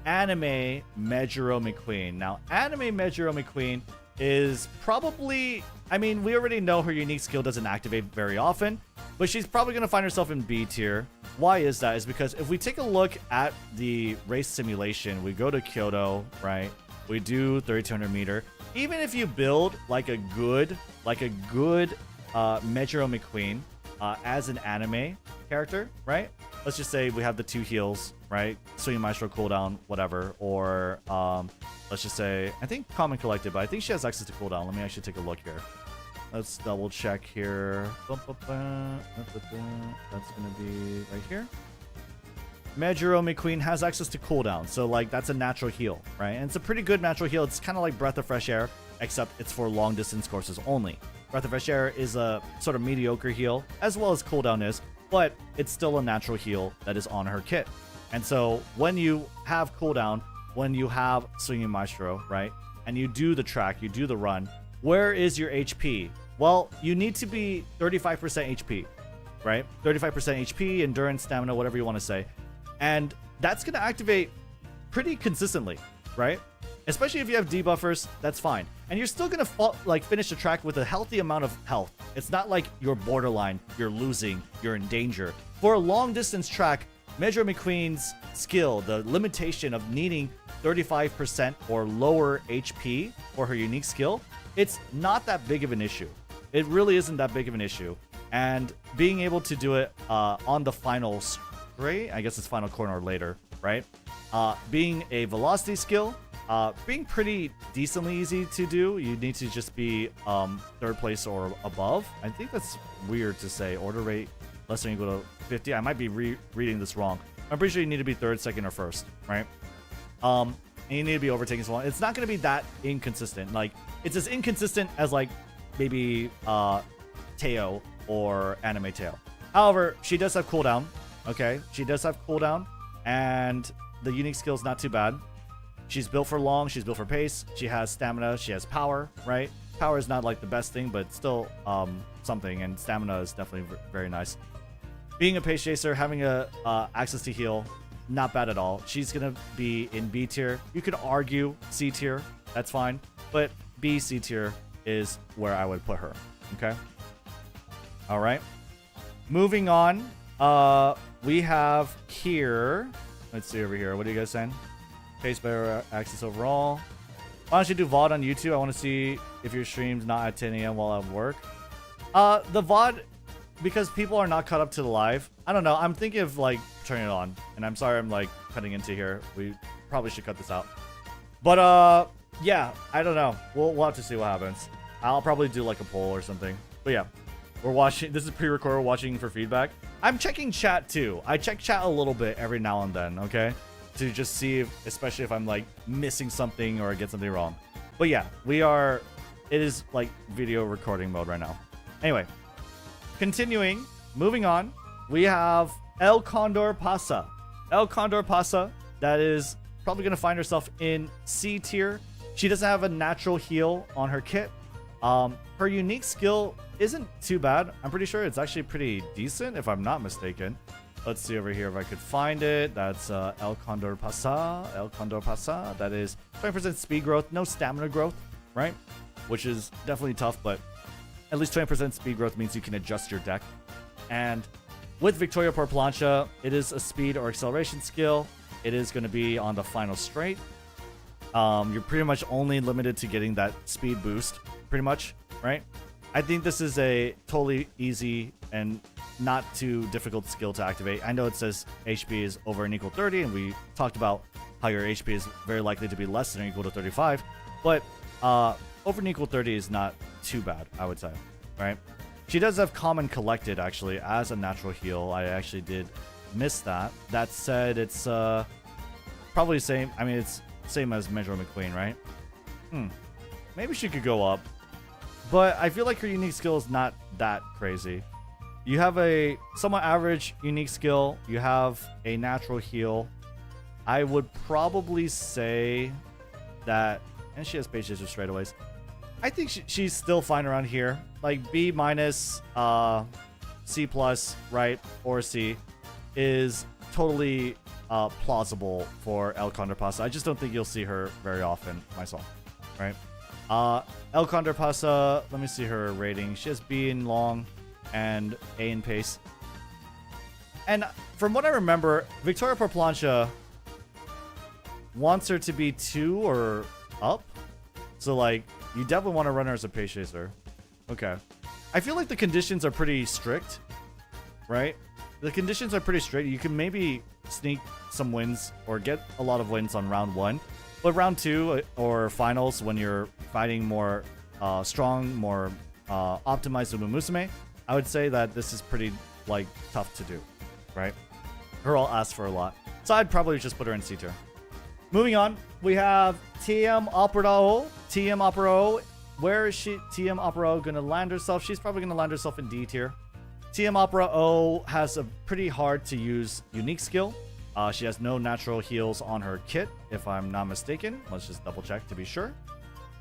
Anime Mejiro McQueen. Now, Anime Mejiro McQueen is probably, I mean, we already know her unique skill doesn't activate very often, but she's probably going to find herself in B tier. Why is that? Is because if we take a look at the race simulation, we go to Kyoto, right? We do 3200 meter. Even if you build like a good Mejiro McQueen as an anime character, right? Let's just say we have the 2 heals, right? Swing Maestro cooldown, whatever. Or let's just say, I think Calm and Collected, but I think she has access to cooldown. Let me actually take a look here. Let's double check here. That's going to be right here. Mejiro McQueen has access to cooldown, so like that's a natural heal, right? And it's a pretty good natural heal. It's kind of like Breath of Fresh Air, except it's for long distance courses only. Breath of Fresh Air is a sort of mediocre heal, as well as cooldown is, but it's still a natural heal that is on her kit. And so when you have cooldown, when you have Swinging Maestro, right, and you do the track, you do the run, where is your HP? Well, you need to be 35% HP, right? 35% HP, endurance, stamina, whatever you want to say. And that's going to activate pretty consistently, right? Especially if you have debuffers, that's fine. And you're still going to finish the track with a healthy amount of health. It's not like you're borderline, you're losing, you're in danger. For a long distance track, Mejiro McQueen's skill, the limitation of needing 35% or lower HP for her unique skill, it's not that big of an issue. It really isn't that big of an issue. And being able to do it on the final straight, I guess it's final corner or later, right? Being a velocity skill, being pretty decently easy to do. You need to just be 3rd place or above. I think that's weird to say. Order rate less than or equal to 50. I might be reading this wrong. I'm pretty sure you need to be third, second, or first, right? And you need to be overtaking someone. It's not going to be that inconsistent. Like, it's as inconsistent as, like, maybe Teo or Anime Teo. However, she does have cooldown, okay? She does have cooldown, and the unique skill is not too bad. She's built for long, she's built for pace, she has stamina, she has power, right? Power is not, like, the best thing, but still something, and stamina is definitely very nice. Being a pace chaser, having access to heal, not bad at all. She's going to be in B tier. You could argue C tier. That's fine. But B, C tier is where I would put her. Okay? All right. Moving on. We have here. Let's see over here. What are you guys saying? Pace better access overall. Why don't you do VOD on YouTube? I want to see if your stream's not at 10 a.m. while at work. The VOD, because people are not caught up to the live. I don't know. I'm thinking of, like, turning it on. And I'm sorry I'm, like, cutting into here. We probably should cut this out. But, yeah, I don't know. We'll have to see what happens. I'll probably do, like, a poll or something. But, yeah. We're watching. This is pre-recorded. We're watching for feedback. I'm checking chat, too. I check chat a little bit every now and then, okay? To just see if, especially if I'm, like, missing something or I get something wrong. But, yeah, we are... It is, like, video recording mode right now. Anyway. Continuing. Moving on. We have El Condor Pasa. El Condor Pasa, that is probably going to find herself in C tier. She doesn't have a natural heal on her kit. Her unique skill isn't too bad. I'm pretty sure it's actually pretty decent, if I'm not mistaken. Let's see over here if I could find it. That's El Condor Pasa. El Condor Pasa. That is 20% speed growth, no stamina growth, right? Which is definitely tough, but at least 20% speed growth means you can adjust your deck. And with Victoria por Plancha, it is a speed or acceleration skill. It is going to be on the final straight. You're pretty much only limited to getting that speed boost, pretty much, right? I think this is a totally easy and not too difficult skill to activate. I know it says HP is over and equal 30, and we talked about how your HP is very likely to be less than or equal to 35, but over and equal 30 is not too bad, I would say, right? She does have Common Collected, actually, as a natural heal. I actually did miss that. That said, it's probably the same. I mean, it's same as Metro McQueen, right? Maybe she could go up. But I feel like her unique skill is not that crazy. You have a somewhat average unique skill. You have a natural heal. I would probably say that... And she has Page Chaser straightaways. I think she's still fine around here. Like B minus, C plus, right, or C is totally plausible for El Condor Pasa. I just don't think you'll see her very often myself, right? El Condor Pasa, let me see her rating. She has B in long and A in pace. And from what I remember, Victoria por Plancha wants her to be 2 or up. So, like, you definitely want to run her as a pace chaser. Okay. I feel like the conditions are pretty strict, right? The conditions are pretty strict. You can maybe sneak some wins or get a lot of wins on round 1. But round 2 or finals, when you're fighting more strong, more optimized umamusume, I would say that this is pretty, like, tough to do, right? Her all asks for a lot. So I'd probably just put her in C tier. Moving on, we have TM Opera. TM Opera. Where is she? TM Opera going to land herself? She's probably going to land herself in D tier. TM Opera O has a pretty hard to use unique skill. She has no natural heals on her kit, if I'm not mistaken. Let's just double check to be sure.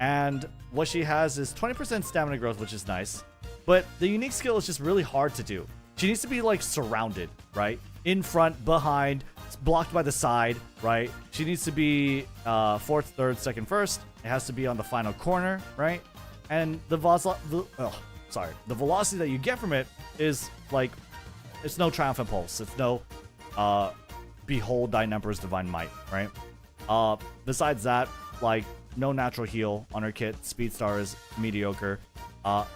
And what she has is 20% stamina growth, which is nice. But the unique skill is just really hard to do. She needs to be, like, surrounded, right? In front, behind, blocked by the side, right? She needs to be 4th, 3rd, 2nd, 1st. It has to be on the final corner, right? And the velocity that you get from it is, like, it's no Triumphant Pulse. It's no Behold Thine Emperor's Divine Might, right? Besides that, like, no natural heal on her kit. Speed Star is mediocre.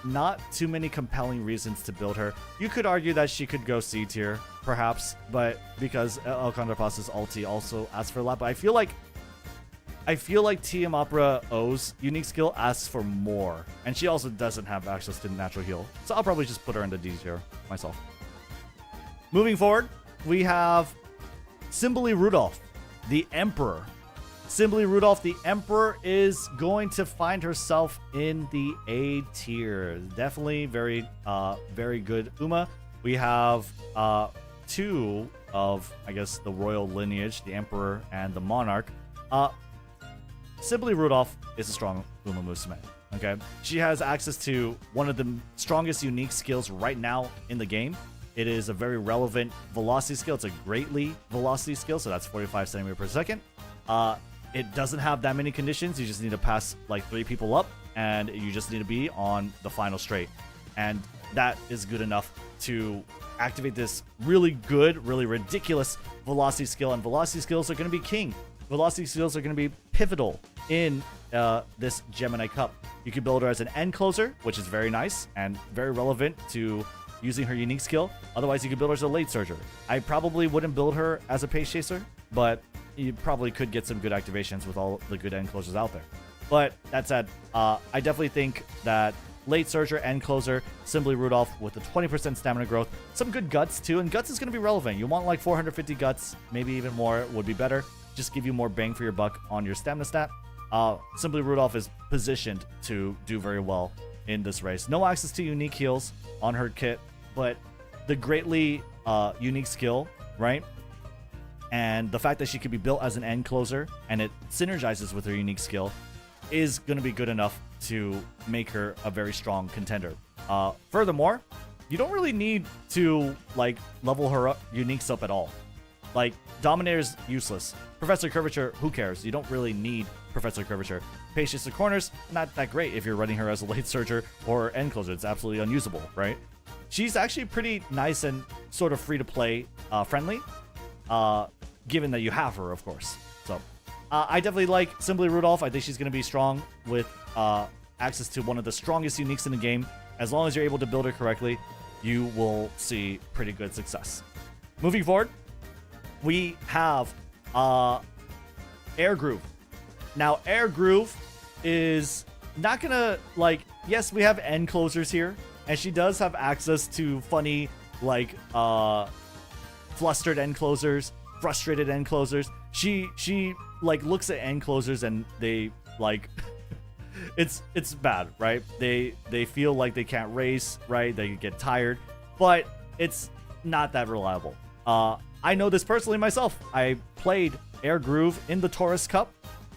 Not too many compelling reasons to build her. You could argue that she could go C tier, perhaps, but because El Condor Pasa's ulti also asks for a lot. But I feel like TM Opera O's unique skill asks for more, and she also doesn't have access to natural heal. So I'll probably just put her in the D tier myself. Moving forward, we have Simply Rudolph, the Emperor. Simply Rudolph, the Emperor, is going to find herself in the A tier. Definitely very good Uma. We have two of, I guess, the royal lineage, the Emperor and the Monarch. Simply Rudolph is a strong umamusume. Okay, she has access to one of the strongest unique skills right now in the game. It is a very relevant velocity skill. It's a greatly velocity skill, so that's 45 centimeters per second. It doesn't have that many conditions. You just need to pass like 3 people up, and you just need to be on the final straight. And that is good enough to activate this really good, really ridiculous velocity skill. And velocity skills are going to be king. Velocity skills are going to be pivotal in this Gemini Cup. You can build her as an end closer, which is very nice and very relevant to using her unique skill. Otherwise, you could build her as a late surger. I probably wouldn't build her as a pace chaser, but you probably could get some good activations with all the good end closers out there. But that said, I definitely think that late surger, end closer, Simply Rudolph with a 20% stamina growth, some good guts too, and guts is going to be relevant. You want like 450 guts, maybe even more would be better. Just give you more bang for your buck on your stamina stat. Simply Rudolph is positioned to do very well in this race. No access to unique heals on her kit, but the greatly unique skill, right? And the fact that she could be built as an end closer and it synergizes with her unique skill is going to be good enough to make her a very strong contender. Furthermore, you don't really need to like level her up, uniques up at all. Like, Dominator's useless. Professor Curvature, who cares? You don't really need Professor Curvature. Patience to Corners, not that great if you're running her as a late surger or end closer. It's absolutely unusable, right? She's actually pretty nice and sort of free-to-play friendly, given that you have her, of course. So, I definitely like Simply Rudolph. I think she's going to be strong with access to one of the strongest uniques in the game. As long as you're able to build her correctly, you will see pretty good success. Moving forward, we have Air Groove. Now, Air Groove is not gonna, like, yes, we have end closers here, and she does have access to funny, like, flustered end closers, frustrated end closers. She like looks at end closers and they like it's bad, right? They feel like they can't race, right? They get tired, but it's not that reliable. I know this personally myself. I played Air Groove in the Taurus Cup,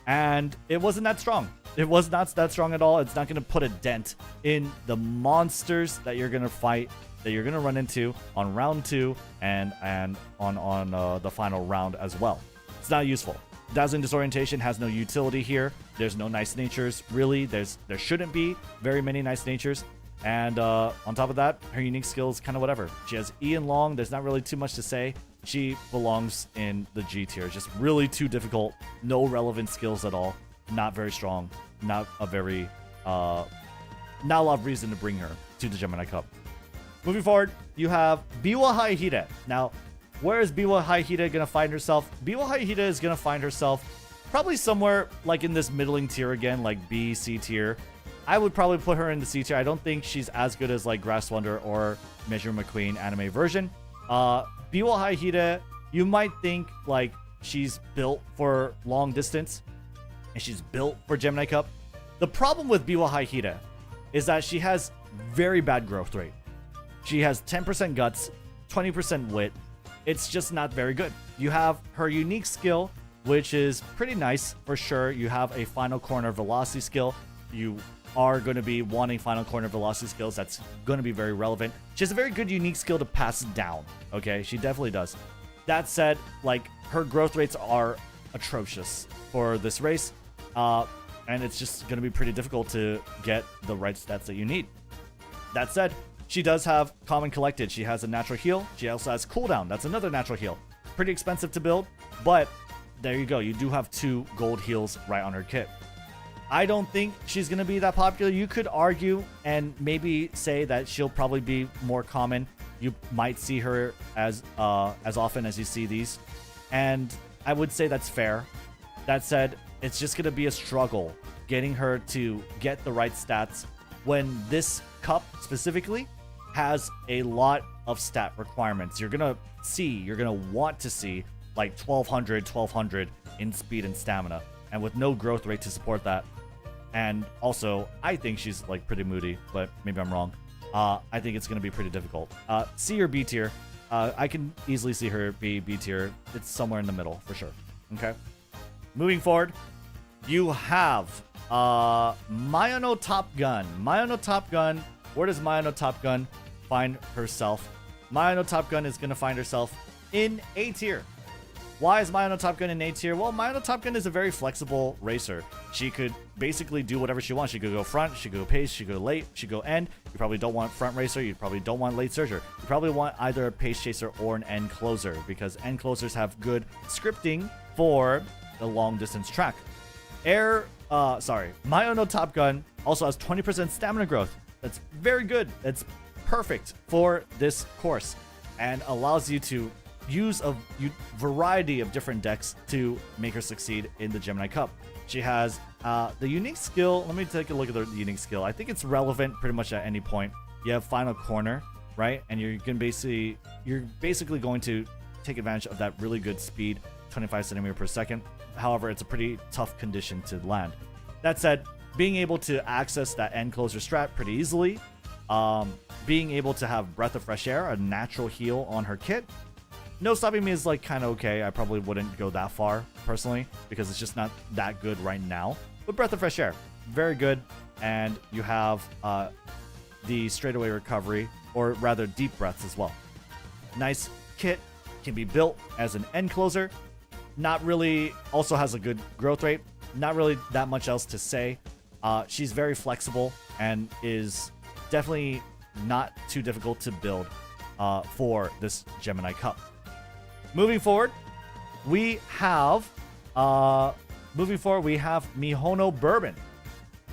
and it wasn't that strong. It was not that strong at all. It's not going to put a dent in the monsters that you're going to fight, that you're going to run into on round 2 and on the final round as well. It's not useful. Dazzling Disorientation has no utility here. There's no nice natures, really. There shouldn't be very many nice natures. And on top of that, her unique skill is kind of whatever. She has E and Long. There's not really too much to say. She belongs in the G tier. Just really too difficult. No relevant skills at all. Not very strong. Not a very... not a lot of reason to bring her to the Gemini Cup. Moving forward, you have Biwa Haihide. Now, where is Biwa Haihide going to find herself? Biwa Haihide is going to find herself probably somewhere like in this middling tier again, like B, C tier. I would probably put her in the C tier. I don't think she's as good as like Grass Wonder or Measure McQueen anime version. Biwa Haihide, you might think like she's built for long distance and she's built for Gemini Cup. The problem with Biwa Haihide is that she has very bad growth rate. She has 10% guts, 20% wit. It's just not very good. You have her unique skill, which is pretty nice for sure. You have a final corner velocity skill. You are going to be wanting final corner velocity skills. That's going to be very relevant. She has a very good unique skill to pass down. Okay, she definitely does. That said, like, her growth rates are atrocious for this race. And it's just going to be pretty difficult to get the right stats that you need. That said, she does have Calm and Collected. She has a natural heal. She also has cooldown. That's another natural heal. Pretty expensive to build, but there you go. You do have 2 gold heals right on her kit. I don't think she's going to be that popular. You could argue and maybe say that she'll probably be more common. You might see her as often as you see these. And I would say that's fair. That said, it's just going to be a struggle getting her to get the right stats when this cup specifically has a lot of stat requirements. You're gonna want to see like 1200 in speed and stamina, and with no growth rate to support that. And also, I think she's like pretty moody, but maybe I'm wrong. I think it's gonna be pretty difficult. C or B tier. I can easily see her be B tier. It's somewhere in the middle for sure. Okay. Moving forward, you have Mayano Top Gun. Mayano Top Gun. Where does Mayano Top Gun find herself? Mayano Top Gun is gonna find herself in A tier. Why is Mayano Top Gun in A tier? Well, Mayano Top Gun is a very flexible racer. She could basically do whatever she wants. She could go front, she could go pace, she could go late, she could go end. You probably don't want front racer, you probably don't want late surger. You probably want either a pace chaser or an end closer, because end closers have good scripting for the long distance track. Mayano Top Gun also has 20% stamina growth. That's very good. That's perfect for this course and allows you to use a variety of different decks to make her succeed in the Gemini Cup. She has the unique skill. Let me take a look at the unique skill. I think it's relevant pretty much at any point. You have Final Corner, right? And you're basically going to take advantage of that really good speed, 25 centimeter per second. However, it's a pretty tough condition to land. That said, being able to access that end closer strat pretty easily, being able to have Breath of Fresh Air, a natural heal on her kit. No Stopping Me is like kind of okay. I probably wouldn't go that far personally because it's just not that good right now. But Breath of Fresh Air, very good. And you have the straightaway recovery, or rather deep breaths as well. Nice kit, can be built as an end closer. Not really, also has a good growth rate. Not really that much else to say. She's very flexible and is definitely not too difficult to build for this Gemini Cup. Moving forward, we have Mihono Bourbon.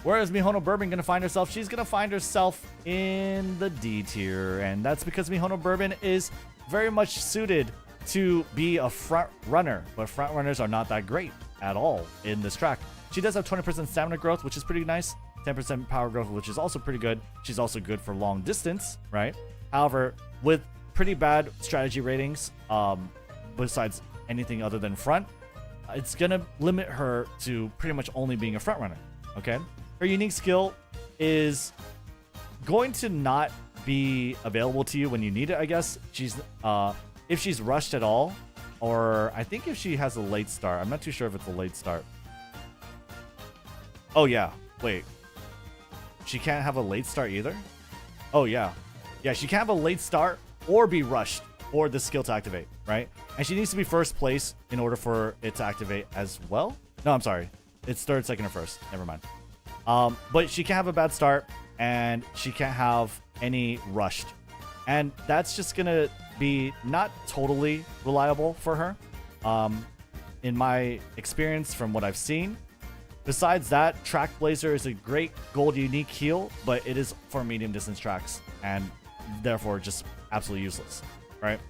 Where is Mihono Bourbon going to find herself? She's going to find herself in the D tier, and that's because Mihono Bourbon is very much suited to be a front runner, but front runners are not that great at all in this track. She does have 20% stamina growth, which is pretty nice. 10% power growth, which is also pretty good. She's also good for long distance, right? However, with pretty bad strategy ratings, besides anything other than front, it's gonna limit her to pretty much only being a front runner. Okay, her unique skill is going to not be available to you when you need it. I guess she's if she's rushed at all, or I think if she has a late start. I'm not too sure if it's a late start. Oh yeah, wait, she can't have a late start either. Oh yeah, she can't have a late start or be rushed for the skill to activate, right? And she needs to be first place in order for it to activate as well. No, I'm sorry. It's third, second, or first. Never mind. But she can't have a bad start, and she can't have any rushed. And that's just going to be not totally reliable for her. In my experience from what I've seen. Besides that, Track Blazer is a great gold unique heal, but it is for medium distance tracks, and therefore just absolutely useless. Right?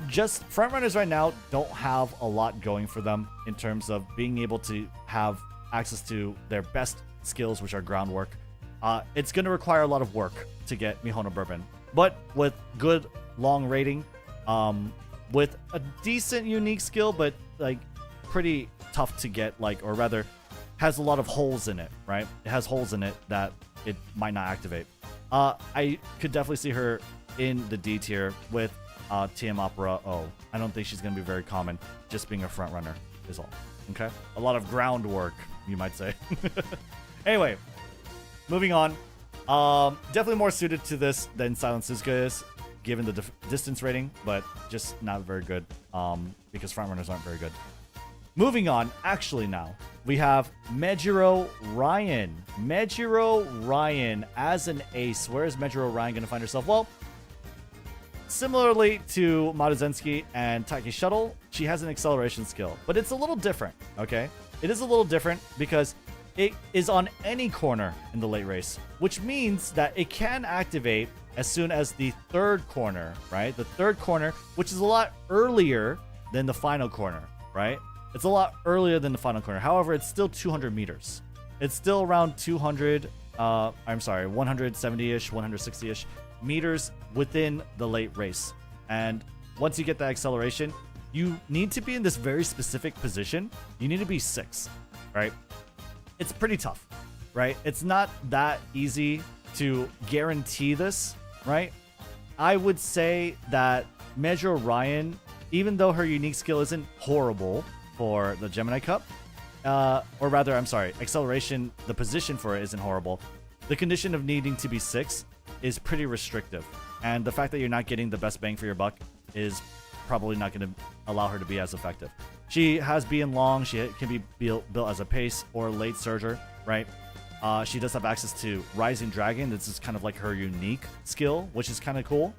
Just front runners right now don't have a lot going for them in terms of being able to have access to their best skills, which are groundwork. It's going to require a lot of work to get Mihono Bourbon, but with good long rating, with a decent unique skill, but like pretty tough to get, like, or rather has a lot of holes in it, right? It has holes in it that it might not activate. I could definitely see her in the D tier with TM Opera O. I don't think she's going to be very common. Just being a front runner is all. Okay? A lot of groundwork, you might say. Anyway, moving on. Definitely more suited to this than Silent Suzuka is, given the distance rating, but just not very good because front runners aren't very good. Moving on, actually now, we have Mejiro Ryan. Mejiro Ryan as an ace. Where is Mejiro Ryan going to find herself? Well, similarly to Maruzenski and Taiki Shuttle, she has an acceleration skill, but it's a little different, okay? It is a little different because it is on any corner in the late race, which means that it can activate as soon as the third corner, right? The third corner, which is a lot earlier than the final corner, right? It's a lot earlier than the final corner. However, it's still 200 meters. It's still around 200, I'm sorry, 170-ish, 160-ish meters within the late race. And once you get that acceleration, you need to be in this very specific position. You need to be 6, right? It's pretty tough, right? It's not that easy to guarantee this, right? I would say that Measure Orion, even though her unique skill isn't horrible for the Gemini Cup, or rather, I'm sorry, acceleration, the position for it isn't horrible. The condition of needing to be 6 is pretty restrictive. And the fact that you're not getting the best bang for your buck is probably not going to allow her to be as effective. She has being long. She can be built as a pace or late surger, right? She does have access to Rising Dragon. This is kind of like her unique skill, which is kind of cool.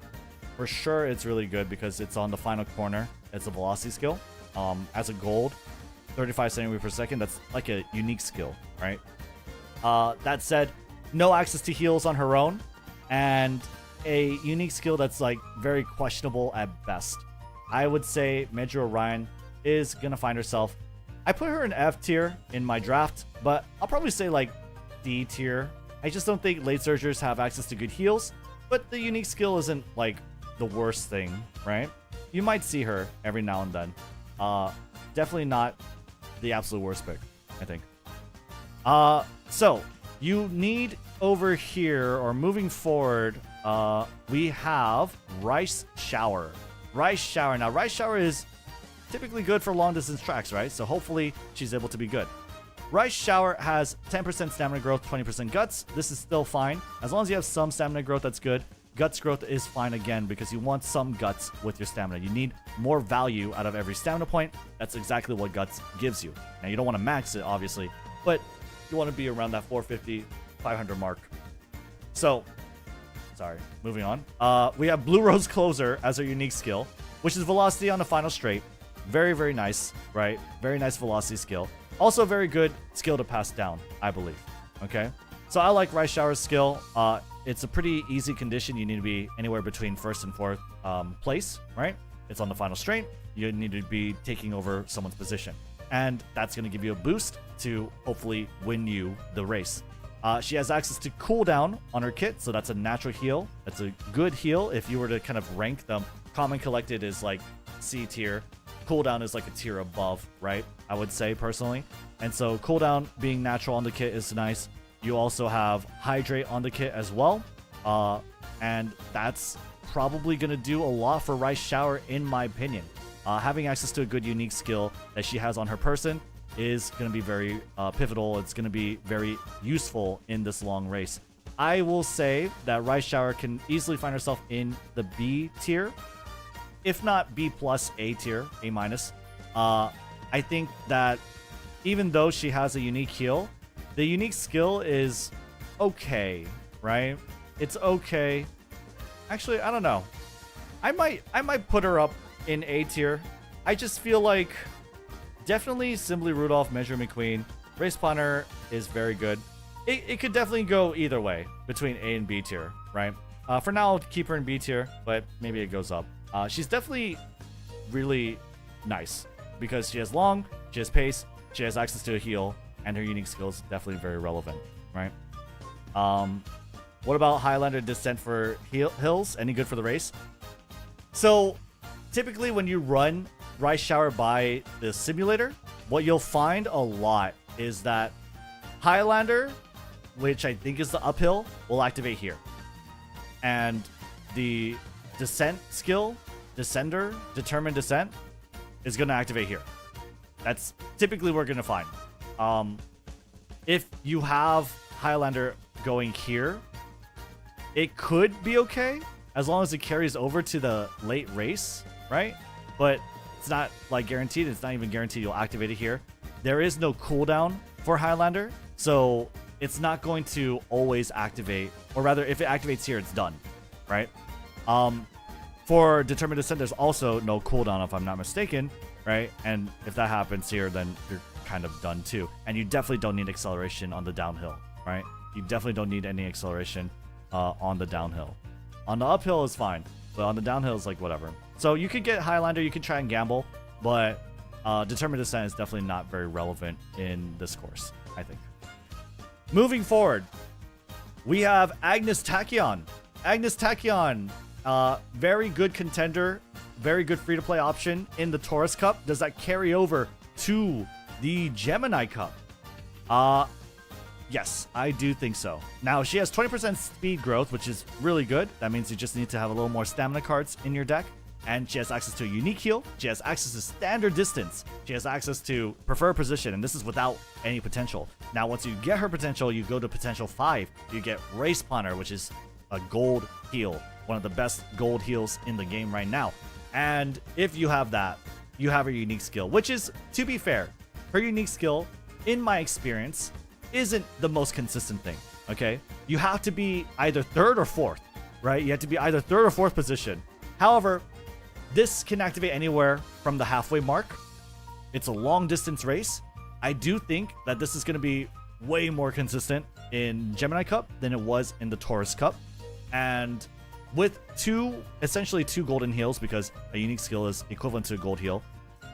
For sure, it's really good because it's on the final corner. It's a velocity skill. As a gold, 35 centimeters per second. That's like a unique skill, right? That said, no access to heals on her own, and a unique skill that's like very questionable at best. I would say Measure Orion is gonna find herself. I put her in F tier in my draft, but I'll probably say like D tier. I just don't think late surgers have access to good heals, but the unique skill isn't like the worst thing, right? You might see her every now and then. Definitely not the absolute worst pick, I think. So you need over here, or moving forward, we have Rice Shower. Rice Shower. Now, Rice Shower is typically good for long distance tracks, right? So hopefully she's able to be good. Rice Shower has 10% stamina growth, 20% guts. This is still fine. As long as you have some stamina growth, that's good. Guts growth is fine again because you want some guts with your stamina. You need more value out of every stamina point. That's exactly what guts gives you. Now, you don't want to max it, obviously, but you want to be around that 450, 500 mark. So, sorry, moving on. We have Blue Rose Closer as our unique skill, which is velocity on the final straight. Very, very nice, right? Very nice velocity skill. Also, very good skill to pass down, I believe. Okay, so I like Rice Shower's skill. It's a pretty easy condition. You need to be anywhere between 1st and 4th place, right? It's on the final straight. You need to be taking over someone's position. And that's going to give you a boost to hopefully win you the race. She has access to cooldown on her kit, so that's a natural heal. That's a good heal. If you were to kind of rank them, Common Collected is like C tier. Cooldown is like a tier above, right? I would say personally. And so cooldown being natural on the kit is nice. You also have Hydrate on the kit as well. And that's probably going to do a lot for Rice Shower, in my opinion. Having access to a good unique skill that she has on her person is going to be very pivotal. It's going to be very useful in this long race. I will say that Rice Shower can easily find herself in the B tier, if not B plus, A tier, A minus. I think that even though she has a unique heal, the unique skill is okay, right? It's okay. Actually, I don't know. I might put her up in A tier. I just feel like definitely Simply Rudolph, Measure McQueen. Race Planner is very good. It could definitely go either way between A and B tier, right? For now, I'll keep her in B tier, but maybe it goes up. She's definitely really nice because she has long, she has pace, she has access to a heal, and her unique skill is definitely very relevant, right? What about Highlander Descent for hills? Any good for the race? So typically when you run Rice Shower by the simulator, what you'll find a lot is that Highlander, which I think is the uphill, will activate here. And the Descent skill, Descender, Determined Descent, is going to activate here. That's typically what we're going to find. If you have Highlander going here, it could be okay as long as it carries over to the late race, right? But it's not like guaranteed. It's not even guaranteed you'll activate it here. There is no cooldown for Highlander, so it's not going to always activate, or rather, if it activates here, it's done, right? For Determined Descent, there's also no cooldown, if I'm not mistaken, right? And if that happens here, then you're kind of done too. And you definitely don't need acceleration on the downhill, right? You definitely don't need any acceleration on the downhill. On the uphill is fine, but on the downhill is like whatever. So you could get Highlander, you can try and gamble, but Determined Descent is definitely not very relevant in this course, I think. Moving forward, we have Agnes Tachyon. Agnes Tachyon, very good contender, very good free-to-play option in the Taurus Cup. Does that carry over to the Gemini Cup? Yes, I do think so. Now, she has 20% speed growth, which is really good. That means you just need to have a little more stamina cards in your deck. And she has access to a unique heal. She has access to standard distance. She has access to preferred position, and this is without any potential. Now, once you get her potential, you go to potential 5. You get Race Punter, which is a gold heal. One of the best gold heals in the game right now. And if you have that, you have her unique skill, which is, to be fair, her unique skill, in my experience, isn't the most consistent thing, okay? You have to be either 3rd or 4th, right? You have to be either 3rd or 4th position. However, this can activate anywhere from the halfway mark. It's a long distance race. I do think that this is going to be way more consistent in Gemini Cup than it was in the Taurus Cup. And with essentially two golden heals, because a unique skill is equivalent to a gold heal,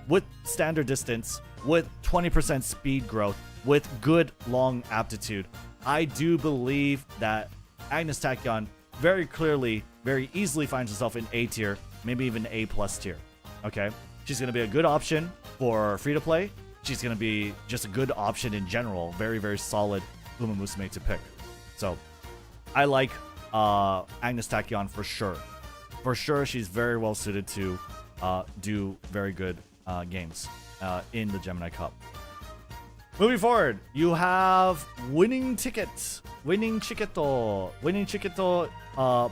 with standard distance, with 20% speed growth, with good long aptitude, I do believe that Agnes Tachyon very clearly, very easily finds herself in A tier, maybe even A+ tier. Okay, she's going to be a good option for free to play. She's going to be just a good option in general. Very, very solid umamusume to pick. So I like Agnes Tachyon for sure. For sure, she's very well suited to do very good games in the Gemini Cup. Moving forward, you have Winning Ticket. Winning Chiketo,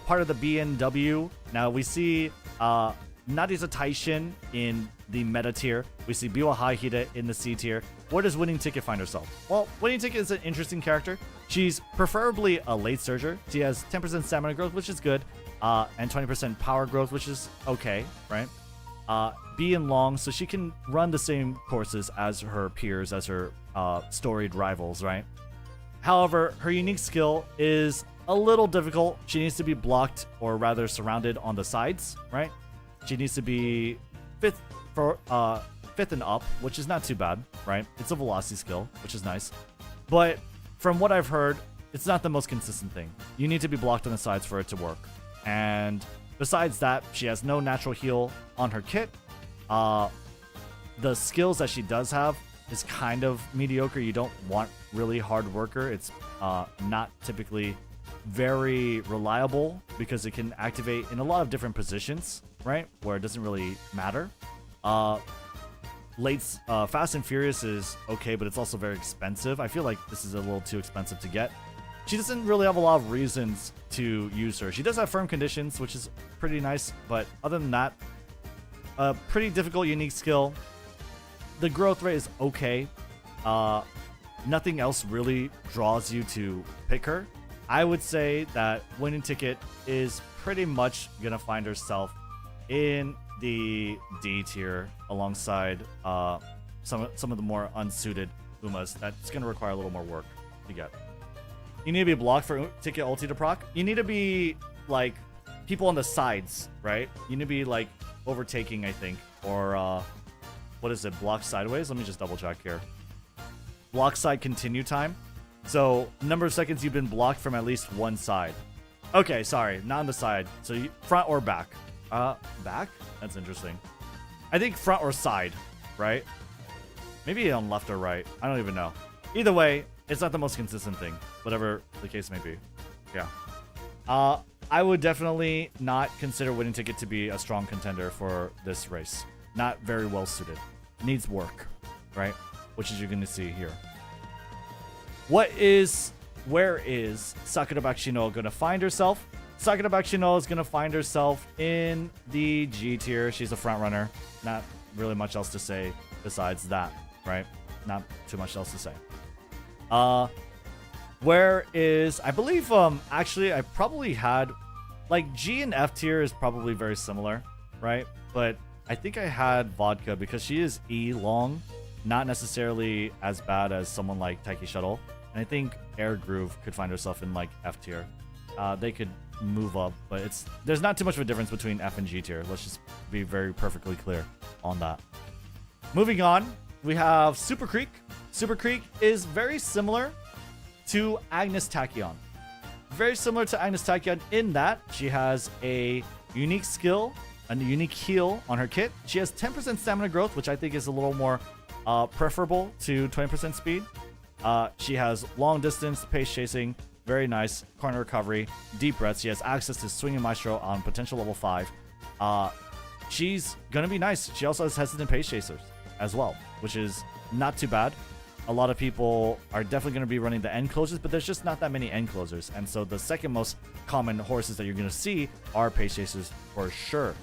part of the BNW. Now we see Nagisa Taishin in the meta tier. We see Biwa Haihide in the C tier. Where does Winning Ticket find herself? Well, Winning Ticket is an interesting character. She's preferably a late surger. She has 10% stamina growth, which is good, and 20% power growth, which is okay, right? B and long, so she can run the same courses as her peers, as her storied rivals, right? However, her unique skill is a little difficult. She needs to be blocked, or rather surrounded on the sides, right? She needs to be fifth and up, which is not too bad, right? It's a velocity skill, which is nice. But from what I've heard, it's not the most consistent thing. You need to be blocked on the sides for it to work. And besides that, she has no natural heal on her kit. The skills that she does have is kind of mediocre. You don't want really hard worker. It's not typically very reliable because it can activate in a lot of different positions, right? Where it doesn't really matter. Fast and Furious is okay, but it's also very expensive. I feel like this is a little too expensive to get. She doesn't really have a lot of reasons to use her. She does have firm conditions, which is pretty nice, but other than that, a pretty difficult unique skill. The growth rate is okay. Nothing else really draws you to pick her. I would say that Winning Ticket is pretty much gonna find herself in the D tier alongside some of the more unsuited Umas. That's gonna require a little more work to get. You need to be blocked for Ticket ulti to proc. You need to be like people on the sides, right? You need to be like overtaking, I think, or what is it? Block sideways. Let me just double check here. Block side continue time. So number of seconds you've been blocked from at least one side. Okay, sorry, not on the side. So front or back? Back? That's interesting. I think front or side, right? Maybe on left or right. I don't even know. Either way, it's not the most consistent thing, whatever the case may be. Yeah. I would definitely not consider Winning Ticket to be a strong contender for this race. Not very well suited. Needs work, right? Which is you're going to see here. Where is Sakura Bakshino going to find herself? Sakura Bakshino is going to find herself in the G tier. She's a front runner. Not really much else to say besides that, right? Not too much else to say. I believe, actually, I probably had, like, G and F tier is probably very similar, right? But I think I had Vodka because she is E long, not necessarily as bad as someone like Taiki Shuttle. And I think Air Groove could find herself in, like, F tier. They could move up, but there's not too much of a difference between F and G tier. Let's just be very perfectly clear on that. Moving on, we have Super Creek. Super Creek is very similar to Agnes Tachyon. very similar to Agnes Tachyon in that she has a unique skill, a unique heal on her kit. She has 10% stamina growth, which I think is a little more preferable to 20% speed. She has long distance, pace chasing, very nice, corner recovery, deep breaths. She has access to swinging maestro on potential level 5. She's gonna be nice. She also has hesitant pace chasers as well, which is not too bad. A lot of people are definitely going to be running the end closers, but there's just not that many end closers. And so the second most common horses that you're going to see are pace chasers for sure.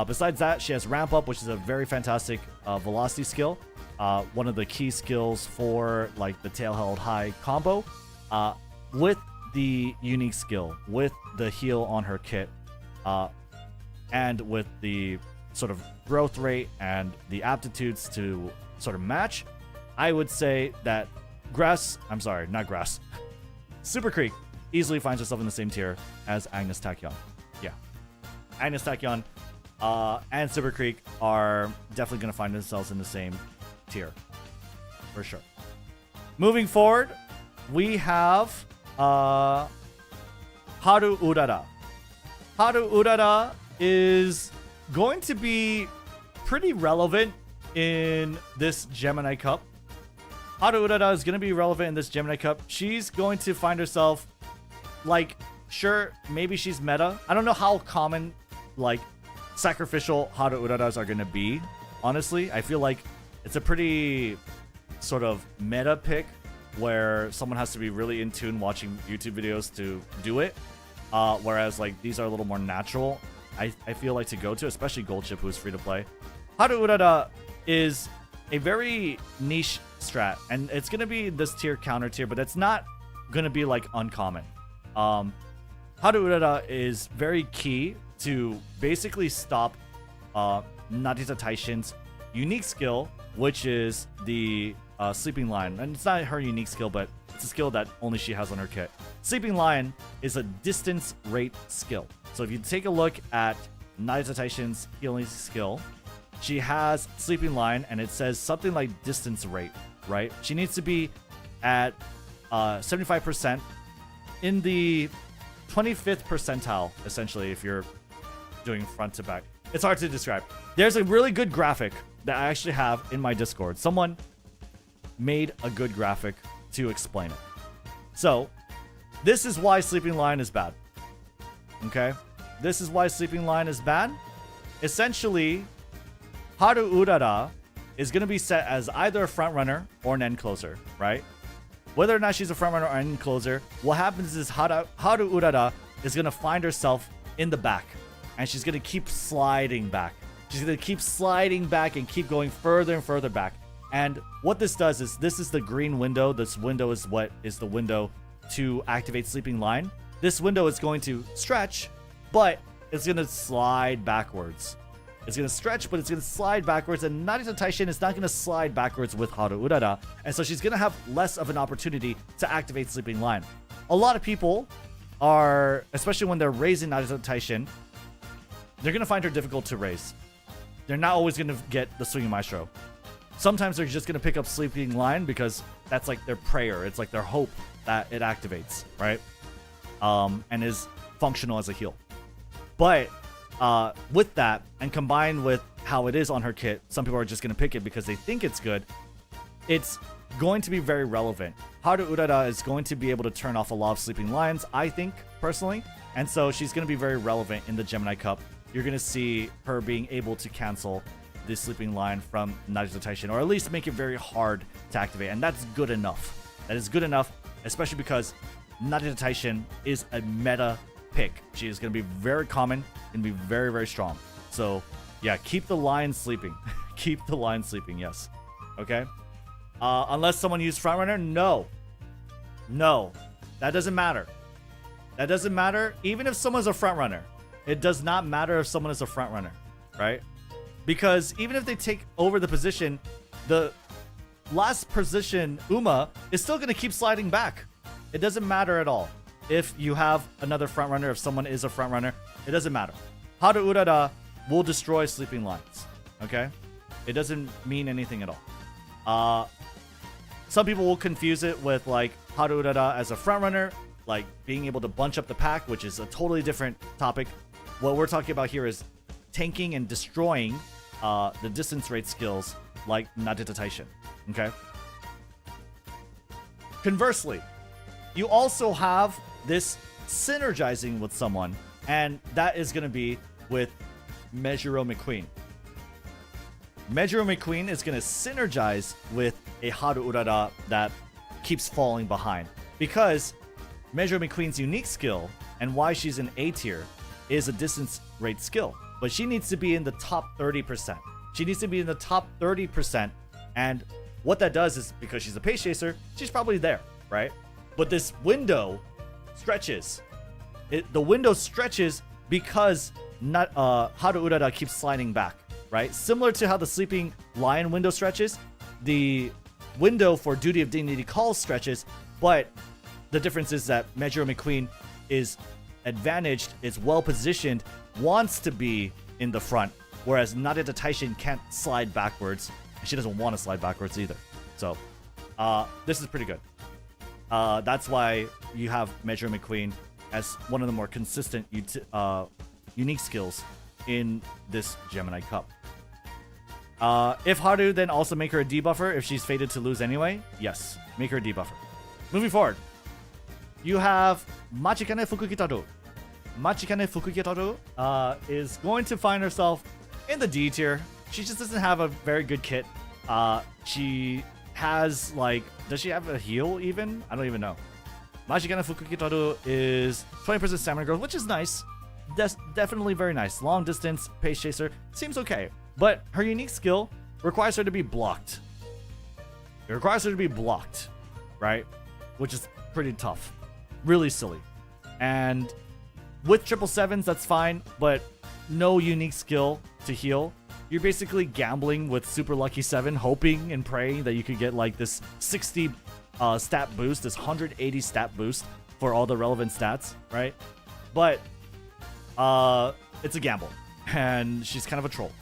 Besides that, she has ramp up, which is a very fantastic velocity skill. One of the key skills for like the tail held high combo with the unique skill, with the heal on her kit, and with the sort of growth rate and the aptitudes to sort of match. I would say that Super Creek easily finds herself in the same tier as Agnes Tachyon. Yeah. Agnes Tachyon and Super Creek are definitely going to find themselves in the same tier. For sure. Moving forward, we have Haru Urara. Haru Urara is going to be pretty relevant in this Gemini Cup. Haru Urara is going to be relevant in this Gemini Cup. She's going to find herself, like, sure, maybe she's meta. I don't know how common, like, sacrificial Haru Uraras are going to be, honestly. I feel like it's a pretty sort of meta pick where someone has to be really in tune watching YouTube videos to do it. Whereas, like, these are a little more natural, I feel like, to go to, especially Gold Chip, who's free to play. Haru Urara is a very niche strat, and it's going to be this tier counter tier, but it's not going to be like uncommon. Haru Urara is very key to basically stop Nagisa Taishin's unique skill, which is the Sleeping Lion. And it's not her unique skill, but it's a skill that only she has on her kit. Sleeping Lion is a distance rate skill. So if you take a look at Nagisa Taishin's healing skill, she has Sleeping Lion, and it says something like distance rate, right? She needs to be at 75% in the 25th percentile, essentially, if you're doing front to back. It's hard to describe. There's a really good graphic that I actually have in my Discord. Someone made a good graphic to explain it. So, this is why Sleeping Lion is bad. Okay? This is why Sleeping Lion is bad. Essentially, Haru Urara is going to be set as either a front runner or an end closer, right? Whether or not she's a front runner or an end closer, what happens is Haru Urara is going to find herself in the back, and she's going to keep sliding back. She's going to keep sliding back and keep going further and further back. And what this does is, this is the green window. This window is what is the window to activate Sleeping Lion. This window is going to stretch, but it's going to slide backwards. It's going to stretch, but it's going to slide backwards, and Nagisa Taishin is not going to slide backwards with Haru Urara, and so she's going to have less of an opportunity to activate Sleeping Lion. A lot of people are, especially when they're raising Nagisa Taishin, they're going to find her difficult to raise. They're not always going to get the Swinging Maestro. Sometimes they're just going to pick up Sleeping Lion because that's like their prayer. It's like their hope that it activates, right? And is functional as a heal. But with that, and combined with how it is on her kit, some people are just going to pick it because they think it's good. It's going to be very relevant. Haru Urara is going to be able to turn off a lot of Sleeping Lions, I think, personally. And so she's going to be very relevant in the Gemini Cup. You're going to see her being able to cancel the Sleeping Lion from Nagisa Taishin, or at least make it very hard to activate. And that's good enough. That is good enough, especially because Nagisa Taishin is a meta pick. She is going to be very common and be very, very strong. So, yeah, keep the lion sleeping. Keep the lion sleeping, yes. Okay? Unless someone used Frontrunner? No. No. That doesn't matter. That doesn't matter. Even if someone's a Frontrunner, it does not matter if someone is a Frontrunner, right? Because even if they take over the position, the last position, Uma, is still going to keep sliding back. It doesn't matter at all. If you have another front runner, if someone is a front runner, it doesn't matter. Haru Urara will destroy Sleeping Lions. Okay? It doesn't mean anything at all. Some people will confuse it with like Haru Urara as a front runner like being able to bunch up the pack, which is a totally different topic. What we're talking about here is tanking and destroying the distance rate skills like Nadita Taishin. Okay. Conversely, you also have this synergizing with someone, and that is going to be with Mejuro McQueen. Mejuro McQueen is going to synergize with a Haru Urara that keeps falling behind, because Mejuro McQueen's unique skill and why she's an A tier is a distance rate skill, but she needs to be in the top 30%. She needs to be in the top 30%, and what that does is, because she's a pace chaser, she's probably there, right? But this window stretches. The window stretches because Haru Urara keeps sliding back, right? Similar to how the Sleeping Lion window stretches, the window for Duty of Dignity Calls stretches, but the difference is that Mejuro McQueen is advantaged, is well positioned, wants to be in the front, whereas Nadita Taishin can't slide backwards. She doesn't want to slide backwards either. So this is pretty good. That's why you have Mejuro McQueen as one of the more consistent unique skills in this Gemini Cup. If Haru, then also make her a debuffer if she's fated to lose anyway. Yes, make her a debuffer. Moving forward, you have Machikane Fukukitaru. Machikane Fukukitaru is going to find herself in the D tier. She just doesn't have a very good kit. She has, like, does she have a heal even? I don't even know. Machikane Fukukitaru is 20% stamina growth, which is nice. That's definitely very nice. Long distance, pace chaser, seems okay. But her unique skill requires her to be blocked. It requires her to be blocked, right? Which is pretty tough. Really silly. And with 777s, that's fine, but no unique skill to heal. You're basically gambling with Super Lucky 7, hoping and praying that you could get like this 60 stat boost, this 180 stat boost for all the relevant stats, right? But it's a gamble, and she's kind of a troll.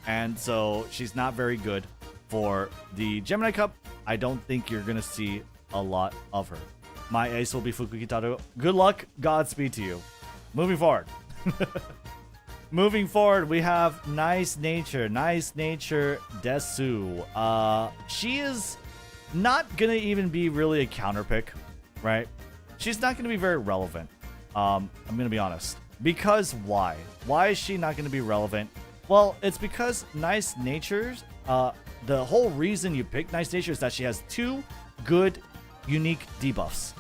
And so she's not very good for the Gemini Cup. I don't think you're going to see a lot of her. My ace will be Fukukitaru. Good luck. Godspeed to you. Moving forward. Moving forward, we have Nice Nature. Nice Nature Desu. She is not going to even be really a counter pick, right? She's not going to be very relevant. I'm going to be honest. Because why? Why is she not going to be relevant? Well, it's because Nice Nature's, the whole reason you pick Nice Nature is that she has two good, unique debuffs.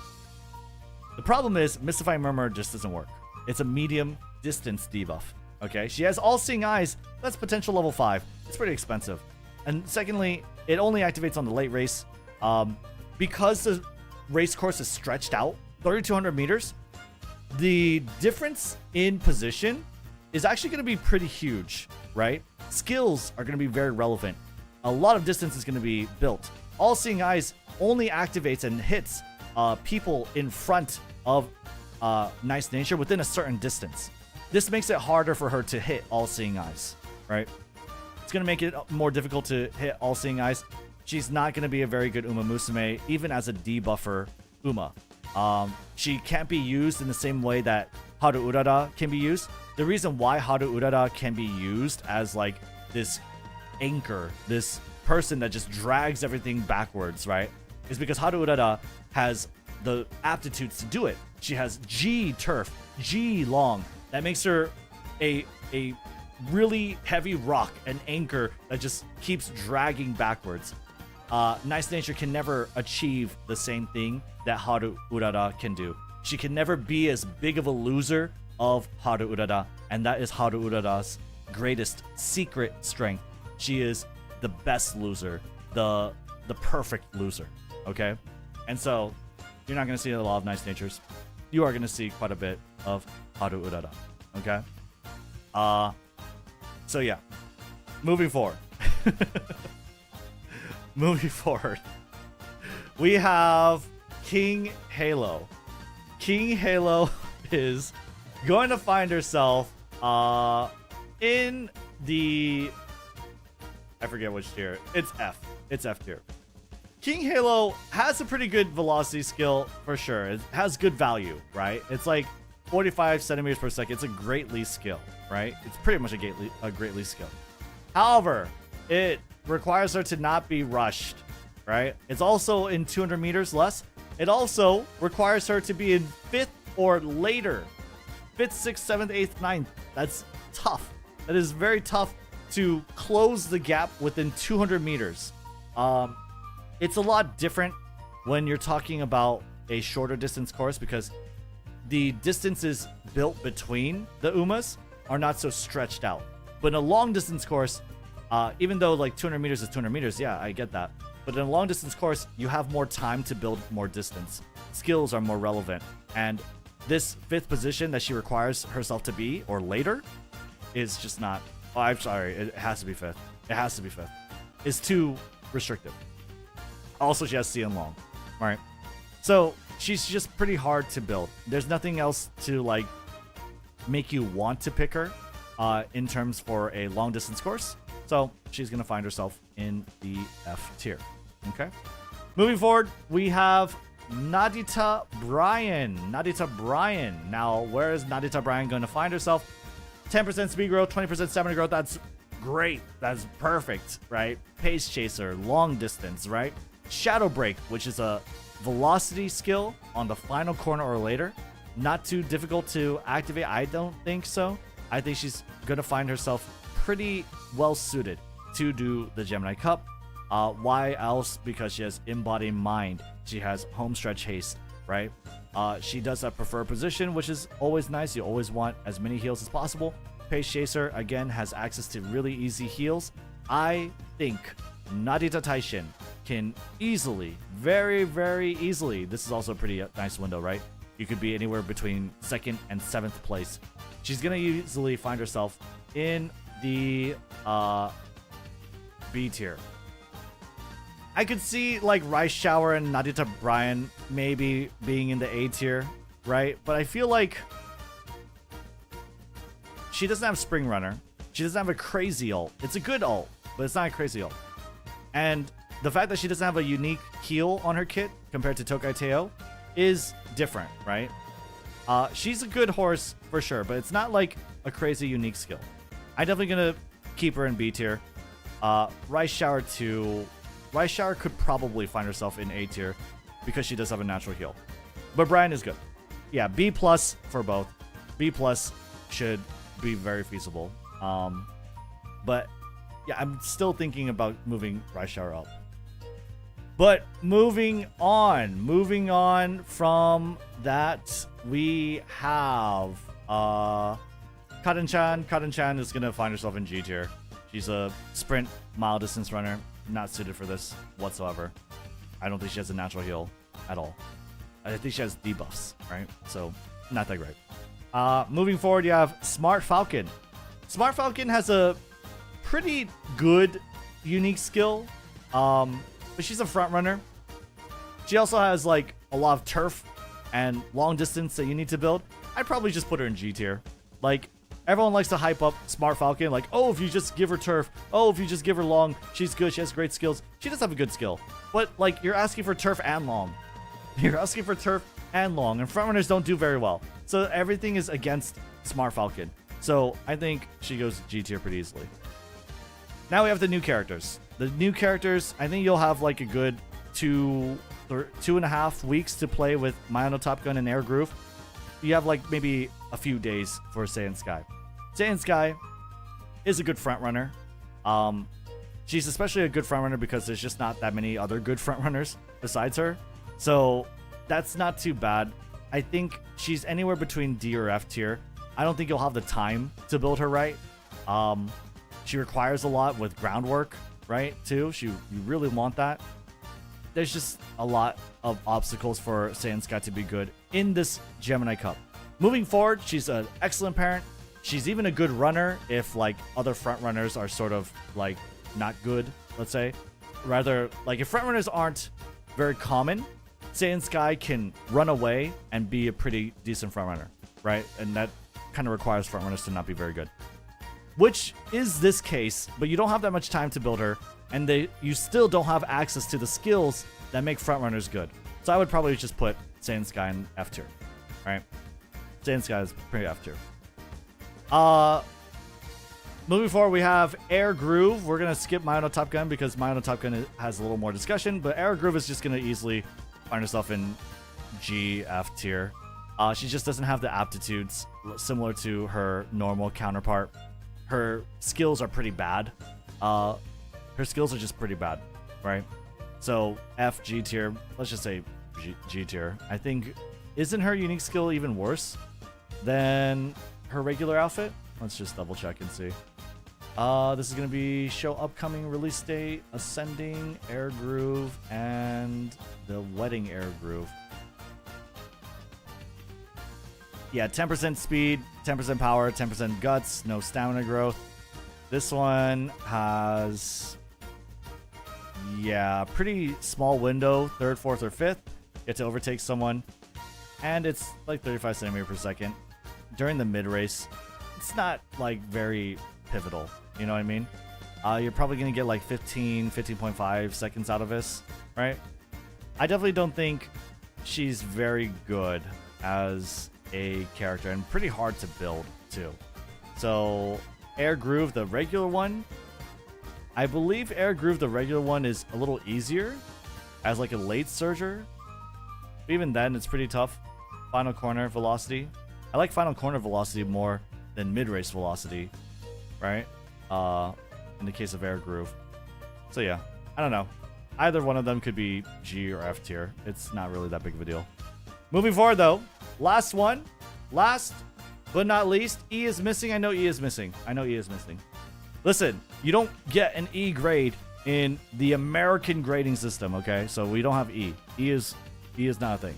The problem is Mystifying Murmur just doesn't work. It's a medium distance debuff. Okay, she has All-Seeing Eyes. That's potential level 5. It's pretty expensive. And secondly, it only activates on the late race. Because the race course is stretched out 3,200 meters, the difference in position is actually going to be pretty huge, right? Skills are going to be very relevant. A lot of distance is going to be built. All-Seeing Eyes only activates and hits people in front of Nice Nature within a certain distance. This makes it harder for her to hit All-Seeing Eyes, right? It's going to make it more difficult to hit All-Seeing Eyes. She's not going to be a very good umamusume, even as a debuffer Uma. She can't be used in the same way that Haru Urara can be used. The reason why Haru Urara can be used as like this anchor, this person that just drags everything backwards, right, is because Haru Urara has the aptitudes to do it. She has G turf, G long. That makes her a really heavy rock, an anchor that just keeps dragging backwards. Nice Nature can never achieve the same thing that Haru Urara can do. She can never be as big of a loser of Haru Urara, and that is Haru Urara's greatest secret strength. She is the best loser, the perfect loser, okay? And so, you're not going to see a lot of Nice Natures. You are going to see quite a bit of Haru Urara, okay? So yeah, moving forward. Moving forward, we have King Halo. King Halo is going to find herself in the, I forget which tier. It's F. It's F tier. King Halo has a pretty good velocity skill for sure. It has good value, right? It's like 45 centimeters per second. It's a great least skill, right? It's pretty much a great least skill. However, it requires her to not be rushed, right? It's also in 200 meters less. It also requires her to be in 5th or later. 5th, 6th, 7th, 8th, 9th. That's tough. That is very tough to close the gap within 200 meters. It's a lot different when you're talking about a shorter distance course because the distances built between the Umas are not so stretched out. But in a long distance course, even though like 200 meters is 200 meters, yeah, I get that. But in a long distance course, you have more time to build more distance. Skills are more relevant. And this 5th position that she requires herself to be, or later, is just not... Oh, I'm sorry. It has to be 5th. It has to be 5th. It's too restrictive. Also, she has C and long. All right. So she's just pretty hard to build. There's nothing else to like make you want to pick her in terms for a long distance course. So she's going to find herself in the F tier. Okay. Moving forward, we have Nadita Bryan. Nadita Bryan. Now, where is Nadita Bryan going to find herself? 10% speed growth, 20% stamina growth. That's great. That's perfect, right? Pace chaser, long distance, right? Shadow break, which is a velocity skill on the final corner or later. Not too difficult to activate. I don't think so. I think she's going to find herself pretty well suited to do the Gemini Cup. Why else? Because she has embodied mind. She has home stretch haste, right? She does have preferred position, which is always nice. You always want as many heals as possible. Pace chaser, again, has access to really easy heals. I think Nadita Taishin can easily, very, very easily, this is also a pretty nice window, right? You could be anywhere between 2nd and 7th place. She's going to easily find herself in the B tier. I could see like Rice Shower and Nadita Bryan maybe being in the A tier, right? But I feel like she doesn't have Spring Runner. She doesn't have a crazy ult. It's a good ult, but it's not a crazy ult. And the fact that she doesn't have a unique heal on her kit compared to Tokai Teo is different, right? She's a good horse for sure, but it's not like a crazy unique skill. I'm definitely gonna keep her in B tier. Rice Shower 2. Rice Shower could probably find herself in A tier because she does have a natural heal. But Bryan is good. Yeah, B plus for both. B plus should be very feasible. But yeah, I'm still thinking about moving Rice Shower up. But moving on from that, we have Kaden-chan. Kaden-chan is going to find herself in G tier. She's a sprint mile distance runner. Not suited for this whatsoever. I don't think she has a natural heal at all. I think she has debuffs, right? So, not that great. Moving forward, you have Smart Falcon. Smart Falcon has a pretty good unique skill. But she's a front runner. She also has like a lot of turf and long distance that you need to build. I'd probably just put her in G tier. Like, everyone likes to hype up Smart Falcon. Like, oh, if you just give her turf. Oh, if you just give her long. She's good. She has great skills. She does have a good skill. But, like, you're asking for turf and long. You're asking for turf and long. And front runners don't do very well. So everything is against Smart Falcon. So I think she goes G tier pretty easily. Now we have the new characters. The new characters, I think you'll have like a good 2.5 weeks to play with Mayano Top Gun and Air Groove. You have like maybe a few days for Saiyan Sky. Saiyan Sky is a good front runner. She's especially a good front runner because there's just not that many other good front runners besides her. So that's not too bad. I think she's anywhere between D or F tier. I don't think you'll have the time to build her right. She requires a lot with groundwork, right? Too. You really want that. There's just a lot of obstacles for Saiyan Sky to be good in this Gemini Cup. Moving forward, she's an excellent parent. She's even a good runner if like other front runners are sort of like not good, let's say. Rather, like if front runners aren't very common, Saiyan Sky can run away and be a pretty decent front runner, right? And that kind of requires front runners to not be very good. Which is this case, but you don't have that much time to build her. and you still don't have access to the skills that make frontrunners good. So I would probably just put Saiyan Sky in F tier, right? Saiyan Sky is pretty F tier. Moving forward, we have Air Groove. We're gonna skip Mayano Top Gun because Mayano Top Gun has a little more discussion, but Air Groove is just gonna easily find herself in G, F tier. She just doesn't have the aptitudes similar to her normal counterpart. Her skills are pretty bad. Her skills are just pretty bad, right? So F, G tier. Let's just say G tier. I think, isn't her unique skill even worse than her regular outfit? Let's just double check and see. This is going to be show upcoming release date, Ascending, Air Groove, and the Wedding Air Groove. Yeah, 10% speed, 10% power, 10% guts, no stamina growth. This one has, yeah, pretty small window, 3rd, 4th, or 5th. You have to overtake someone, and it's like 35 centimeters per second. During the mid race, it's not like very pivotal, you know what I mean? You're probably gonna get like 15.5 seconds out of this, right? I definitely don't think she's very good as a character, and pretty hard to build too. So Air Groove, the regular one, I believe Air Groove, the regular one, is a little easier as like a late surger. But even then, it's pretty tough. Final corner velocity. I like final corner velocity more than mid-race velocity, right? In the case of Air Groove. So yeah, I don't know. Either one of them could be G or F tier. It's not really that big of a deal. Moving forward though, last one. Last but not least, E is missing. I know E is missing. Listen, you don't get an E grade in the American grading system, okay? So we don't have E. E is not a thing.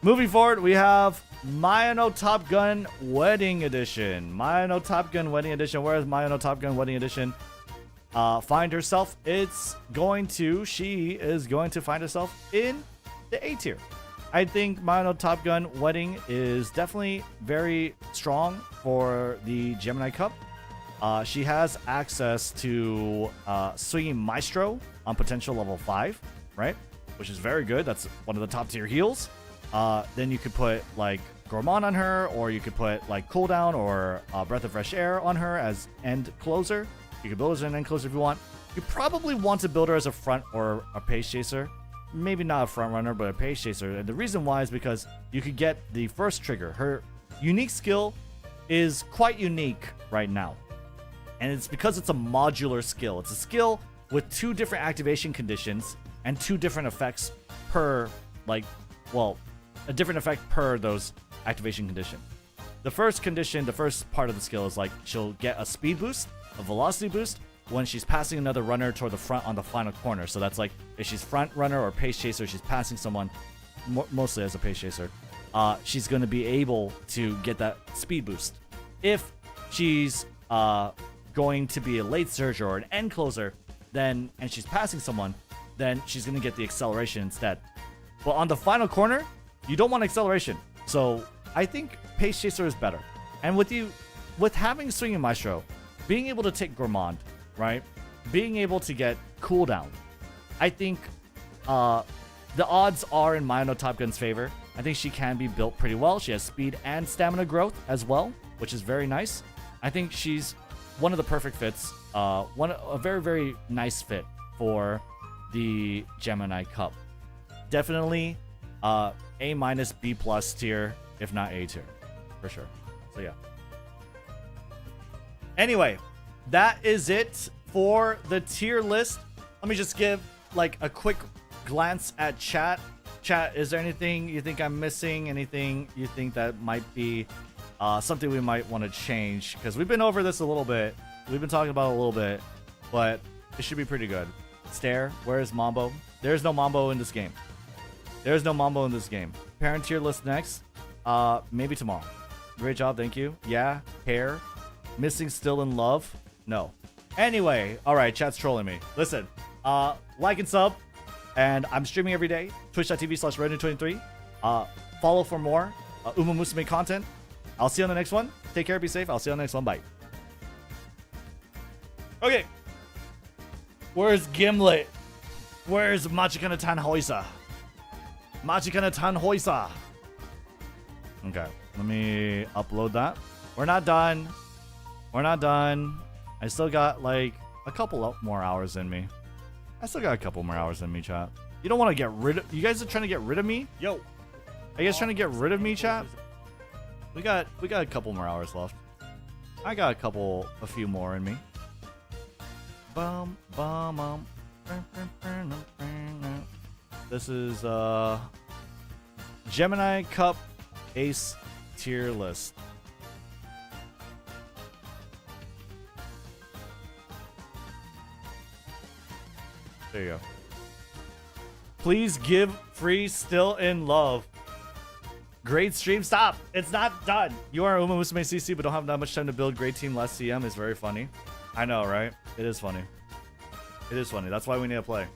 Moving forward, we have Mayano Top Gun Wedding Edition. Mayano Top Gun Wedding Edition. Where is Mayano Top Gun Wedding Edition? Find herself. She is going to find herself in the A tier. I think Mayano Top Gun Wedding is definitely very strong for the Gemini Cup. She has access to Swinging Maestro on potential level 5, right? Which is very good. That's one of the top tier heals. Then you could put like Gourmand on her, or you could put like Cooldown or Breath of Fresh Air on her as end closer. You could build her as an end closer if you want. You probably want to build her as a front or a pace chaser. Maybe not a front runner, but a pace chaser. And the reason why is because you could get the first trigger. Her unique skill is quite unique right now. And it's because it's a modular skill. It's a skill with 2 different activation conditions and 2 different effects per, like, well, a different effect per those activation condition. The first condition, the first part of the skill is like she'll get a speed boost, a velocity boost, when she's passing another runner toward the front on the final corner. So that's like if she's front runner or pace chaser, she's passing someone, mostly as a pace chaser, she's going to be able to get that speed boost. If she's going to be a late surger or an end closer, then and she's passing someone, then she's going to get the acceleration instead. But on the final corner, you don't want acceleration. So I think pace chaser is better. And with having Swinging Maestro, being able to take Gourmand, right? Being able to get cooldown, I think the odds are in Mayano Top Gun's favor. I think she can be built pretty well. She has speed and stamina growth as well, which is very nice. I think she's one of the perfect fits, a very, very nice fit for the Gemini Cup. Definitely A-, B+ tier, if not A tier, for sure. So yeah. Anyway, that is it for the tier list. Let me just give like a quick glance at chat. Chat, is there anything you think I'm missing? Anything you think that might be something we might want to change? Because we've been over this a little bit. We've been talking about it a little bit, but it should be pretty good. Stare, where is Mambo? There's no Mambo in this game. There's no Mambo in this game. Parent tier list next. Maybe tomorrow. Great job, thank you. Yeah, hair. Missing still in love? No. Anyway, alright, chat's trolling me. Listen, like and sub. And I'm streaming every day. Twitch.tv/Rednu23. Follow for more umamusume content. I'll see you on the next one. Take care, be safe. I'll see you on the next one. Bye. Okay. Where's Gimlet? Where's Machikana Tanhoisa? Machikana Tanhoisa. Okay, let me upload that. We're not done. We're not done. I still got like a couple more hours in me. I still got a couple more hours in me, chat. You don't want to get rid of... You guys are trying to get rid of me? Yo. Are you guys trying to get rid of me, chat? We got a couple more hours left. I got a few more in me. Bum, bum, bum. This is Gemini Cup Ace tier list. There you go. Please give free still in love. Great stream. Stop. It's not done. You are umamusume CC, but don't have that much time to build. Great team. Less CM is very funny. I know, right? It is funny. It is funny. That's why we need to play.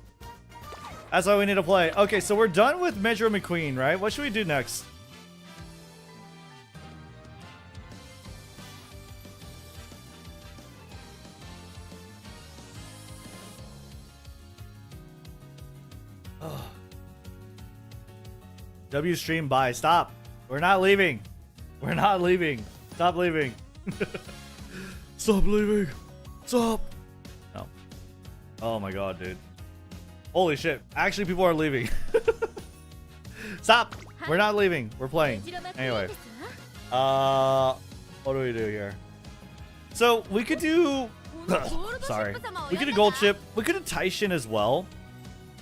That's why we need to play. Okay, so we're done with Measure McQueen, right? What should we do next? W stream bye. Stop. We're not leaving. We're not leaving. Stop leaving. Stop leaving. Stop. No. Oh my god, dude. Holy shit. Actually, people are leaving. Stop. We're not leaving. We're playing. Anyway. What do we do here? So we could do... Sorry. We could do Gold Chip. We could do Taishin as well.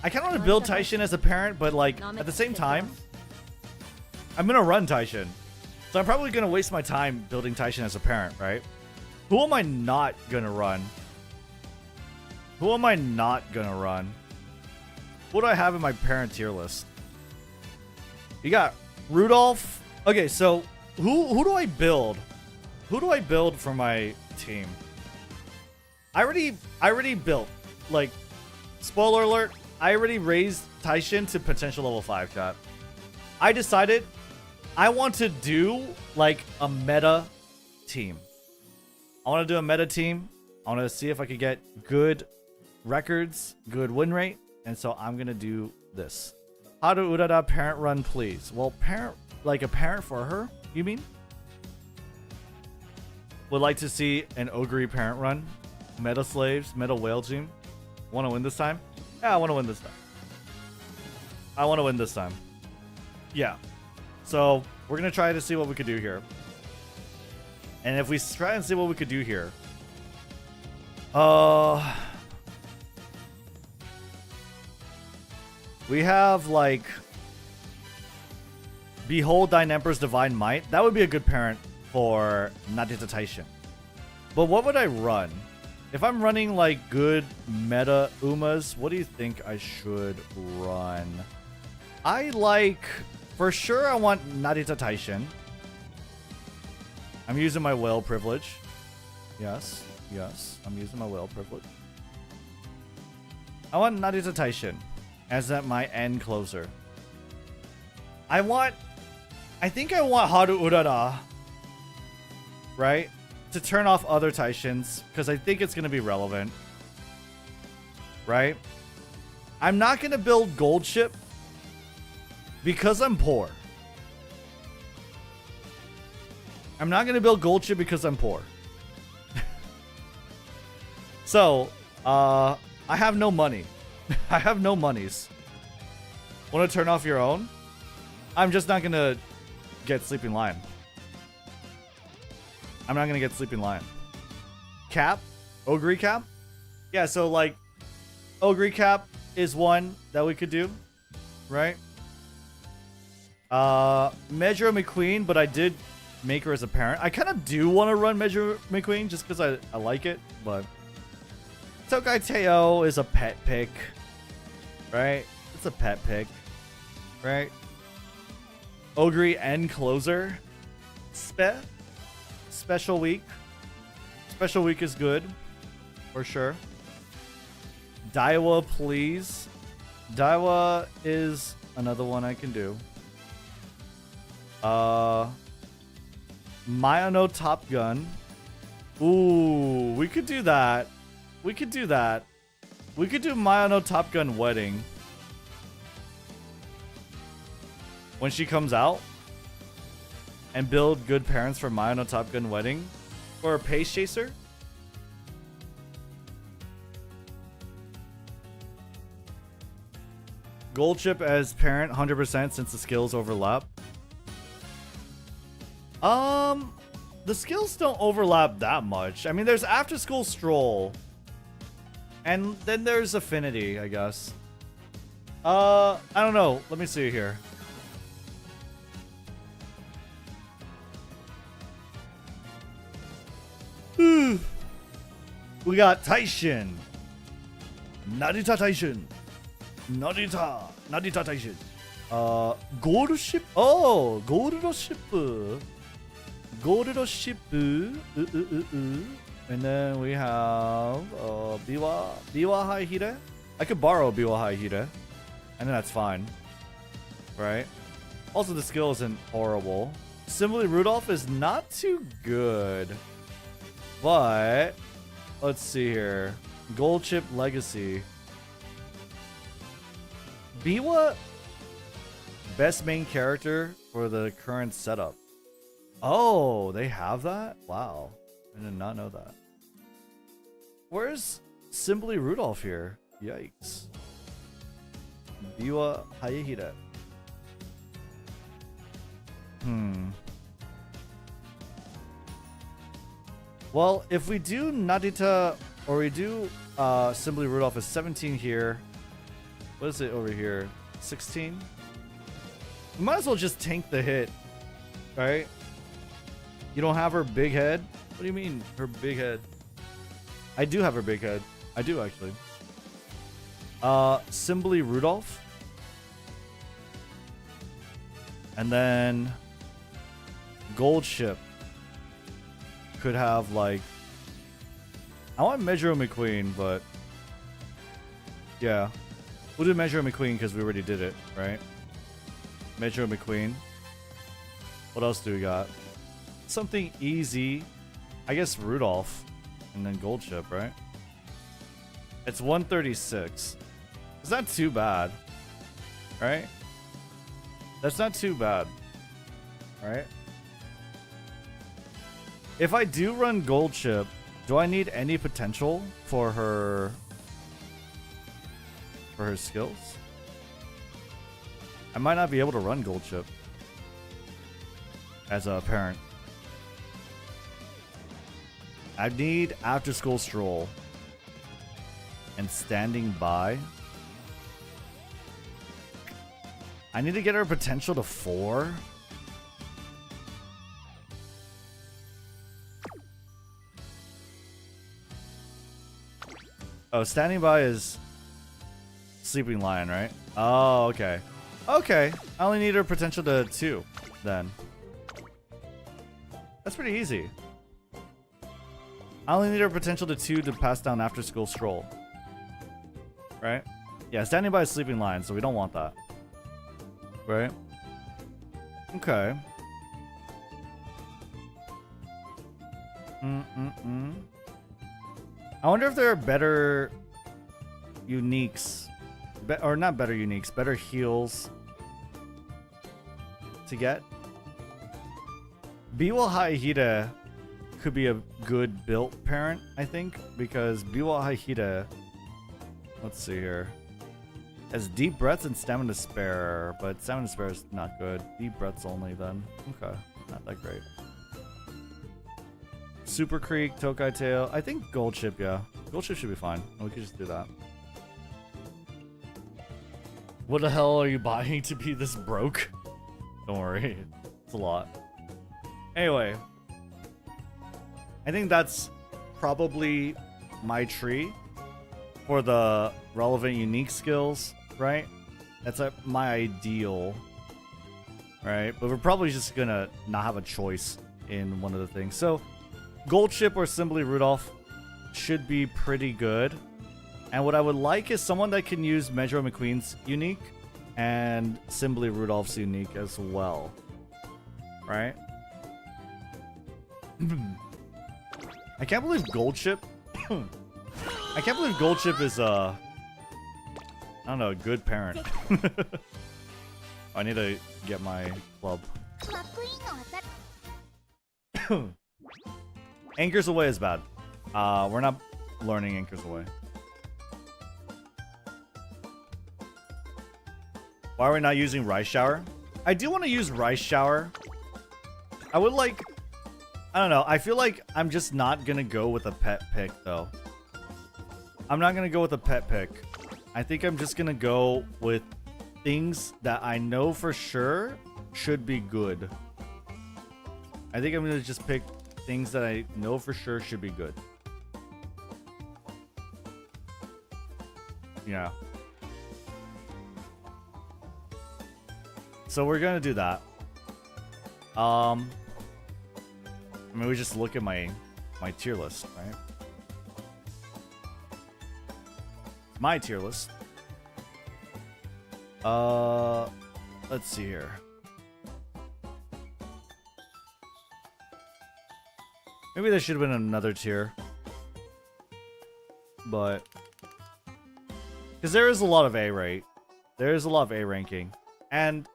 I kind of want to build Taishin as a parent, but like at the same time, I'm going to run Taishin. So I'm probably going to waste my time building Taishin as a parent, right? Who am I not going to run? Who am I not going to run? What do I have in my parent tier list? You got Rudolph. Okay, so who do I build? Who do I build for my team? I already built. Like, spoiler alert, I already raised Taishin to potential level 5, chat. I decided I want to do like a meta team. I want to do a meta team. I want to see if I could get good records, good win rate. And so I'm going to do this. How to Urara parent run, please? Well, parent, like a parent for her, you mean? Would like to see an Ogre parent run. Meta slaves, meta whale team. Want to win this time? Yeah, I want to win this time. I want to win this time. Yeah. So we're going to try to see what we could do here. And if we try and see what we could do here. We have like Behold Thine Emperor's Divine Might. That would be a good parent for Nadita Taishin. But what would I run? If I'm running like good meta Umas, what do you think I should run? I like, for sure I want Nadita Taishin. I'm using my whale privilege. Yes, yes, I'm using my whale privilege. I want Nadita Taishin as at my end closer. I think I want Haru Urara, right? To turn off other Taishins, because I think it's going to be relevant. Right? I'm not going to build Gold Ship because I'm poor. I'm not going to build Gold Ship because I'm poor. So, I have no money. I have no monies. Want to turn off your own? I'm just not going to get Sleeping Lion. I'm not going to get Sleeping Lion. Cap? Ogre Cap? Yeah, so like Ogre Cap is one that we could do, right? Measure McQueen, but I did make her as a parent. I kind of do want to run Measure McQueen just because I like it, but Tokai Teo is a pet pick, right? It's a pet pick, right? Ogre and Closer. Special Week. Special Week is good, for sure. Daiwa, please. Daiwa is another one I can do. Mayano Top Gun. Ooh, we could do that. We could do that. We could do Maya no Top Gun Wedding. When she comes out. And build good parents for Maya no Top Gun Wedding. Or a Pace Chaser. Gold chip as parent 100% since the skills overlap. The skills don't overlap that much. I mean, there's after school stroll. And then there's affinity, I guess. I don't know. Let me see here. We got Taishin. Narita Taishin. Narita Taishin. Gold ship. Oh, gold ship. Gold ship. And then we have Biwa Haihire. I could borrow Biwa Haihire. And then that's fine. Right? Also, the skill isn't horrible. Simply Rudolph is not too good. But let's see here. Gold chip legacy. Biwa, best main character for the current setup. Oh, they have that? Wow. I did not know that. Where's Simply Rudolph here? Yikes. Biwa Hayahira. Well, if we do Nadita, or we do Simply Rudolph is 17 here. What is it over here? 16? We might as well just tank the hit, right? You don't have her big head? What do you mean, her big head? I do have her big head. I do, actually. Simply Rudolph. And then Gold Ship could have, like... I want Measure McQueen, but... yeah. We'll do Measure McQueen because we already did it, right? Measure McQueen. What else do we got? Something easy. I guess Rudolph. And then Gold Chip, right? It's 136. It's not too bad. Right? That's not too bad. Right? If I do run Gold Chip, do I need any potential for her... for her skills? I might not be able to run Gold Chip as a parent. I need After School Stroll and Standing By. I need to get her potential to 4. Oh, Standing By is Sleeping Lion, right? Oh, okay. Okay. I only need her potential to 2, then. That's pretty easy. I only need her potential to 2 to pass down After School Stroll. Right? Yeah, Standing By is Sleeping Lion, so we don't want that. Right? Okay. I wonder if there are better uniques. Or not better uniques, better heals to get. Biwa Haihira could be a good built parent, I think, because Biwa Haihira, let's see here, has deep breaths and stamina spare, but stamina spare is not good. Deep breaths only then. Okay, not that great. Super Creek, Tokai Tail. I think Gold Chip, yeah. Gold Chip should be fine. We could just do that. What the hell are you buying to be this broke? Don't worry. It's a lot. Anyway. I think that's probably my tree for the relevant unique skills, right? That's my ideal, right? But we're probably just gonna not have a choice in one of the things. So Gold Chip or Simply Rudolph should be pretty good. And what I would like is someone that can use Measure McQueen's unique and Simply Rudolph's unique as well. Right? I can't believe Gold Chip I can't believe Gold Chip is I don't know, a good parent. I need to get my club. Anchors Away is bad. We're not learning Anchors Away. Why are we not using Rice Shower? I do want to use Rice Shower. I would like... I don't know. I feel like I'm just not going to go with a pet pick, though. I'm not going to go with a pet pick. I think I'm just going to go with things that I know for sure should be good. I think I'm going to just pick things that I know for sure should be good. Yeah. So we're gonna do that. I mean, we just look at my tier list, right? My tier list. Let's see here. Maybe there should have been another tier. But because there is a lot of A rate. There is a lot of A ranking. And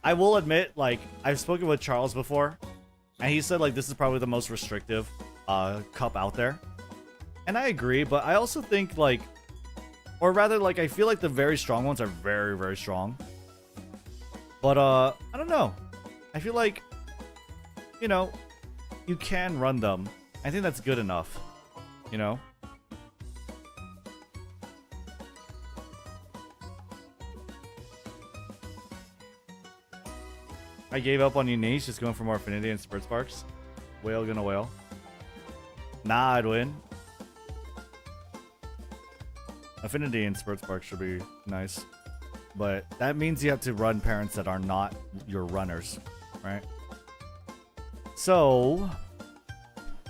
I will admit, like, I've spoken with Charles before, and he said, like, this is probably the most restrictive cup out there. And I agree, but I also think, like, or rather, like, I feel like the very strong ones are very, very strong. But, I don't know. I feel like, you know, you can run them. I think that's good enough, you know? I gave up on Unique, just going for more Affinity and Spurt Sparks. Whale gonna whale. Nah, I'd win. Affinity and Spurt Sparks should be nice. But that means you have to run parents that are not your runners, right? So,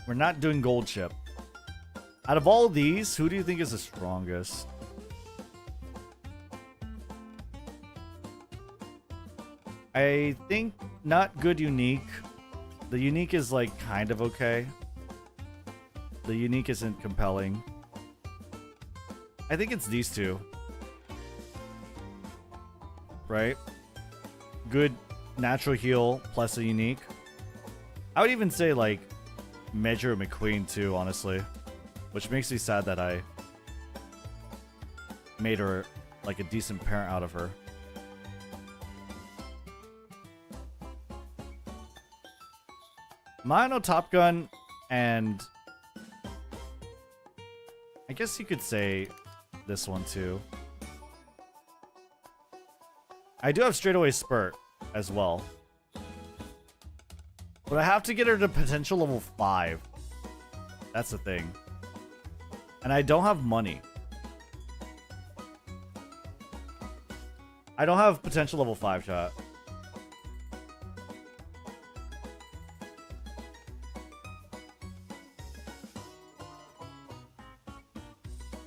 we're not doing Gold Chip. Out of all these, who do you think is the strongest? I think not good Unique. The Unique is like kind of okay. The Unique isn't compelling. I think it's these two. Right? Good natural heal plus a Unique. I would even say like Measure McQueen too, honestly. Which makes me sad that I made her like a decent parent out of her. Mono Top Gun, and I guess you could say this one too. I do have Straightaway Spurt as well. But I have to get her to potential level 5. That's the thing. And I don't have money. I don't have potential level 5, chat.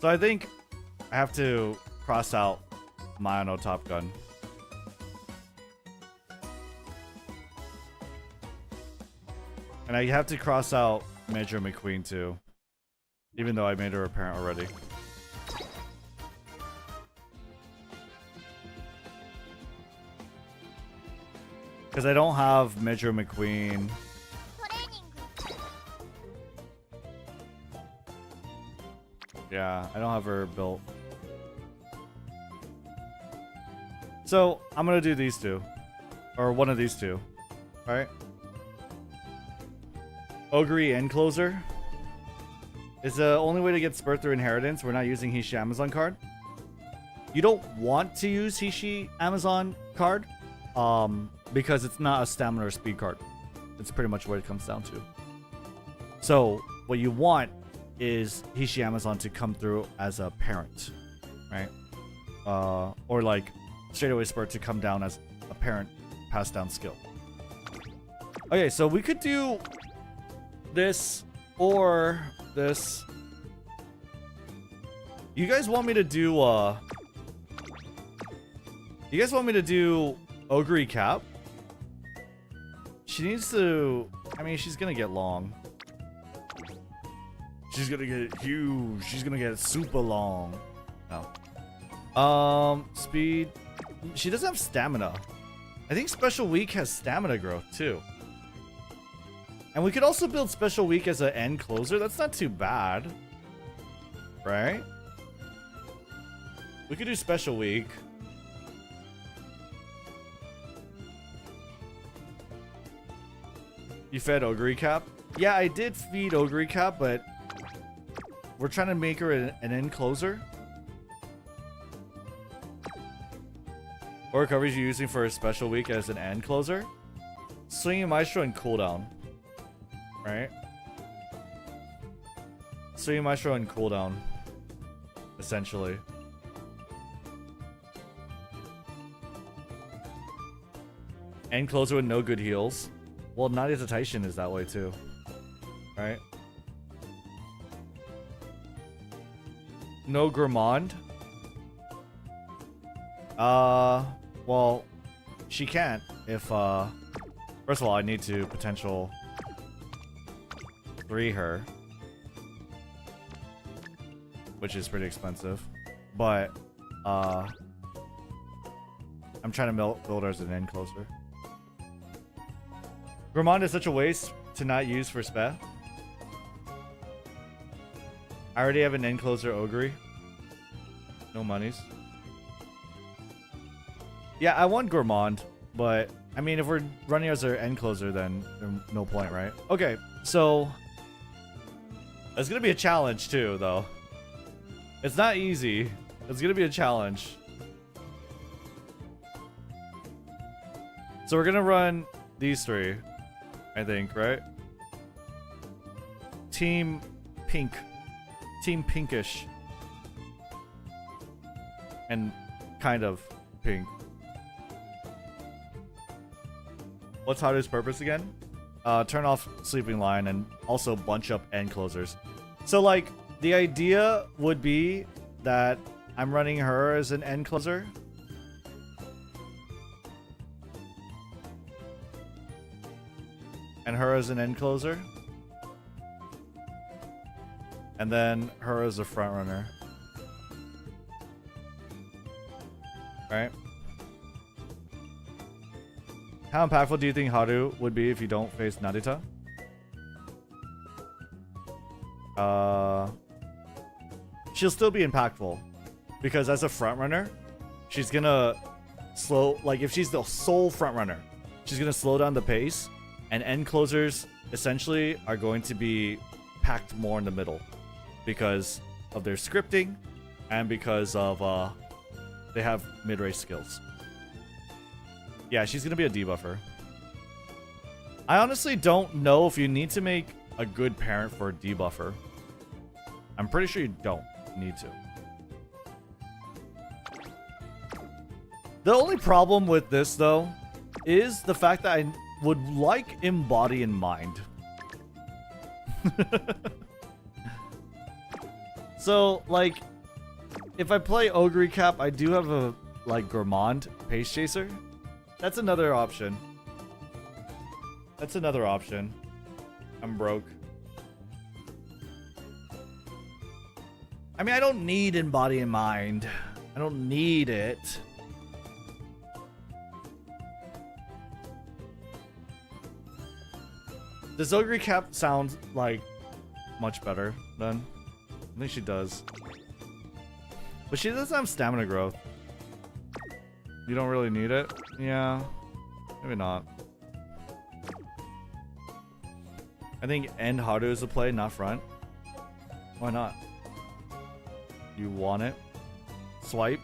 So I think I have to cross out Mono Top Gun. And I have to cross out Major McQueen too. Even though I made her a parent already. Because I don't have Major McQueen. Yeah, I don't have her built. So, I'm gonna do these two. Or one of these two. Alright? Ogre End Closer is the only way to get Spurt through Inheritance. We're not using Hishi Amazon card. You don't want to use Hishi Amazon card because it's not a stamina or speed card. It's pretty much what it comes down to. So, what you want is Hishi Amazon to come through as a parent, right? Or like Straightaway Spurt to come down as a parent passed down skill. Okay, so we could do this or this. You guys want me to do you guys want me to do Ogre Cap? She needs to, I mean, she's gonna get long. She's gonna get huge. She's gonna get super long. No. Speed. She doesn't have stamina. I think Special Week has stamina growth too. And we could also build Special Week as an end closer. That's not too bad. Right? We could do Special Week. You fed Ogre Cap? Yeah, I did feed Ogre Cap, but we're trying to make her an end closer. Or recoveries you're using for a Special Week as an end closer. Swinging Maestro and cooldown. Right? Swinging Maestro and cooldown. Essentially. End closer with no good heals. Well, Nadia's Taishin is that way too. Right? No Gourmand. Well, she can't if, first of all, I need to potential 3 her. Which is pretty expensive. But, I'm trying to build her as an end closer. Gourmand is such a waste to not use for Spe. I already have an end closer Ogre. No monies. Yeah, I want Gourmand, but I mean, if we're running as our end closer, then there's no point, right? Okay, so it's gonna be a challenge too, though. It's not easy. It's gonna be a challenge. So we're gonna run these 3, I think, right? Team Pink. Team Pinkish. And kind of pink. What's Haru's purpose again? Turn off Sleeping Lion and also bunch up end closers. So, like, the idea would be that I'm running her as an end closer. And her as an end closer. And then her as a front runner. Right? How impactful do you think Haru would be if you don't face Narita? She'll still be impactful. Because as a front runner, she's gonna slow, like if she's the sole front runner, she's gonna slow down the pace, and end closers essentially are going to be packed more in the middle because of their scripting and because of they have mid-range skills. Yeah, she's gonna be a debuffer. I honestly don't know if you need to make a good parent for a debuffer. I'm pretty sure you don't need to. The only problem with this, though, is the fact that I would like Embody in mind. So, like, if I play Ogre Cap, I do have a, like, Gourmand Pace Chaser. That's another option. That's another option. I'm broke. I mean, I don't need Embody in mind. I don't need it. Does Ogre Cap sound like much better then? I think she does. But she doesn't have stamina growth. You don't really need it? Yeah. Maybe not. I think end Haru is a play, not front. Why not? You want it? Swipe?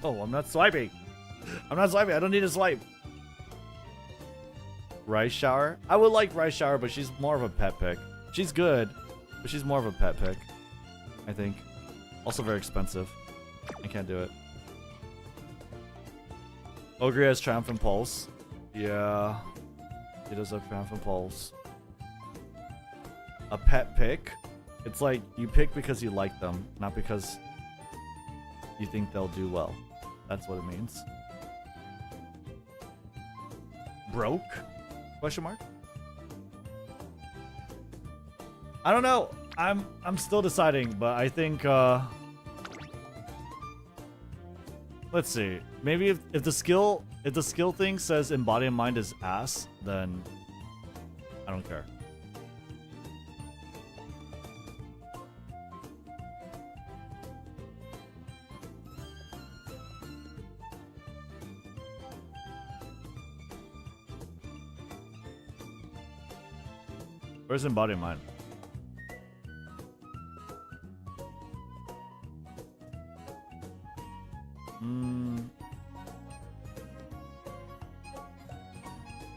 No, I'm not swiping. I'm not swiping. I don't need to swipe. Rice Shower? I would like Rice Shower, but she's more of a pet pick. She's good, but she's more of a pet pick, I think. Also very expensive. I can't do it. Ogre has Triumphant Pulse. Yeah. He does have Triumphant Pulse. A pet pick? It's like you pick because you like them, not because you think they'll do well. That's what it means. Broke? Question mark? I don't know. I'm still deciding, but I think let's see. Maybe if the skill thing says embody and mind is ass, then I don't care. Where's embody and mind?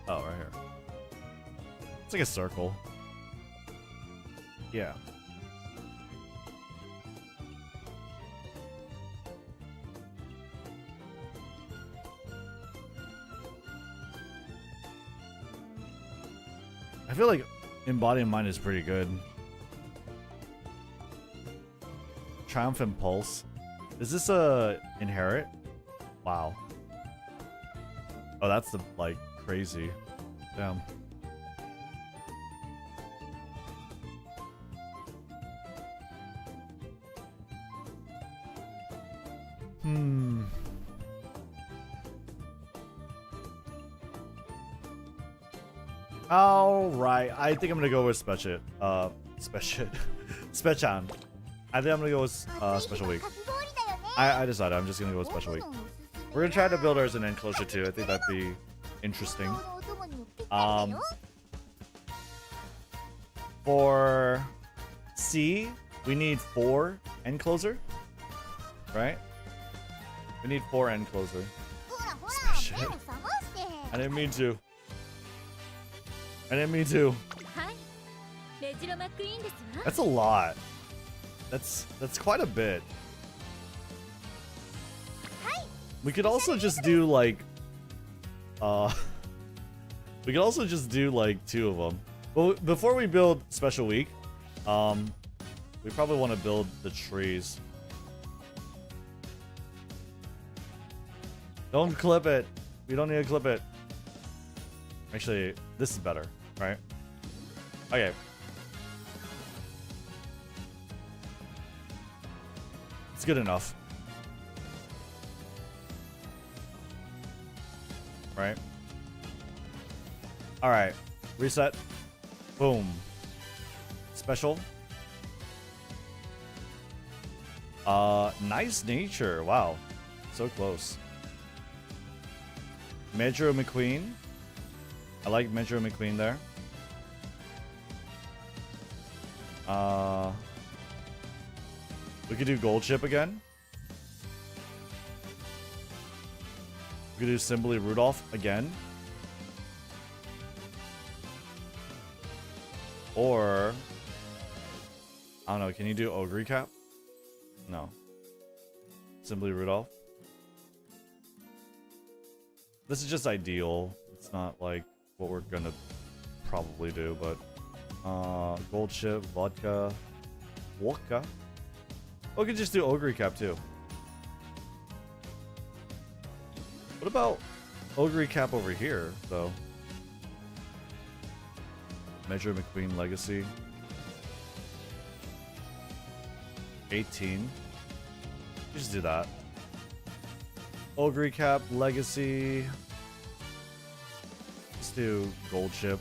Oh, right here. It's like a circle. Yeah. I feel like embody and mind is pretty good. Triumph and Pulse. Is this a inherit? Wow. Oh, that's the like crazy. Damn. All right, I think I'm gonna go with Special. Special. Special. I think I'm gonna go with Special Week. I decided I'm just gonna go with Special Week. We're gonna try to build ours in enclosure too. I think that'd be interesting. For C, we need 4 enclosure, right? We need 4 enclosure. Shit. I didn't mean to. I didn't mean to. That's a lot. That's quite a bit. We could also just do like we could also just do like 2 of them. But before we build Special Week, we probably want to build the trees. Don't clip it. We don't need to clip it. Actually, this is better, right? Okay. It's good enough. Right? Alright. Reset. Boom. Special. Nice nature. Wow. So close. Metro McQueen. I like Metro McQueen there. We could do Gold Chip again. We could do Simply Rudolph again. Or I don't know, can you do Ogre Cap? No. Simply Rudolph. This is just ideal. It's not like what we're gonna probably do, but Gold Chip, vodka, vodka. Oh, we could just do Ogre Cap too. What about Ogre Cap over here, though? Metro McQueen Legacy. 18. Just do that. Ogre Cap Legacy. Let's do Gold Chip.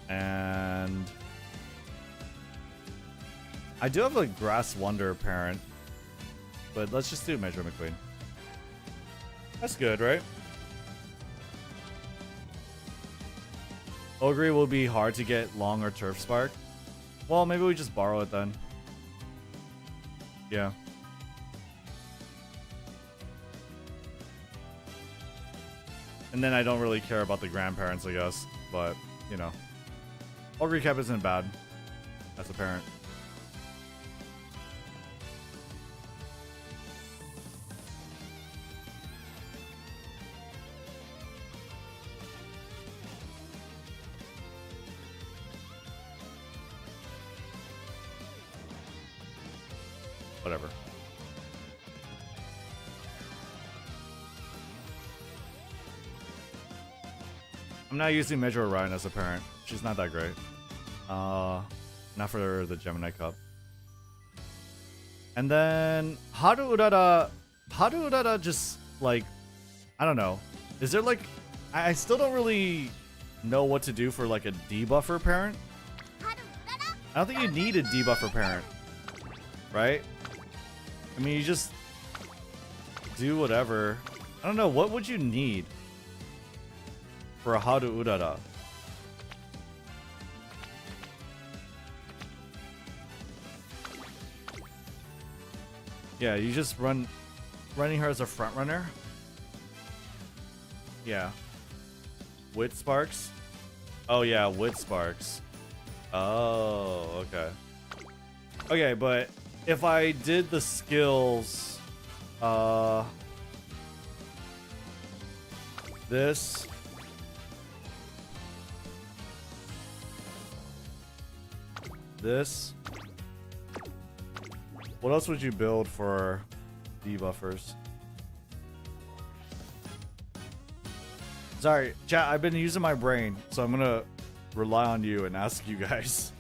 And I do have a Grass Wonder parent, but let's just do Metro McQueen. That's good, right? Ogre will be hard to get long or Turf Spark. Well, maybe we just borrow it then. Yeah. And then I don't really care about the grandparents, I guess. But, you know. Ogre Cap isn't bad as a parent. Whatever. I'm not using Measure Orion as a parent. She's not that great. Not for the Gemini Cup. And then Haru Urara just like, I don't know. Is there like, I still don't really know what to do for like a debuffer parent. I don't think you need a debuffer parent, right? I mean, you just do whatever. I don't know, what would you need for a Haru Urara? Yeah, you just running her as a front runner. Yeah. Wit Sparks? Oh yeah, Wit Sparks. Oh, okay. Okay, but if I did the skills, this, what else would you build for debuffers? Sorry, chat, I've been using my brain, so I'm gonna rely on you and ask you guys.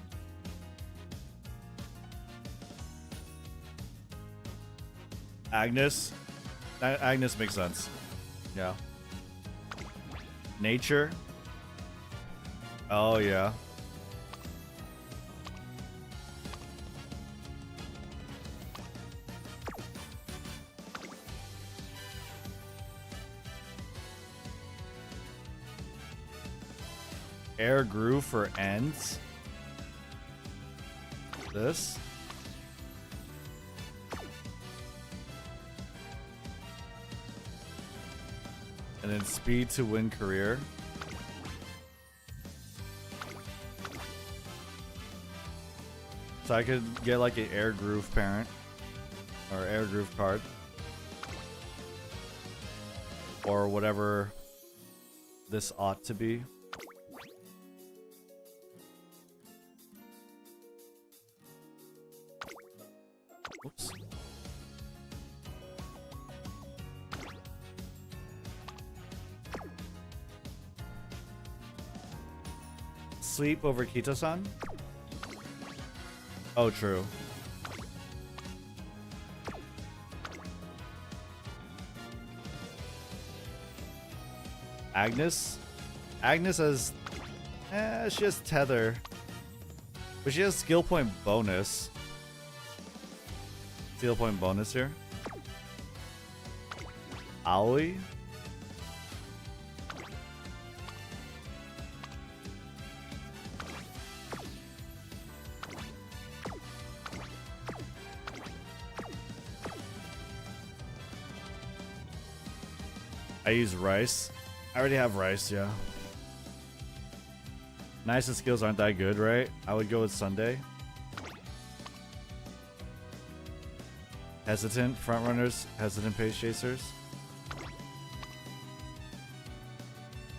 Agnes? Agnes makes sense. Yeah. Nature? Oh, yeah. Air Groove for ends. This. And then speed to win career. So I could get like an Air Groove parent. Or Air Groove card. Or whatever this ought to be. Oops. Sleep over Kito-san? Oh, true. Agnes? Agnes has... she has Tether. But she has skill point bonus. Skill point bonus here. Aoi? I use Rice. I already have Rice, yeah. Nice skills aren't that good, right? I would go with Sunday. Hesitant frontrunners, hesitant pace chasers.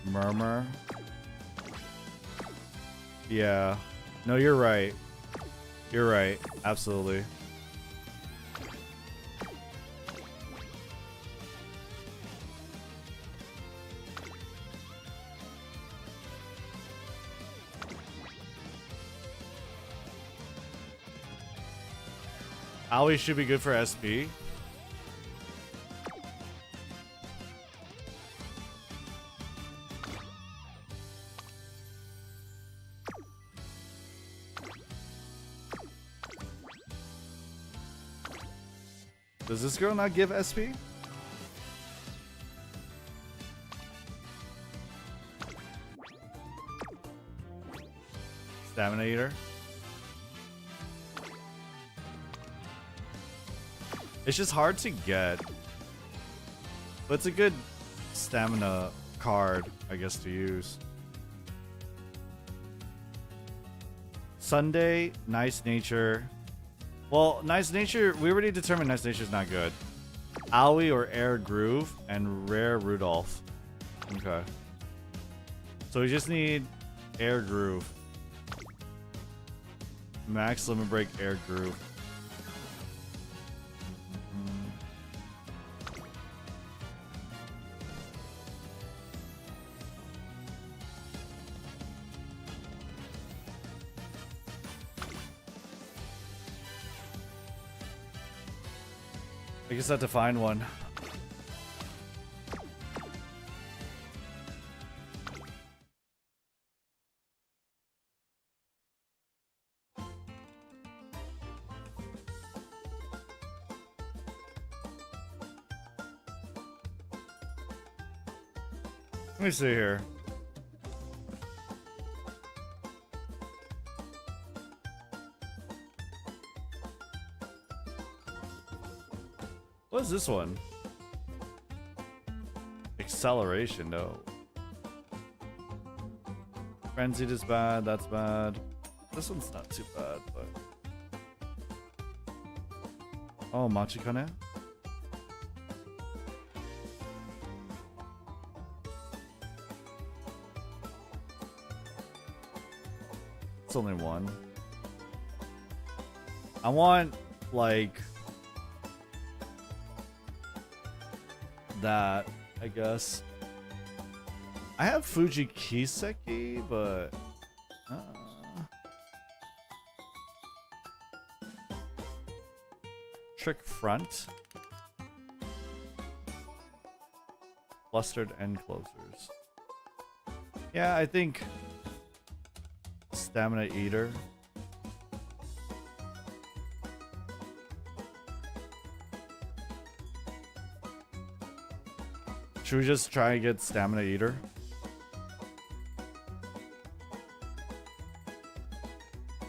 Murmur. Yeah. No, you're right. You're right. Absolutely. Aoi should be good for SB. Does this girl not give SP? Stamina Eater. It's just hard to get. But it's a good stamina card, I guess, to use. Sunday, Nice Nature. Well, Nice Nature, we already determined Nice Nature is not good. Aoi or Air Groove and Rare Rudolph. Okay. So we just need Air Groove. Max Limit Break Air Groove. I guess I have to find one. Let me see here. What is this one? Acceleration, no. Frenzied is bad, that's bad. This one's not too bad, but... Oh, Machikane? It's only one. I want, like... that, I guess. I have Fuji Kiseki, but Trick Front, Flustered End Closers. Yeah, I think Stamina Eater. Should we just try and get Stamina Eater?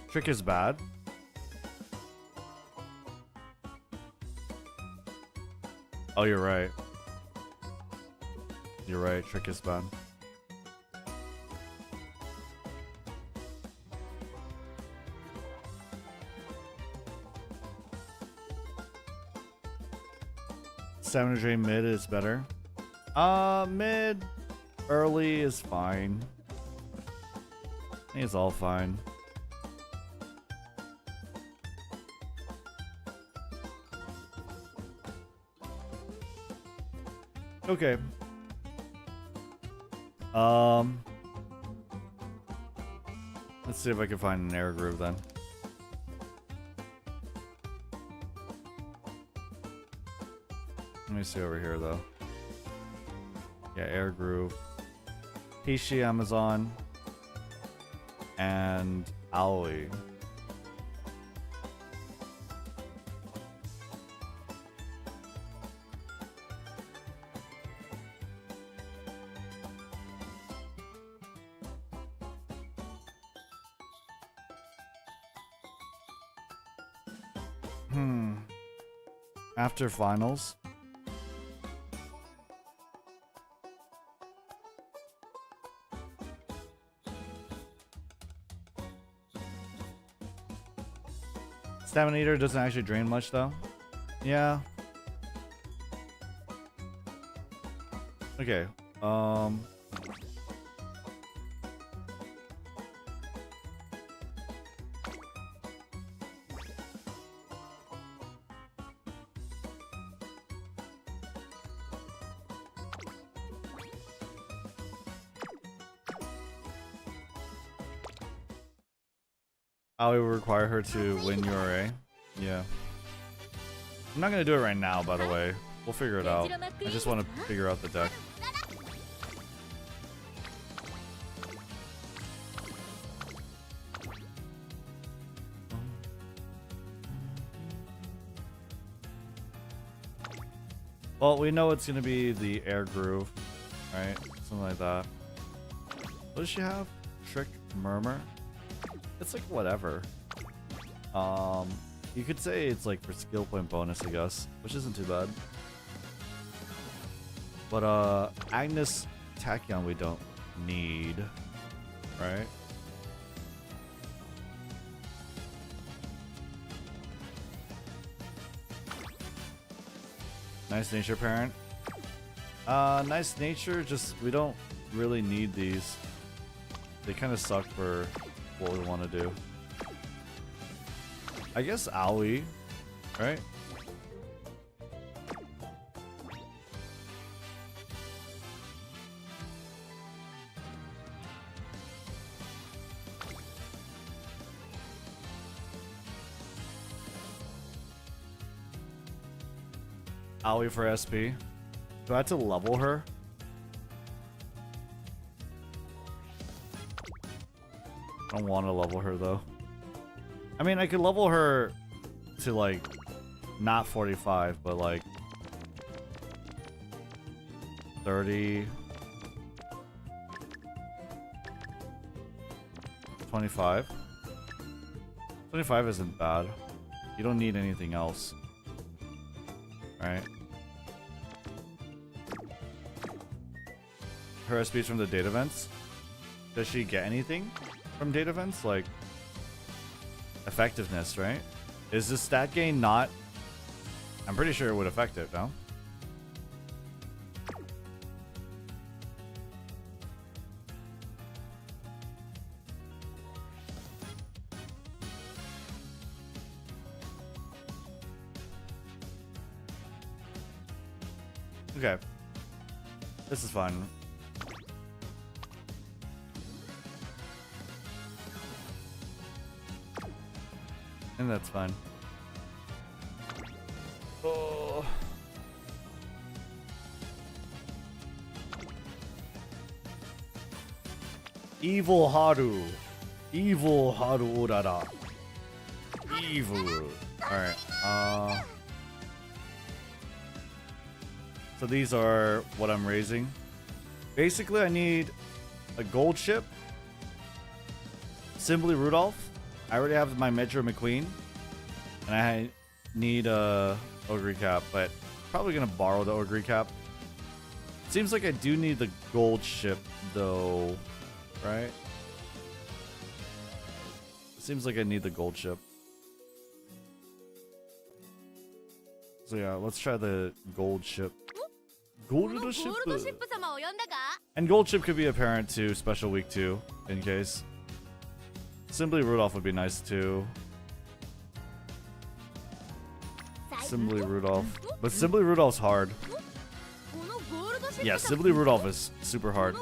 Trick is bad. Oh, you're right. You're right, Trick is bad. Stamina Drain mid is better. Mid, early is fine. I think it's all fine. Okay. Let's see if I can find an air groove then. Let me see over here though. Yeah, air groove. Hishi Amazon and Aoi. After finals. Stamina Eater doesn't actually drain much though. Yeah. Okay. I will require her to win URA. Yeah. I'm not gonna do it right now, by the way. We'll figure it out. I just want to figure out the deck. Well, we know it's gonna be the air groove, right? Something like that. What does she have? Trick Murmur? It's like whatever. You could say it's like for skill point bonus, I guess, which isn't too bad. But Agnes Tachyon we don't need, right? Nice Nature Parent. Nice Nature, just we don't really need these. They kind of suck for what we want to do. I guess Aoi, right? Aoi for SP. Do I have to level her? I don't want to level her though. I mean, I could level her to like not 45, but like 30, 25. 25 isn't bad. You don't need anything else, right? Her SP from the data events. Does she get anything from data events? Like effectiveness, right? Is this stat gain not? I'm pretty sure it would affect it, no? Okay. This is fine. And that's fine. Oh. Evil Haru. Evil Haru Urara. Evil. Alright. So these are what I'm raising. Basically, I need a gold ship. Simply Rudolph. I already have my Metro McQueen. And I need a Ogre Cap, but probably gonna borrow the Ogre Cap. Seems like I do need the gold ship though, right? Seems like I need the gold ship. So yeah, let's try the gold ship. Gold ship. And gold ship could be apparent to special week 2 in case. Simply Rudolph would be nice too. Simply Rudolph. But Simply Rudolph's hard. Yeah, Simply Rudolph is super hard.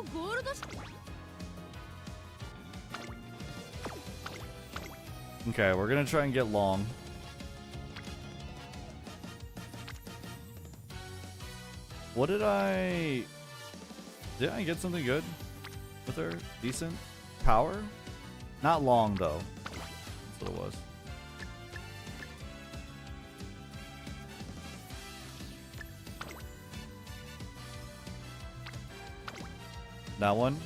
Okay, we're gonna try and get long. What did I get something good with her? Decent power? Not long though. That's what it was. That one.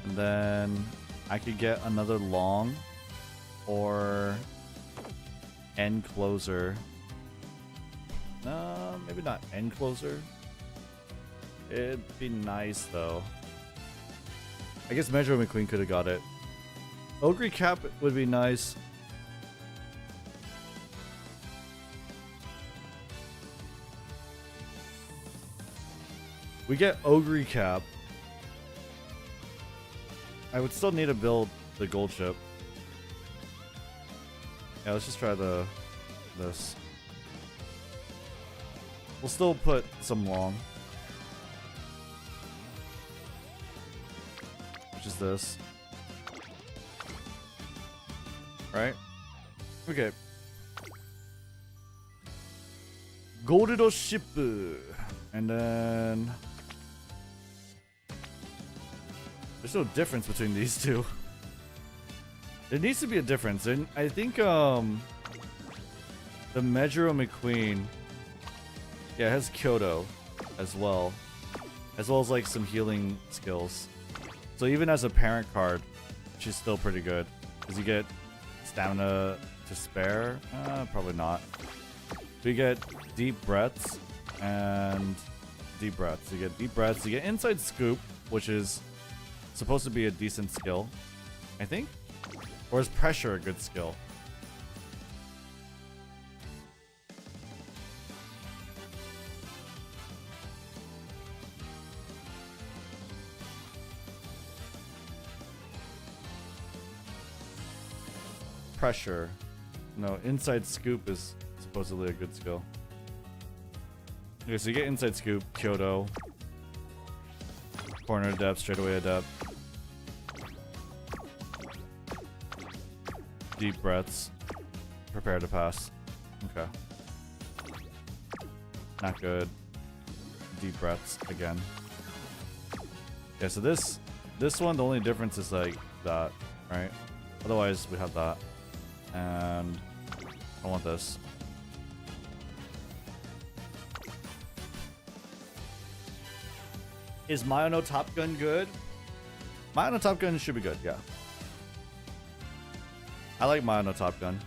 And then I could get another long or end closer. No, maybe not end closer. It'd be nice though. I guess Metro McQueen could have got it. Ogre Cap would be nice. We get Ogre Cap. I would still need to build the gold ship. Yeah, let's just try this. We'll still put some long. Which is this. Right? Okay. Gold ship. And then there's no difference between these two. There needs to be a difference. And I think the Metro McQueen, yeah, it has Kyoto as well as like some healing skills. So even as a parent card, she's still pretty good because you get stamina to spare. Probably not. We get deep breaths and deep breaths. You get deep breaths. You get inside scoop, which is supposed to be a decent skill, I think. Or is pressure a good skill? Pressure. No, inside scoop is supposedly a good skill. Okay, so you get inside scoop, Kyoto, corner adept, straightaway adept, deep breaths, prepare to pass. Okay. Not good. Deep breaths again. Yeah, so this one, the only difference is like that, right? Otherwise, we have that. And I want this. Is Mayono Top Gun good? Mayono Top Gun should be good, yeah. I like Mayono Top Gun.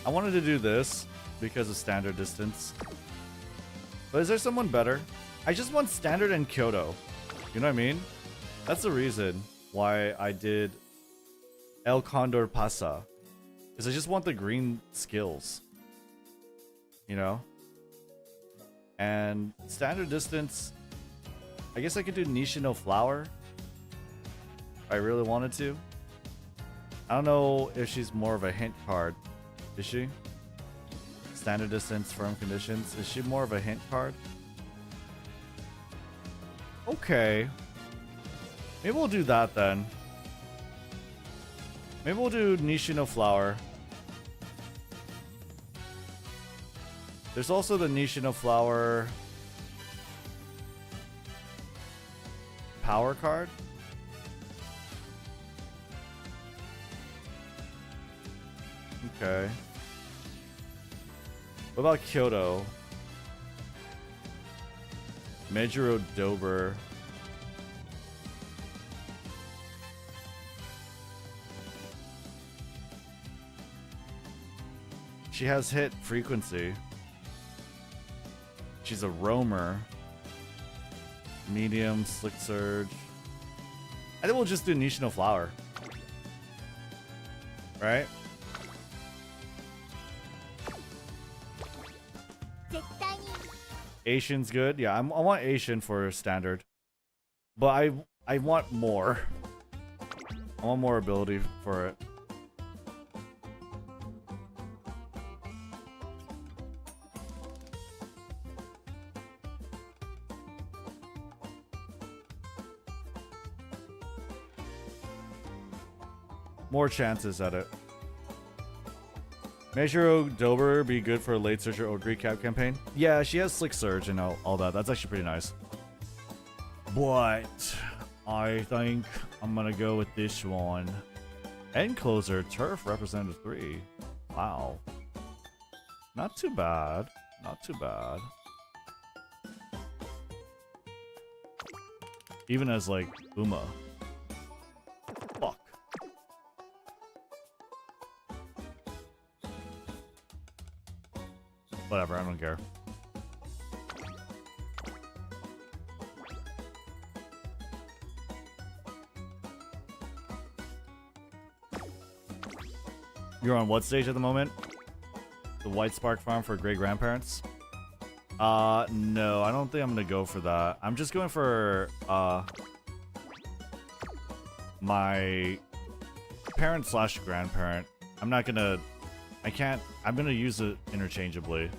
I wanted to do this because of standard distance. But is there someone better? I just want standard and Kyoto. You know what I mean? That's the reason why I did El Condor Pasa. Because I just want the green skills. You know? And standard distance, I guess I could do Nishino Flower. If I really wanted to. I don't know if she's more of a hint card. Is she? Standard distance, firm conditions. Is she more of a hint card? Okay. Maybe we'll do that then. Maybe we'll do Nishino Flower. There's also the Nishino Flower power card. Okay. What about Kyoto? Mejuro Dober. She has hit frequency. She's a roamer. Medium, Slick Surge. I think we'll just do Nishino Flower. Right? Asian's good. Yeah, I want Asian for standard. But I want more. I want more ability for it. More chances at it. Mejuro Dober be good for a late search or old recap campaign. Yeah, she has Slick Surge and all that. That's actually pretty nice. But I think I'm gonna go with this one. End closer, Turf Representative 3. Wow. Not too bad. Not too bad. Even as like Uma. Fuck. Whatever, I don't care. You're on what stage at the moment? The White Spark Farm for great grandparents? No, I don't think I'm gonna go for that. I'm just going for my parent slash grandparent. I'm not gonna I'm gonna use it interchangeably.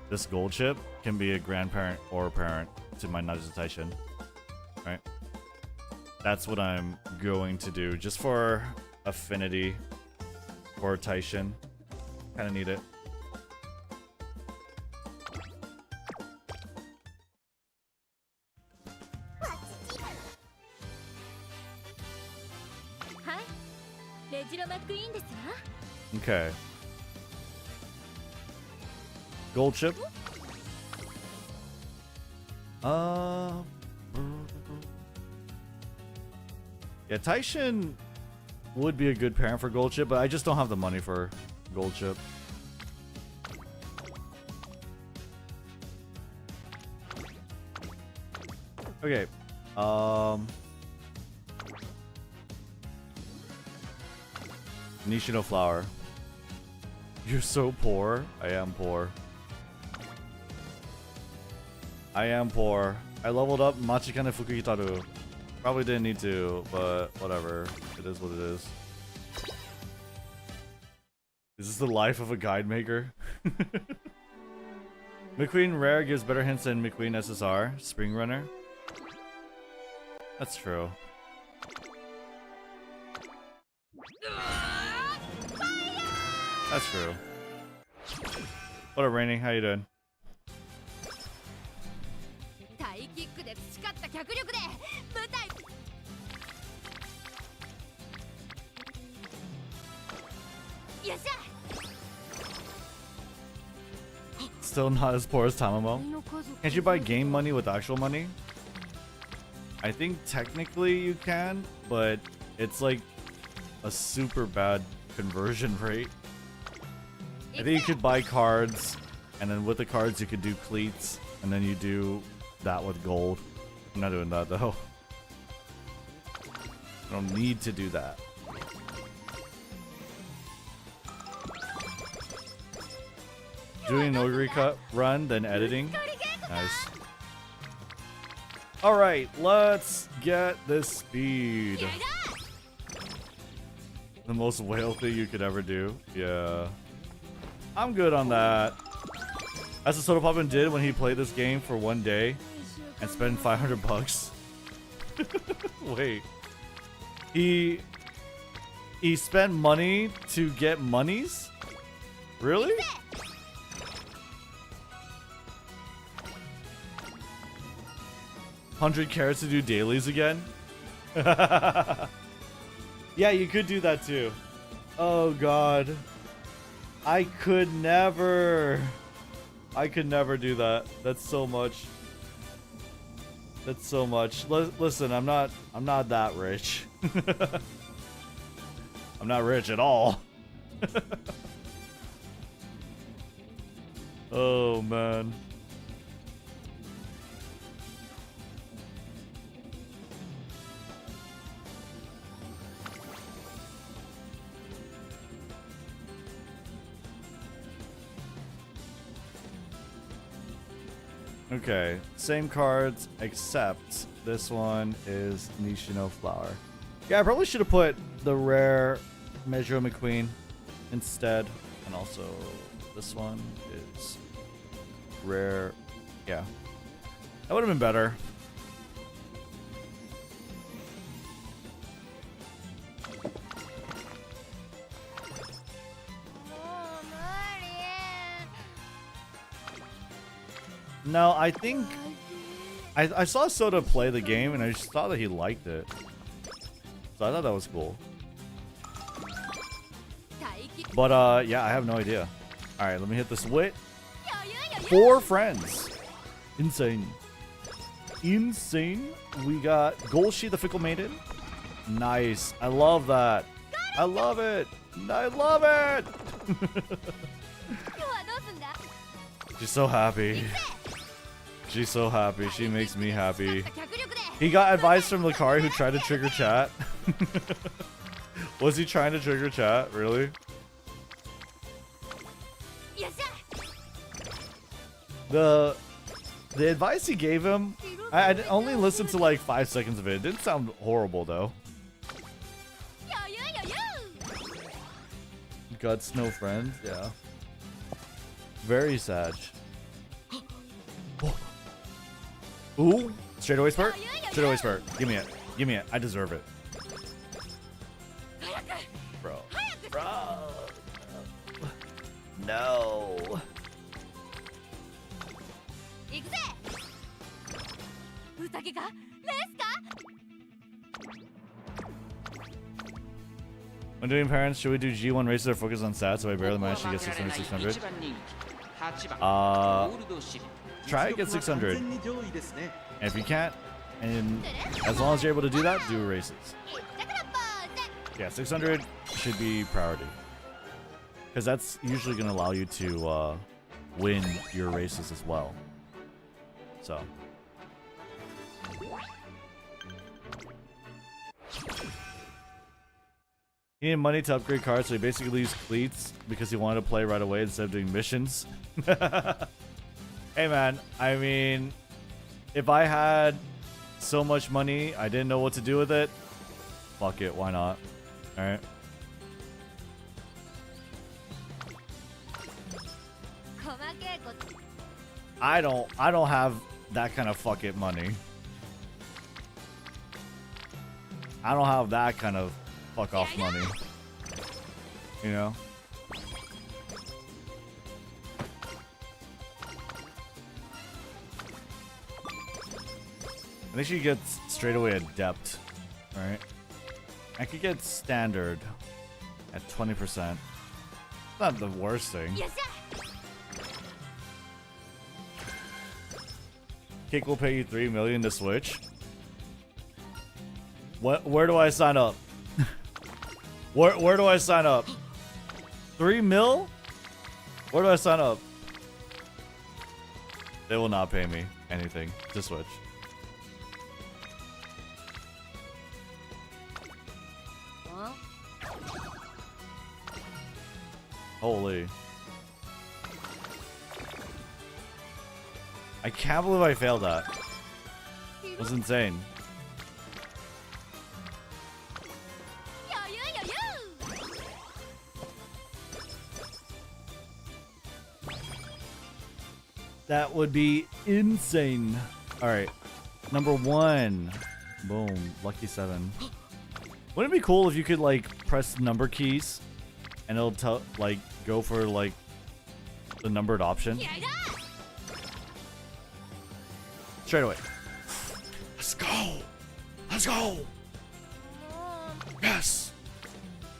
This gold chip can be a grandparent or a parent to my Najitaishin. Right? That's what I'm going to do, just for affinity for Taishin. Kinda need it. Okay. Gold chip. Yeah, Taishin would be a good parent for gold chip, but I just don't have the money for gold chip. Okay. Nishino Flower. You're so poor. I am poor. I am poor. I leveled up Machikane Fukukitaru. Probably didn't need to, but whatever. It is what it is. Is this the life of a guide maker? McQueen Rare gives better hints than McQueen SSR. Spring Runner. That's true. That's true. What up, Rainy? How you doing? Still not as poor as Tamamo. Can't you buy game money with actual money? I think technically you can, but it's like a super bad conversion rate. I think you could buy cards, and then with the cards you could do cleats, and then you do that with gold. I'm not doing that though. I don't need to do that. Doing an Ogre cut run, then editing. Nice. Alright, let's get this speed. The most whale thing you could ever do. Yeah. I'm good on that. That's what Soda Poppin did when he played this game for one day and spent 500 bucks. Wait. He spent money to get monies? Really? $100 carats to do dailies again? Yeah, you could do that too. Oh god. I could never do that. That's so much. That's so much. Listen, I'm not that rich. I'm not rich at all. Oh man. Okay, same cards, except this one is Nishino Flower. Yeah, I probably should have put the rare Measure McQueen instead. And also, this one is rare. Yeah, that would have been better. No, I think I saw Soda play the game and I just thought that he liked it. So I thought that was cool. But yeah, I have no idea. Alright, let me hit this wit. 4 friends. Insane. Insane. We got Golshi the Fickle Maiden. Nice. I love that. I love it. I love it. She's so happy. She's so happy. She makes me happy. He got advice from Lakari who tried to trigger chat. Was he trying to trigger chat? Really? The advice he gave him, I only listened to like 5 seconds of it. It didn't sound horrible though. Guts, no friends. Yeah. Very sad. Ooh, straight away spurt? Straight away spurt. Give me it. Give me it. I deserve it. Bro. Bro. No. When doing parents, should we do G1 races or focus on stats so I barely managed to get 600, 600? Try to get 600. And if you can't, and as long as you're able to do that, do races. Yeah, 600 should be priority. Because that's usually going to allow you to win your races as well. So. He needed money to upgrade cards, so he basically used cleats because he wanted to play right away instead of doing missions. Hey man, I mean, if I had so much money, I didn't know what to do with it, fuck it, why not? Alright. I don't have that kind of fuck it money. I don't have that kind of fuck off money. You know? I think she gets straight away adept, right? I could get standard at 20%. Not the worst thing. Kick will pay you 3 million to switch. What? Where do I sign up? Where do I sign up? 3 mil? Where do I sign up? They will not pay me anything to switch. Holy. I can't believe I failed that. It was insane. That would be insane. Alright. Number 1. Boom. Lucky 7. Wouldn't it be cool if you could, like, press number keys and it'll tell, like, go for, like, the numbered option? Straight away. Let's go. Let's go. Yes.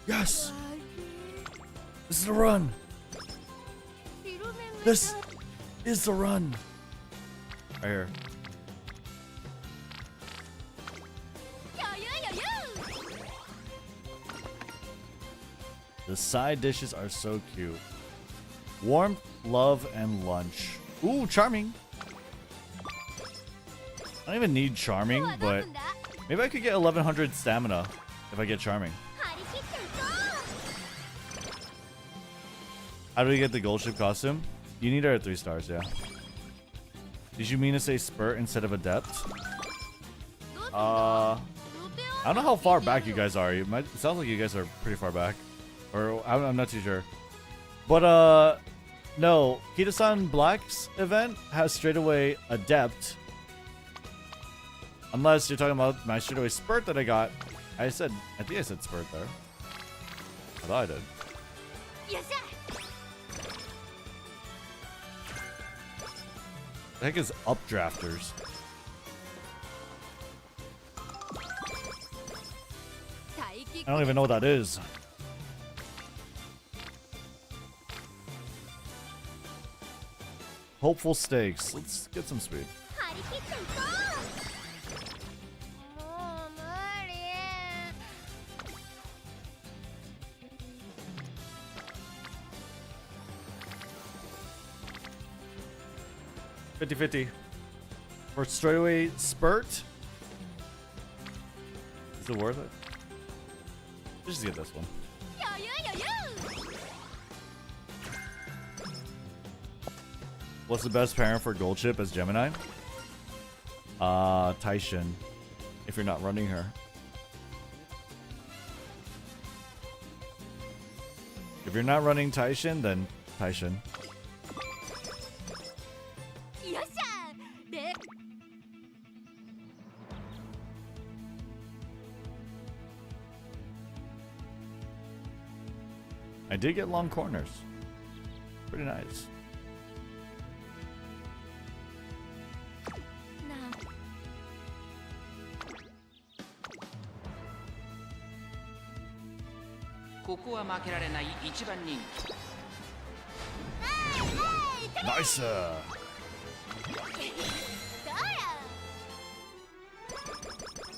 Yes. This is the run. This is the run. Right here. The side dishes are so cute. Warmth, love, and lunch. Ooh, charming. I don't even need charming, but maybe I could get 1100 stamina if I get charming. How do we get the gold ship costume? You need her at 3 stars, yeah. Did you mean to say spurt instead of adept? I don't know how far back you guys are. It sounds like you guys are pretty far back. Or I'm not too sure. But no, Kita-san Black's event has straightaway adept. Unless you're talking about my straightaway spurt that I got. I think I said spurt there. I thought I did. The heck is updrafters? I don't even know what that is. Hopeful stakes. Let's get some speed. $50-50 for straightaway spurt. Is it worth it? Let's just get this one. What's the best parent for gold chip as Gemini? Taishin. If you're not running her. If you're not running Taishin, then Taishin. I did get long corners. Pretty nice. Nice.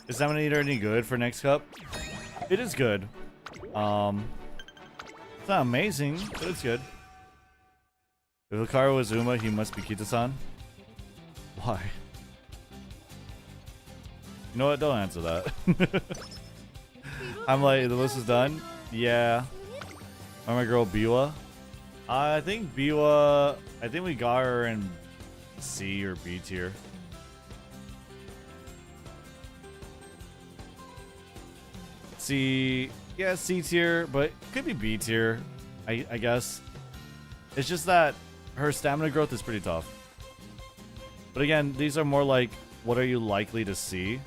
Is Salmon Eater any good for next cup? It is good. It's not amazing, but it's good. If Hikaru was Uma, he must be Kita-san. Why? You know what? Don't answer that. I'm like, the list is done? Yeah. Or my girl Biwa? I think Biwa... I think we got her in C or B tier. C... Yeah, C tier, but could be B tier, I guess. It's just that her stamina growth is pretty tough. But again, these are more like, what are you likely to see?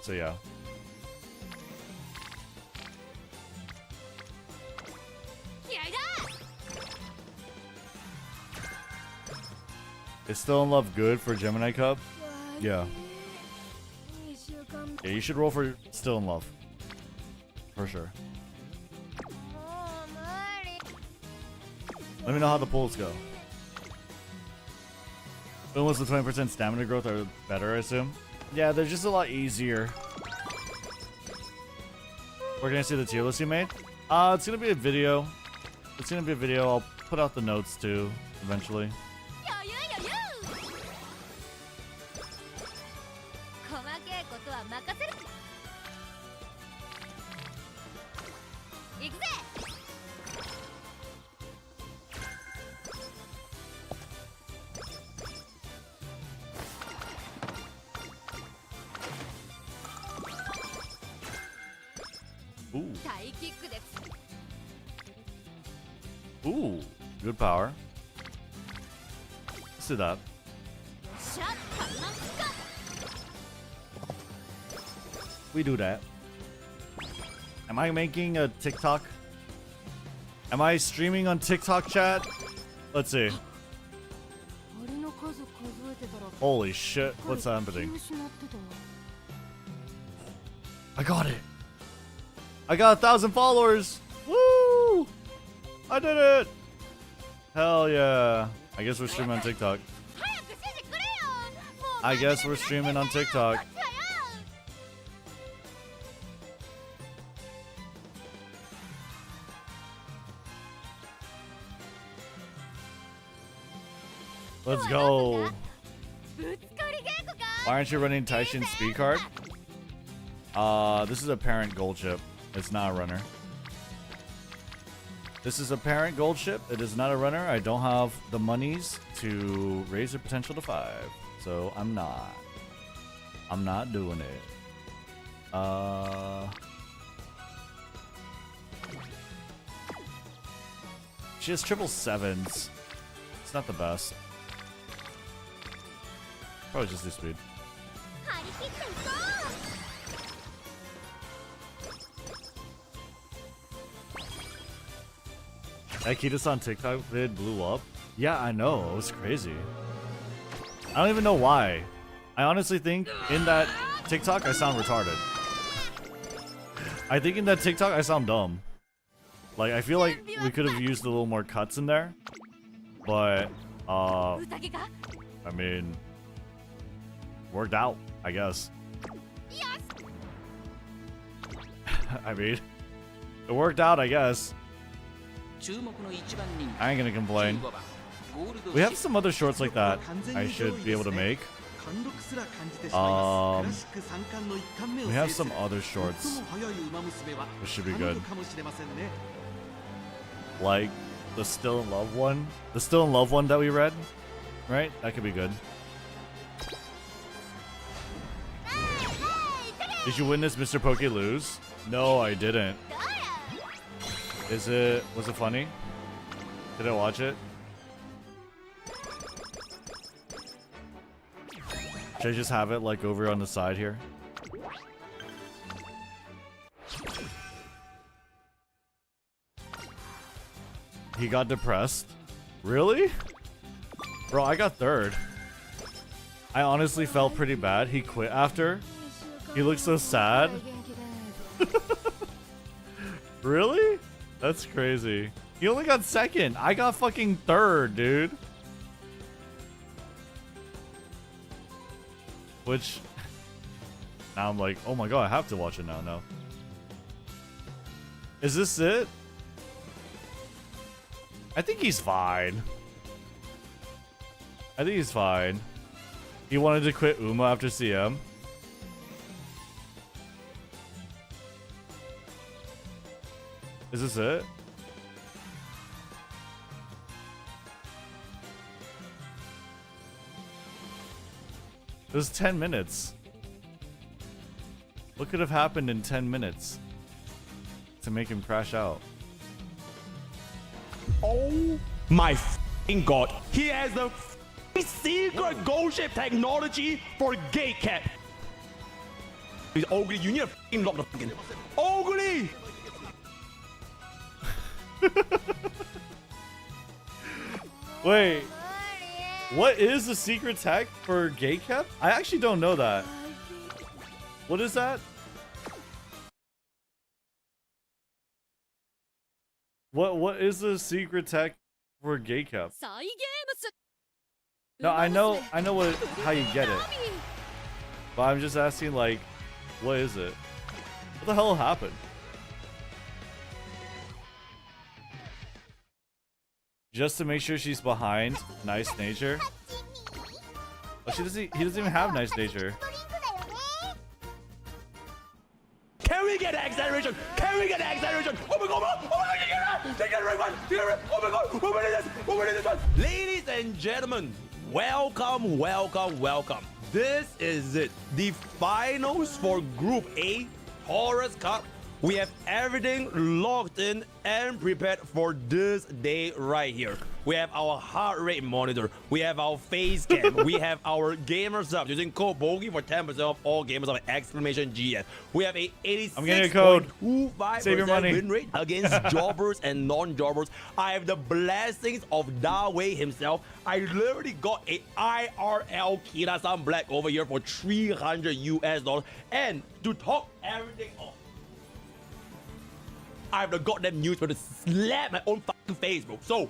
So yeah. Is Still in Love good for Gemini Cup? Yeah. Yeah, you should roll for Still in Love. For sure. Let me know how the pulls go. When was the 20% stamina growth are better, I assume? Yeah, they're just a lot easier. Where can I see the tier list you made? It's gonna be a video. It's gonna be a video. I'll put out the notes too, eventually. Ooh. Ooh, good power. Let's do that. We do that. Am I making a TikTok? Am I streaming on TikTok, chat? Let's see. Holy shit, what's happening? I got it. I got 1,000 followers. Woo! I did it. Hell yeah. I guess we're streaming on TikTok. I guess we're streaming on TikTok. Let's go. Why aren't you running Taishin's speed card? This is a parent gold chip. It's not a runner. This is a parent gold chip. It is not a runner. I don't have the monies to raise the potential to 5. So I'm not. I'm not doing it. She has 777s. It's not the best. Probably just do speed. Akita-san TikTok vid blew up. Yeah, I know. It was crazy. I don't even know why. I honestly think in that TikTok I sound retarded. I think in that TikTok I sound dumb. Like, I feel like we could have used a little more cuts in there. But, I mean, worked out, I guess. I mean, it worked out, I guess. I ain't gonna complain. We have some other shorts like that I should be able to make. We have some other shorts which should be good. Like the Still in Love one. The Still in Love one that we read. Right? That could be good. Did you witness Mr. Poke lose? No, I didn't. Was it funny? Did I watch it? Should I just have it like over on the side here? He got depressed? Really? Bro, I got 3rd. I honestly felt pretty bad. He quit after. He looked so sad. Really? That's crazy. He only got 2nd. I got fucking 3rd, dude. Which, now I'm like, oh my god, I have to watch it now. No. Is this it? I think he's fine. I think he's fine. He wanted to quit Uma after CM. Is this it? It was 10 minutes. What could have happened in 10 minutes to make him crash out? Oh my f***ing god. He has the secret gold ship technology for gay cap. He's ugly. You need to fucking lock the fucking ugly. Wait, what is the secret tech for gay cap? I actually don't know that. What is that? What is the secret tech for gay cap? No, I know what how you get it. But I'm just asking, like, what is it? What the hell happened? Just to make sure she's behind nice nature. Oh, he doesn't even have nice nature. Can we get acceleration? Can we get acceleration? Oh my god! Oh my god! Take it right one! Oh my god! What is this? What is this one? Ladies and gentlemen, welcome, welcome, welcome. This is it. The finals for Group A Taurus Cup. We have everything locked in and prepared for this day right here. We have our heart rate monitor. We have our face cam. We have our gamer subs using code BOGIE for 10% off all gamers of exclamation GS. We have a 86.25% win rate against jobbers and non-jobbers. I have the blessings of Dawei himself. I literally got a IRL Kira-san Black over here for $300 US. And to top everything off, I have the goddamn newspaper to slap my own fucking face, bro. So,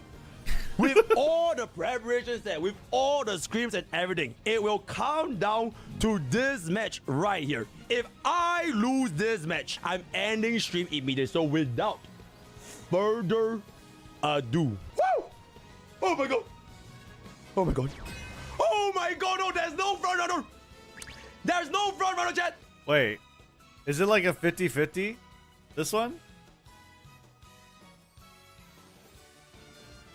with all the preparations there, with all the screams and everything, it will come down to this match right here. If I lose this match, I'm ending stream immediately. So, without further ado, woo! Oh my god! Oh my god! Oh my god! No, there's no front runner! There's no front runner, chat! Wait, is it like a 50-50? This one?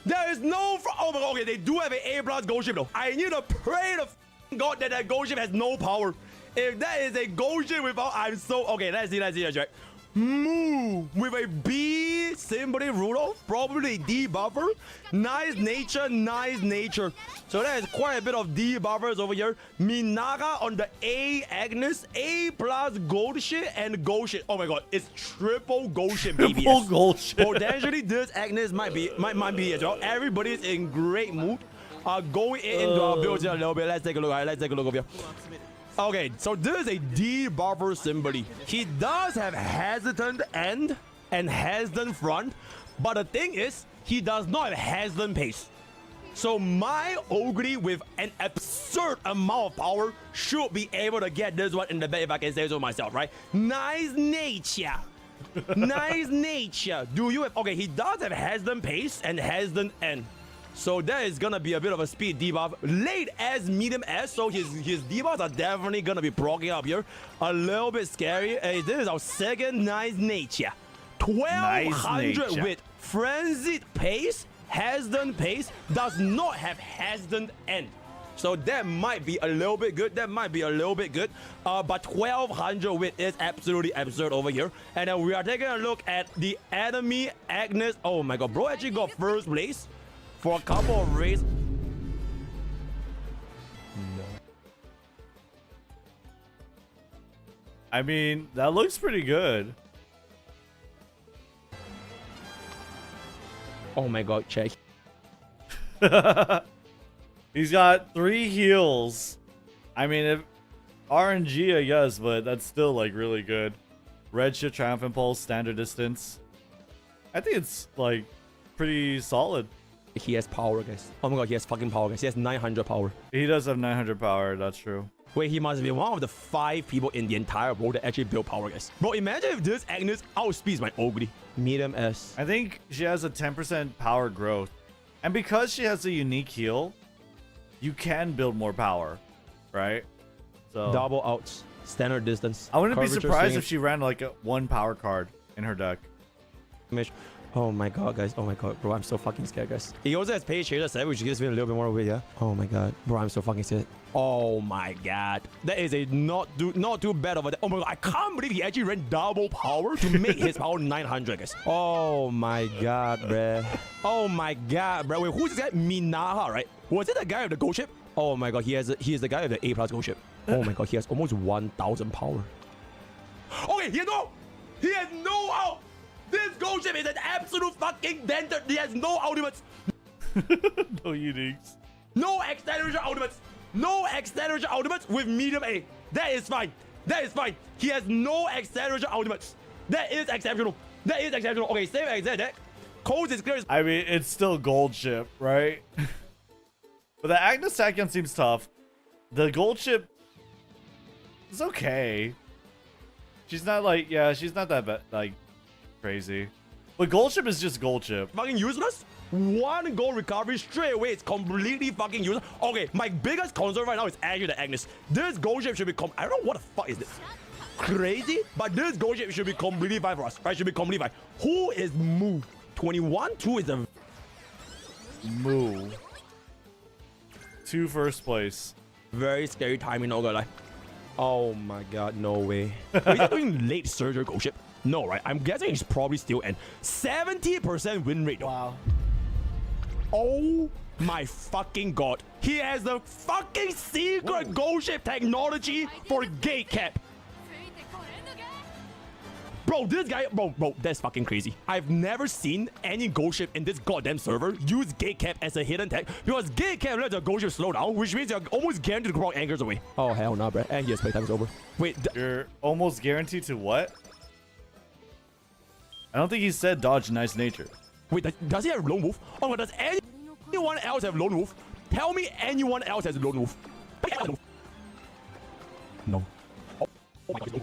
There is no oh my god, okay, they do have an A+ gold ship though. I need to pray to God that that gold ship has no power. If that is a gold ship without, I'm so okay. Let's see, right? Move with a B symbol Rudolph, probably debuffer. Nice nature. So that is quite a bit of debuffers over here. Minaga on the A Agnes, A+ gold shit and gold shit. Oh my god, it's triple gold shit, baby. Triple gold shit. Potentially this Agnes might be as well. Everybody's in great mood. Going into our builds here a little bit. Let's take a look. All right, let's take a look over here. Okay, so this is a debuffer symbol. He does have hesitant end and hesitant front, but the thing is, he does not have hesitant pace. So my Ogre with an absurd amount of power should be able to get this one in the bed if I can say so myself, right? Nice nature. Nice nature. Do you have... Okay, he does have hesitant pace and hesitant end. So that is gonna be a bit of a speed debuff. Late as medium S, so his debuffs are definitely gonna be proccing up here. A little bit scary. This is our second nice nature. 1200 with frenzied pace, hesitant pace, does not have hesitant end. So that might be a little bit good. But 1200 wit is absolutely absurd over here. And then we are taking a look at the enemy Agnes. Oh my god, bro actually got first place for a couple of raids. No. I mean, that looks pretty good. Oh my god, check. He's got 3 heals. I mean, if RNG, I guess, but that's still like really good. Red shift, triumphant pulse, standard distance. I think it's like pretty solid. He has power, guys. Oh my god, he has fucking power, guys. He has 900 power. He does have 900 power, that's true. Wait, he must be one of the 5 people in the entire world that actually build power, guys. Bro, imagine if this Agnes outspeeds my Ogre. Medium S. I think she has a 10% power growth. And because she has a unique heal, you can build more power, right? So double outs, standard distance. I wouldn't be surprised if she ran like a 1 power card in her deck. Oh my god, guys. Oh my god, bro, I'm so fucking scared, guys. He also has Page Shader 7, which gives me a little bit more weight, yeah? Oh my god. Bro, I'm so fucking scared. Oh my god. That is a not too bad of a... Oh my god, I can't believe he actually ran double power to make his power 900, guys. Oh my god, bruh. Oh my god, bro. Wait, who's this guy? Minaha, right? Was it the guy with the gold ship? Oh my god, he is the guy with the A+ gold ship. Oh my god, he has almost 1,000 power. Okay, he has no out. This gold ship is an absolute fucking denter. He has no ultimates. No uniques. No acceleration ultimates. No acceleration ultimates with medium A. That is fine. That is fine. He has no acceleration ultimates. That is exceptional. That is exceptional. Okay, same as that. Codes is clear. I mean, it's still gold ship, right? But the Agnes Tachyon seems tough. The gold ship is okay. She's not like, yeah, she's not that like crazy. But gold ship is just gold ship. Fucking useless. One gold recovery straight away. It's completely fucking useless. Okay, my biggest concern right now is actually the Agnes. This gold ship should be I don't know what the fuck is this. Crazy, but this gold ship should be completely fine for us. Right? Should be completely fine. Who is Moo? 21? 2 is a Moo. 2 first place. very scary timing, not gonna lie. Oh my god, no way. Wait, is he doing late surgery gold ship? No, right? I'm guessing he's probably still in 70% win rate though. Wow. Oh my fucking god. He has the fucking secret gold ship technology for gate cap. Bro, this guy, bro, that's fucking crazy. I've never seen any gold ship in this goddamn server use gate cap as a hidden tech, because gate cap lets the gold ship slow down, which means you're almost guaranteed to proc anchors away. Oh hell no, bro. And yes, playtime is over. Wait, you're almost guaranteed to what? I don't think he said dodge nice nature. Wait, does he have lone wolf? Oh my god, does anyone else have lone wolf? Tell me anyone else has lone wolf. No. Oh my god.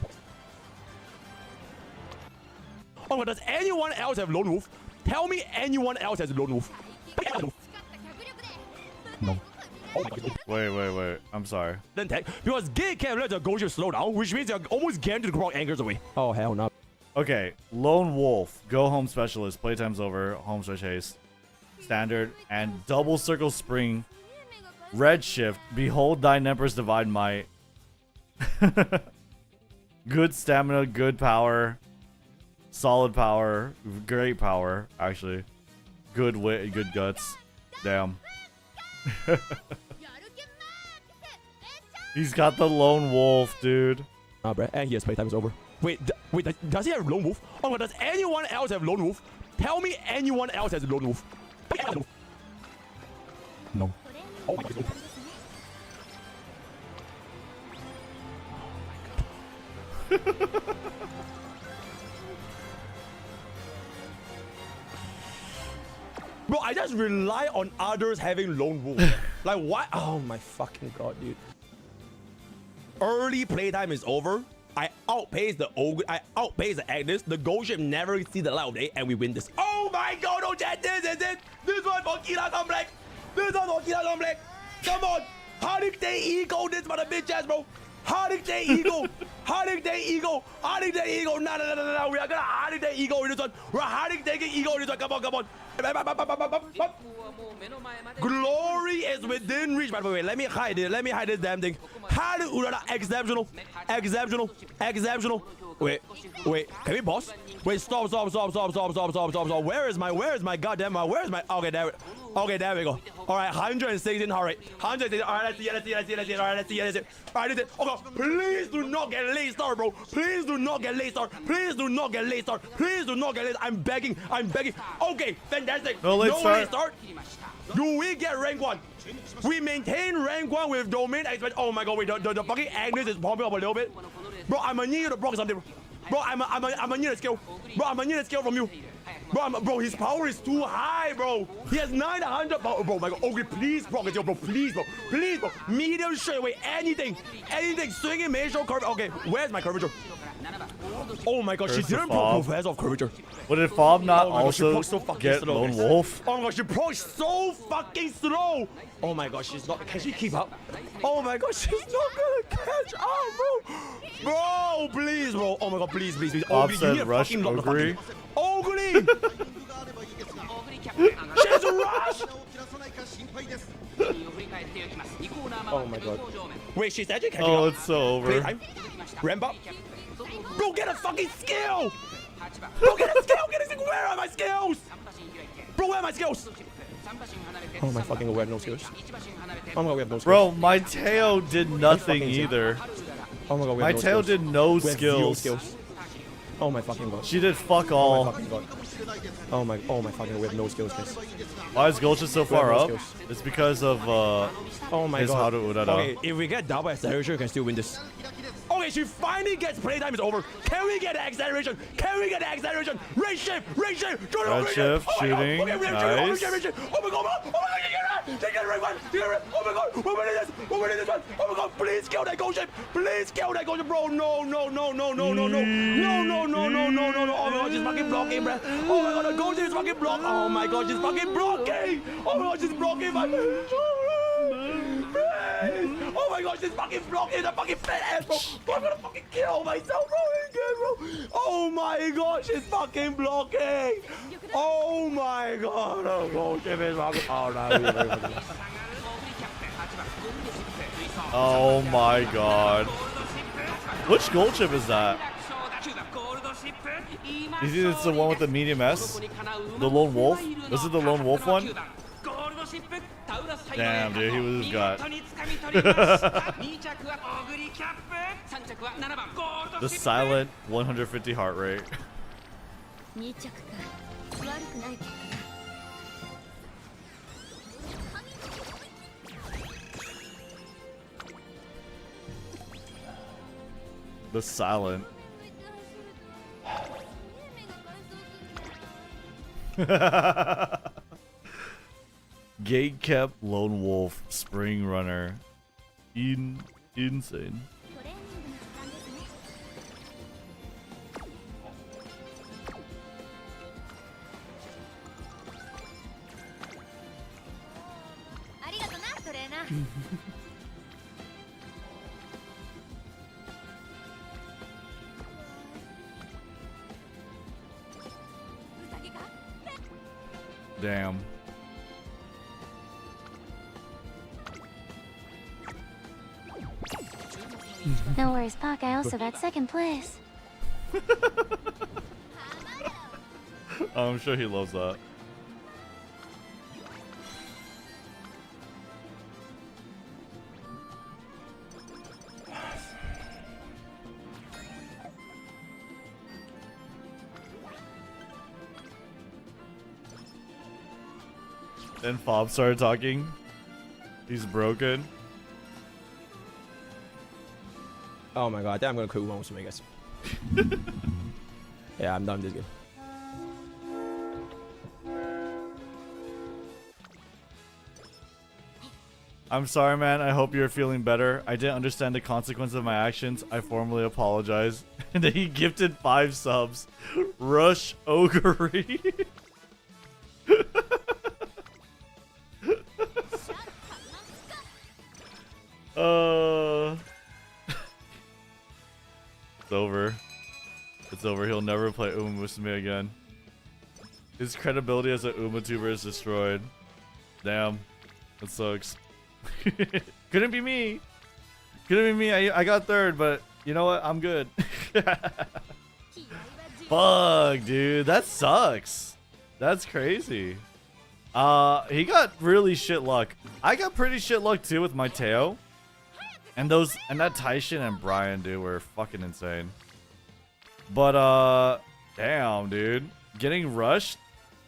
Oh my god, does anyone else have lone wolf? Tell me anyone else has lone wolf. No. Oh my god. Wait. I'm sorry. Then tech, because gate cap lets the gold ship slow down, which means you're almost guaranteed to proc anchors away. Oh hell no. Okay, Lone Wolf, go home specialist, playtime's over, home stretch haste, standard, and double circle spring, red shift, behold thine empress divide might. Good stamina, good power, solid power, great power, actually. Good wit, good guts. Damn. He's got the Lone Wolf, dude. Nah, bruh, and yes, playtime is over. Wait, does he have lone wolf? Oh my god, does anyone else have lone wolf? Tell me anyone else has lone wolf. No. Oh my god. Bro, I just rely on others having lone wolf. Like what? Oh my fucking god, dude. Early playtime is over. I outpace the ogre. I outpace the Agnes. The gold ship never see the light of day, and we win this. Oh my god, oh chat, this is it. This one for Kila Black. This one for Kila Black. Come on. Hardic Day Ego, this for the bitch ass, bro. Hardic Day Ego. Hardic Day Ego. Hardic Day Ego. No. We are gonna Hardic Day Ego in this one. We're Hardic Day Ego in this one. Come on. Glory is within reach. By the way, let me hide it. Let me hide this damn thing. Hide it, Urara. Exceptional. Wait. Can we pause? Wait, stop. Where is my goddamn, okay, there we go. All right, 116 heart rate. 116. All right, let's see. All right, let's see. All right, let's see. Oh god, please do not get late start, bro. Please do not get late start. I'm begging. Okay, fantastic. No late start. Do we get rank 1? We maintain rank 1 with domain expert. Oh my god, wait, the fucking Agnes is pumping up a little bit. Bro, I'm gonna need you to block something. Bro, I'm gonna need a skill. Bro, I'm gonna need a skill from you. Bro, his power is too high, bro. He has 900 power. Bro, my god. Okay, please block it, bro. Please, bro. Medium straight away. Anything. Swinging major curve. Okay, where's my curvature? Oh my god, she didn't proc Professor of Curvature. But did Fob not oh also so get Lone Wolf? Oh my god, she proc so fucking slow. Oh my god, she's not. Can she keep up? Oh my god, she's not gonna catch up, bro. Bro, please, bro. Oh my god, please. Fob said rush Ogre. Ogre! She's a rush! Oh my god. Wait, she's actually catching up. Oh, it's so over. Playtime. Ramp up. Bro, get a fucking skill! Get a skill! Where are my skills? Bro, where are my skills? Oh my fucking god, we have no skills. Oh my god, we have no skills. Bro, my Teo did nothing either. Oh my god, we My have no Teo skills. did no We have zero skills. Oh my fucking god. She did fuck Oh my all. fucking god. Oh my fucking god, we have no skills, guys. Why is Gulch so We have far no up? skills. It's because of Oh my his god. Haru Urara. Okay, if we get double acceleration, we can still win this. Okay, she finally gets playtime is over. Can we get acceleration? Can we get acceleration? Race shift! Race shift! Red shift, shooting, nice. Oh my god! Oh my god! Take it right one! Oh my god! We're winning this! We're winning this one! Oh my god! Please kill that gold ship! Please kill that gold ship, bro! No! No! No! No! No! No! No! No! No! No! No! No! No! No! Oh my god! She's fucking blocking, bro! Oh my god! The gold ship is fucking blocking! Oh my god! She's fucking blocking! Oh my god! She's blocking my. Oh my god, she's fucking blocking the fucking fat ass, bro. I'm gonna fucking kill myself, bro. Again, bro. Oh my god, she's fucking blocking. Oh my god. Oh god, she is fucking. Oh no. Oh my god. Which gold chip is that? You think it's the one with the medium S? The lone wolf? Was it the lone wolf one? Damn, dude, he was got. The silent 150 heart rate. The silent. Gate kept lone wolf spring runner. Insane. Damn. No worries, Pac. I also got second place. I'm sure he loves that. Then Fob started talking. He's broken. Oh my god, I think I'm gonna quit umamusume, guys. Yeah, I'm done with this game. I'm sorry, man. I hope you're feeling better. I didn't understand the consequence of my actions. I formally apologize. And then he gifted 5 subs. Rush Ogre. It's over. It's over. He'll never play umamusume again. His credibility as an umatuber is destroyed. Damn. That sucks. Couldn't be me. Couldn't be me. I got 3rd, but you know what? I'm good. Fuck, dude. That sucks. That's crazy. He got really shit luck. I got pretty shit luck too with my Teo. And that Taishin and Brian, dude, were fucking insane. But damn, dude. Getting rushed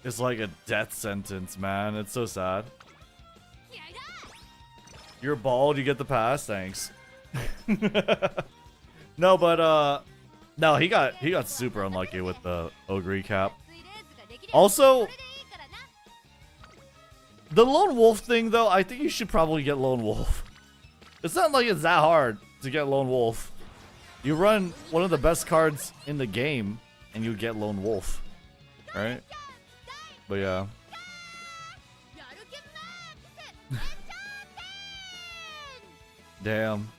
is like a death sentence, man. It's so sad. You're bald, you get the pass, thanks. No, but no, he got super unlucky with the Ogre cap. Also, the lone wolf thing though, I think you should probably get lone wolf. It's not like it's that hard to get lone wolf. You run one of the best cards in the game and you get lone wolf, right? But yeah. Damn.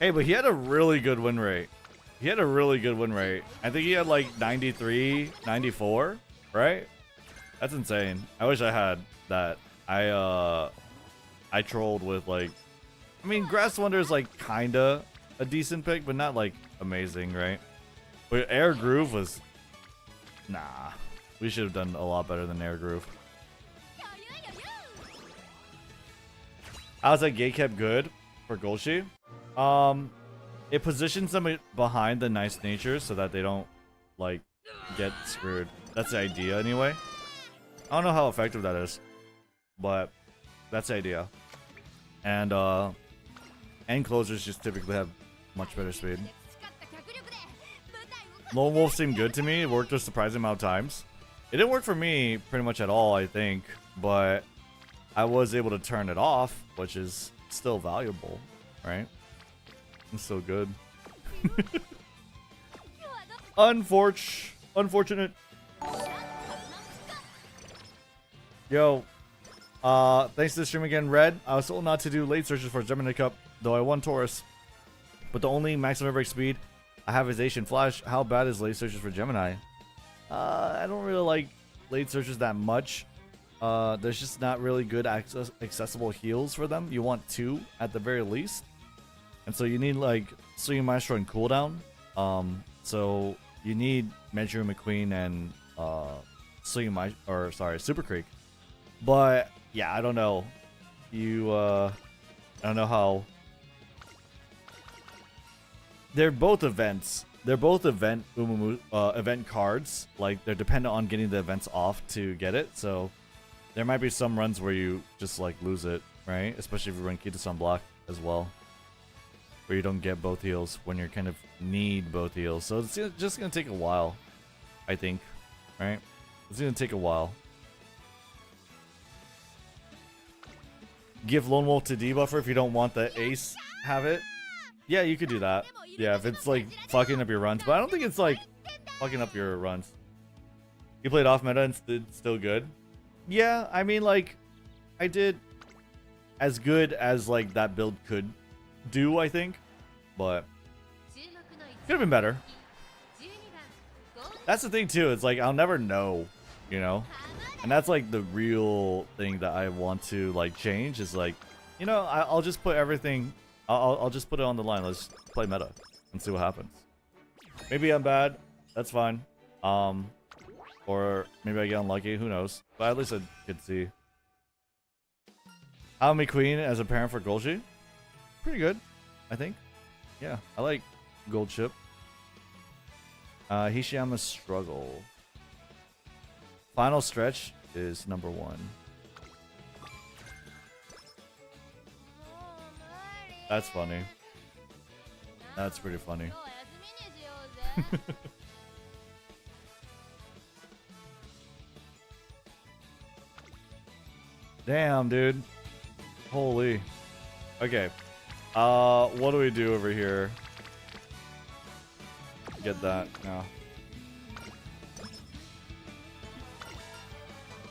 Hey, but he had a really good win rate. I think he had like 93, 94, right? That's insane. I wish I had that. I trolled with like, I mean, Grass Wonder is like kinda a decent pick, but not like amazing, right? But Air Groove was, nah. We should have done a lot better than Air Groove. How's that gate kept good for Golshi? It positions them behind the nice nature so that they don't like get screwed. That's the idea anyway. I don't know how effective that is, but that's the idea. And end closers just typically have much better speed. Lone Wolf seemed good to me. It worked a surprising amount of times. It didn't work for me pretty much at all, I think, but I was able to turn it off, which is still valuable, right? It's so good. Unfortunate. Yo, thanks to the stream again, Red. I was told not to do late searches for Gemini Cup, though I won Taurus. But the only maximum break speed I have is Asian Flash. How bad is late searches for Gemini? I don't really like late searches that much. There's just not really good accessible heals for them. You want 2 at the very least. And so you need like Swinging Maestro and cooldown. So you need Measure McQueen and Super Creek. But yeah, I don't know. I don't know how. They're both events. They're both event cards. Like they're dependent on getting the events off to get it. So there might be some runs where you just like lose it, right? Especially if you run Kita-san block as well, where you don't get both heals when you kind of need both heals. So it's just gonna take a while, I think, right? It's gonna take a while. Give Lone Wolf to debuffer if you don't want the ace have it. Yeah, you could do that. Yeah, if it's like fucking up your runs, but I don't think it's like fucking up your runs. You played off meta and still good. Yeah, I mean, like, I did as good as like that build could do, I think, but could have been better. That's the thing too. It's like I'll never know, you know, and that's like the real thing that I want to like change. Is like, you know, I'll just put everything. I'll just put it on the line. Let's play meta and see what happens. Maybe I'm bad. That's fine. Or maybe I get unlucky. Who knows? But at least I could see. How McQueen as a parent for Golgi? Pretty good, I think. Yeah, I like Gold Chip. Hishiyama Struggle. Final Stretch is number 1. That's funny. That's pretty funny. Damn, dude. Holy. Okay. What do we do over here? Get that. No.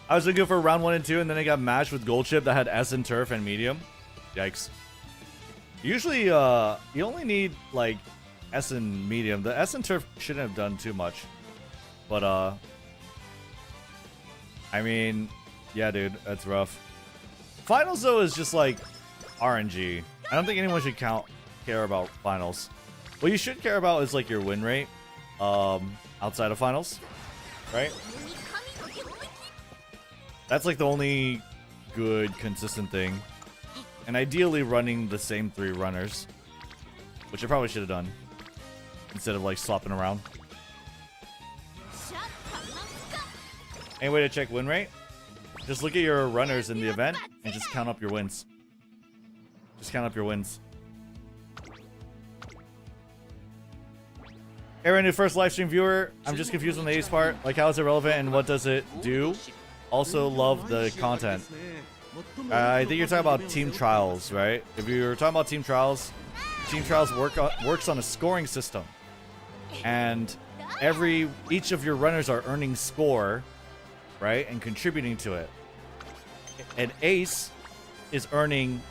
I was looking for round 1 and 2, and then I got matched with Gold Chip that had S and Turf and Medium. Yikes. Usually, you only need, like, S and Medium. The S and Turf shouldn't have done too much. But, I mean, yeah, dude, that's rough. Finals, though, is just, like, RNG. I don't think anyone should care about finals. What you should care about is, like, your win rate, outside of finals, right? That's, like, the only good, consistent thing. And ideally running the same 3 runners, which I probably should have done instead of like swapping around. Any way to check win rate? Just look at your runners in the event and just count up your wins. Just count up your wins. Aaron, new first live stream viewer. I'm just confused on the ace part. Like, how is it relevant and what does it do? Also love the content. I think you're talking about team trials, right? If you're talking about team trials works on a scoring system, and each of your runners are earning score, right, and contributing to it. An ace is earning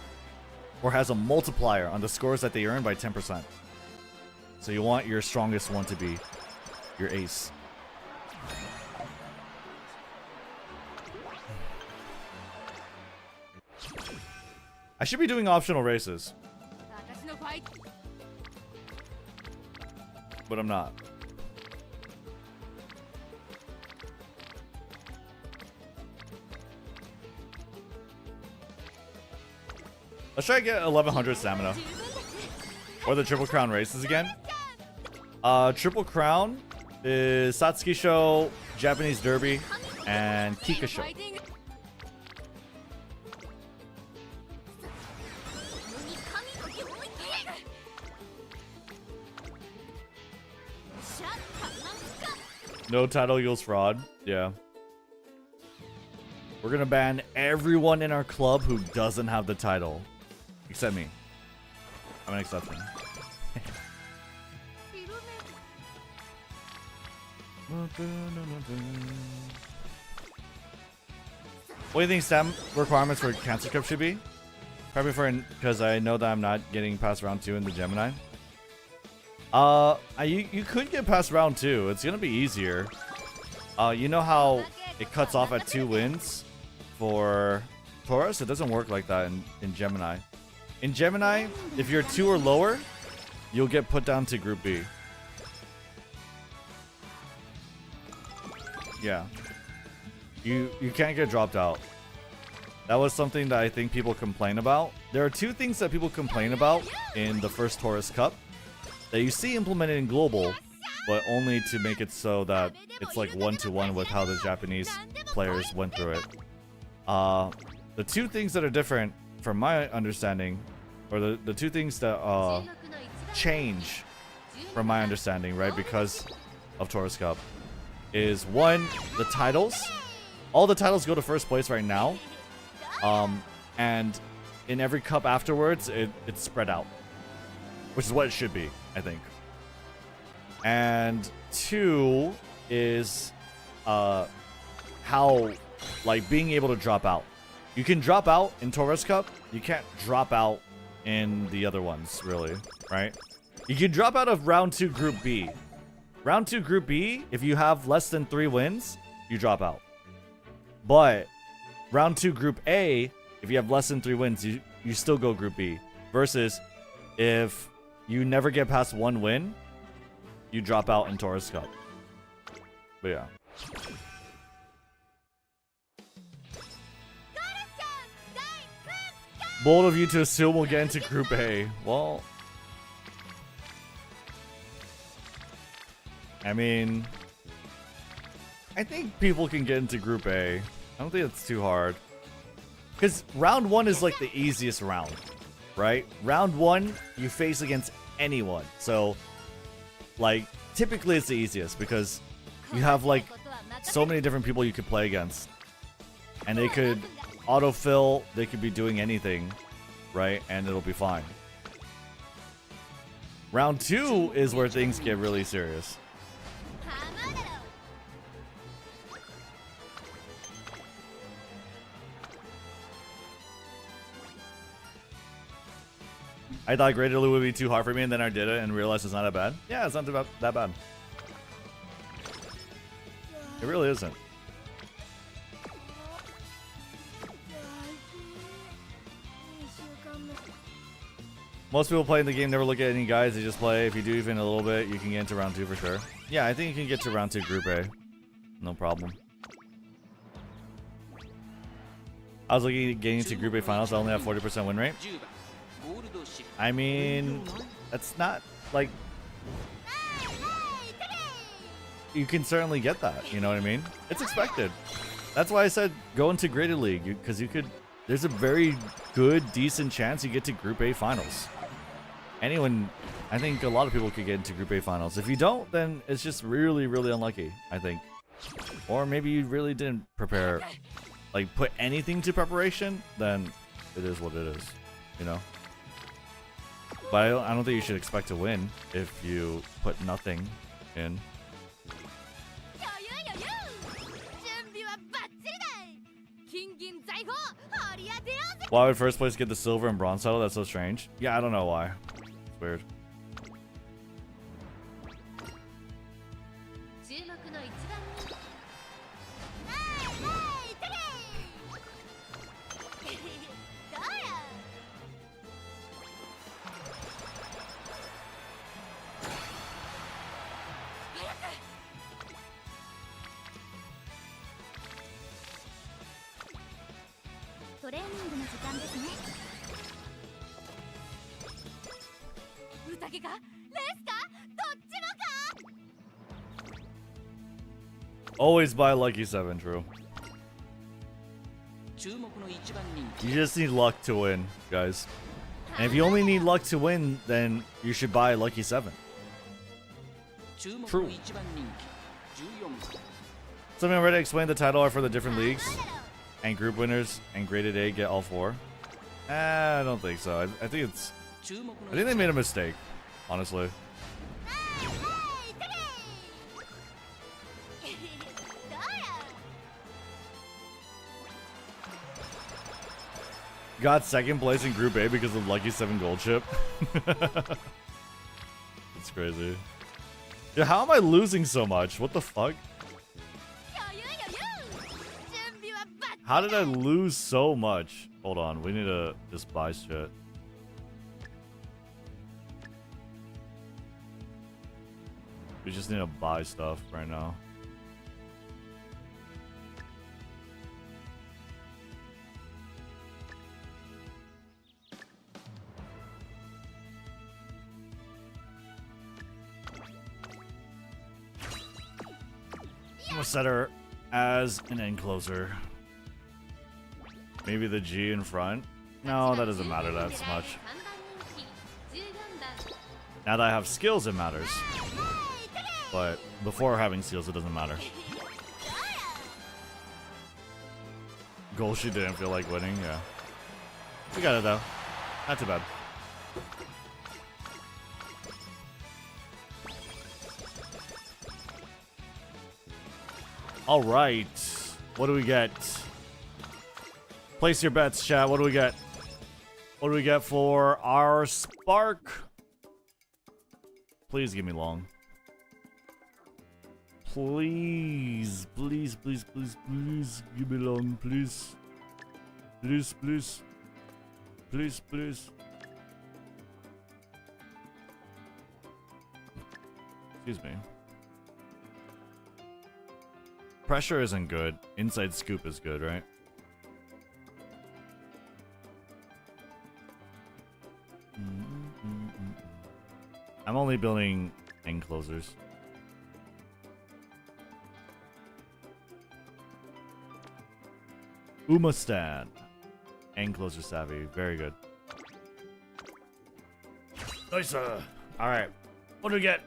or has a multiplier on the scores that they earn by 10%. So you want your strongest one to be your ace. I should be doing optional races, but I'm not. Let's try to get 1100 stamina. Or the Triple Crown races again. Triple Crown is Satsuki Show, Japanese Derby, and Kika Show. No title equals fraud. Yeah. We're gonna ban everyone in our club who doesn't have the title. Except me. I'm an exception. What do you think stam requirements for Cancer Cup should be? Probably because I know that I'm not getting past round 2 in the Gemini. You could get past round 2. It's gonna be easier. You know how it cuts off at 2 wins for Taurus? It doesn't work like that in Gemini. In Gemini, if you're 2 or lower, you'll get put down to Group B. Yeah. You can't get dropped out. That was something that I think people complain about. There are 2 things that people complain about in the first Taurus Cup that you see implemented in Global, but only to make it so that it's like 1-to-1 with how the Japanese players went through it. The 2 things that are different from my understanding, or the 2 things that change from my understanding, right, because of Taurus Cup, is 1, the titles. All the titles go to first place right now, and in every cup afterwards, it's spread out, which is what it should be, I think. And 2 is how, like, being able to drop out. You can drop out in Taurus Cup. You can't drop out in the other ones, really, right? You can drop out of round 2 Group B. Round 2 Group B, if you have less than 3 wins, you drop out. But round 2 Group A, if you have less than 3 wins, you still go Group B. Versus if you never get past 1 win, you drop out in Taurus Cup. But yeah. Bold of you to assume we'll get into Group A. Well, I mean, I think people can get into Group A. I don't think it's too hard. Because round 1 is like the easiest round, right? Round 1, you face against anyone. So, like, typically it's the easiest because you have, like, so many different people you could play against. And they could autofill, they could be doing anything, right? And it'll be fine. Round 2 is where things get really serious. I thought Greater Lou would be too hard for me, and then I did it and realized it's not that bad. Yeah, it's not that bad. It really isn't. Most people playing the game never look at any guides, they just play. If you do even a little bit, you can get into round 2 for sure. Yeah, I think you can get to round 2 Group A. No problem. I was looking at getting into Group A finals, I only have 40% win rate. I mean, that's not, like... You can certainly get that, you know what I mean? It's expected. That's why I said go into Graded League, because you could... There's a very good, decent chance you get to Group A finals. Anyone... I think a lot of people could get into Group A finals. If you don't, then it's just really, really unlucky, I think. Or maybe you really didn't prepare... Like, put anything to preparation, then it is what it is, you know? But I don't think you should expect to win if you put nothing in. Why would first place get the silver and bronze title? That's so strange. Yeah, I don't know why. It's weird. Always buy Lucky 7, true. You just need luck to win, guys. And if you only need luck to win, then you should buy Lucky 7. True. Something already explained the title are for the different leagues. And group winners and graded A get all 4. I don't think so. I think it's... I think they made a mistake, honestly. Got second place in Group A because of Lucky 7 gold chip. It's crazy. Yeah, how am I losing so much? What the fuck? How did I lose so much? Hold on, we need to just buy shit. We just need to buy stuff right now. I'm gonna set her as an encloser. Maybe the G in front? No, that doesn't matter that much. Now that I have skills, it matters. But before having skills, it doesn't matter. Goal she didn't feel like winning, yeah. We got it though. Not too bad. All right. What do we get? Place your bets, chat. What do we get? What do we get for our spark? Please give me long. Please, please, please, please, please give me long, please. Please, please. Please, please. Excuse me. Pressure isn't good. Inside scoop is good, right? I'm only building enclosers. Umastan. Enclosure savvy. Very good. Nice. Alright. What do we get?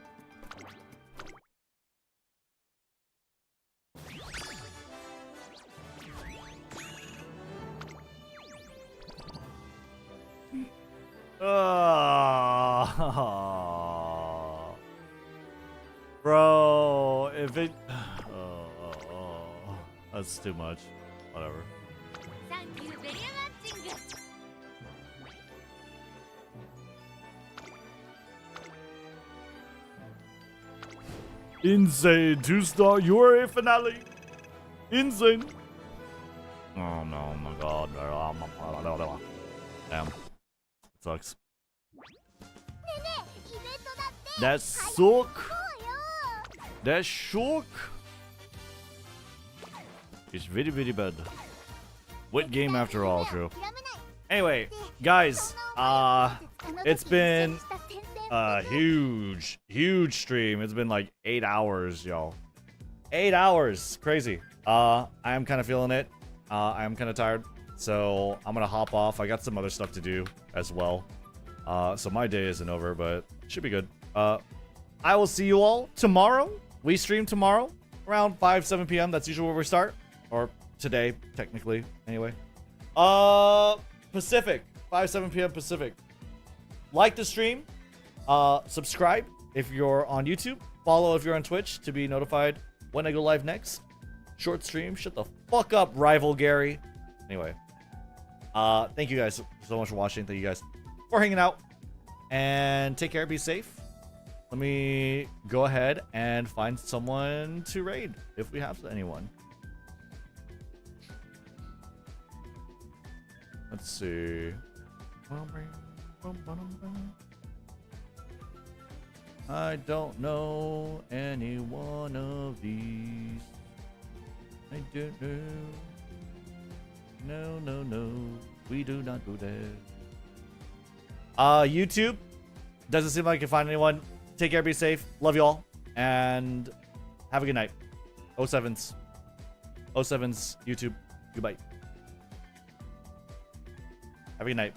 Bro, if it... that's too much. Whatever. Insane 2-star URA finale. Insane. Oh no, my god. Damn. Sucks. That suck. That shook. It's very, very bad. What game after all, true. Anyway, guys, it's been a huge, huge stream. It's been like 8 hours, y'all. 8 hours. Crazy. I am kind of feeling it. I am kind of tired. So I'm gonna hop off. I got some other stuff to do as well. So my day isn't over, but should be good. I will see you all tomorrow. We stream tomorrow around 7 p.m. That's usually where we start. Or today, technically, anyway. Pacific. 7 p.m. Pacific. Like the stream. Subscribe if you're on YouTube. Follow if you're on Twitch to be notified when I go live next. Short stream. Shut the fuck up, rival Gary. Anyway. Thank you guys so much for watching. Thank you guys for hanging out. And take care. Be safe. Let me go ahead and find someone to raid if we have anyone. Let's see. I don't know any one of these. I don't know. No. We do not do that. YouTube. Doesn't seem like I can find anyone. Take care, be safe. Love you all. And have a good night. 07's. 07's YouTube. Goodbye. Have a good night.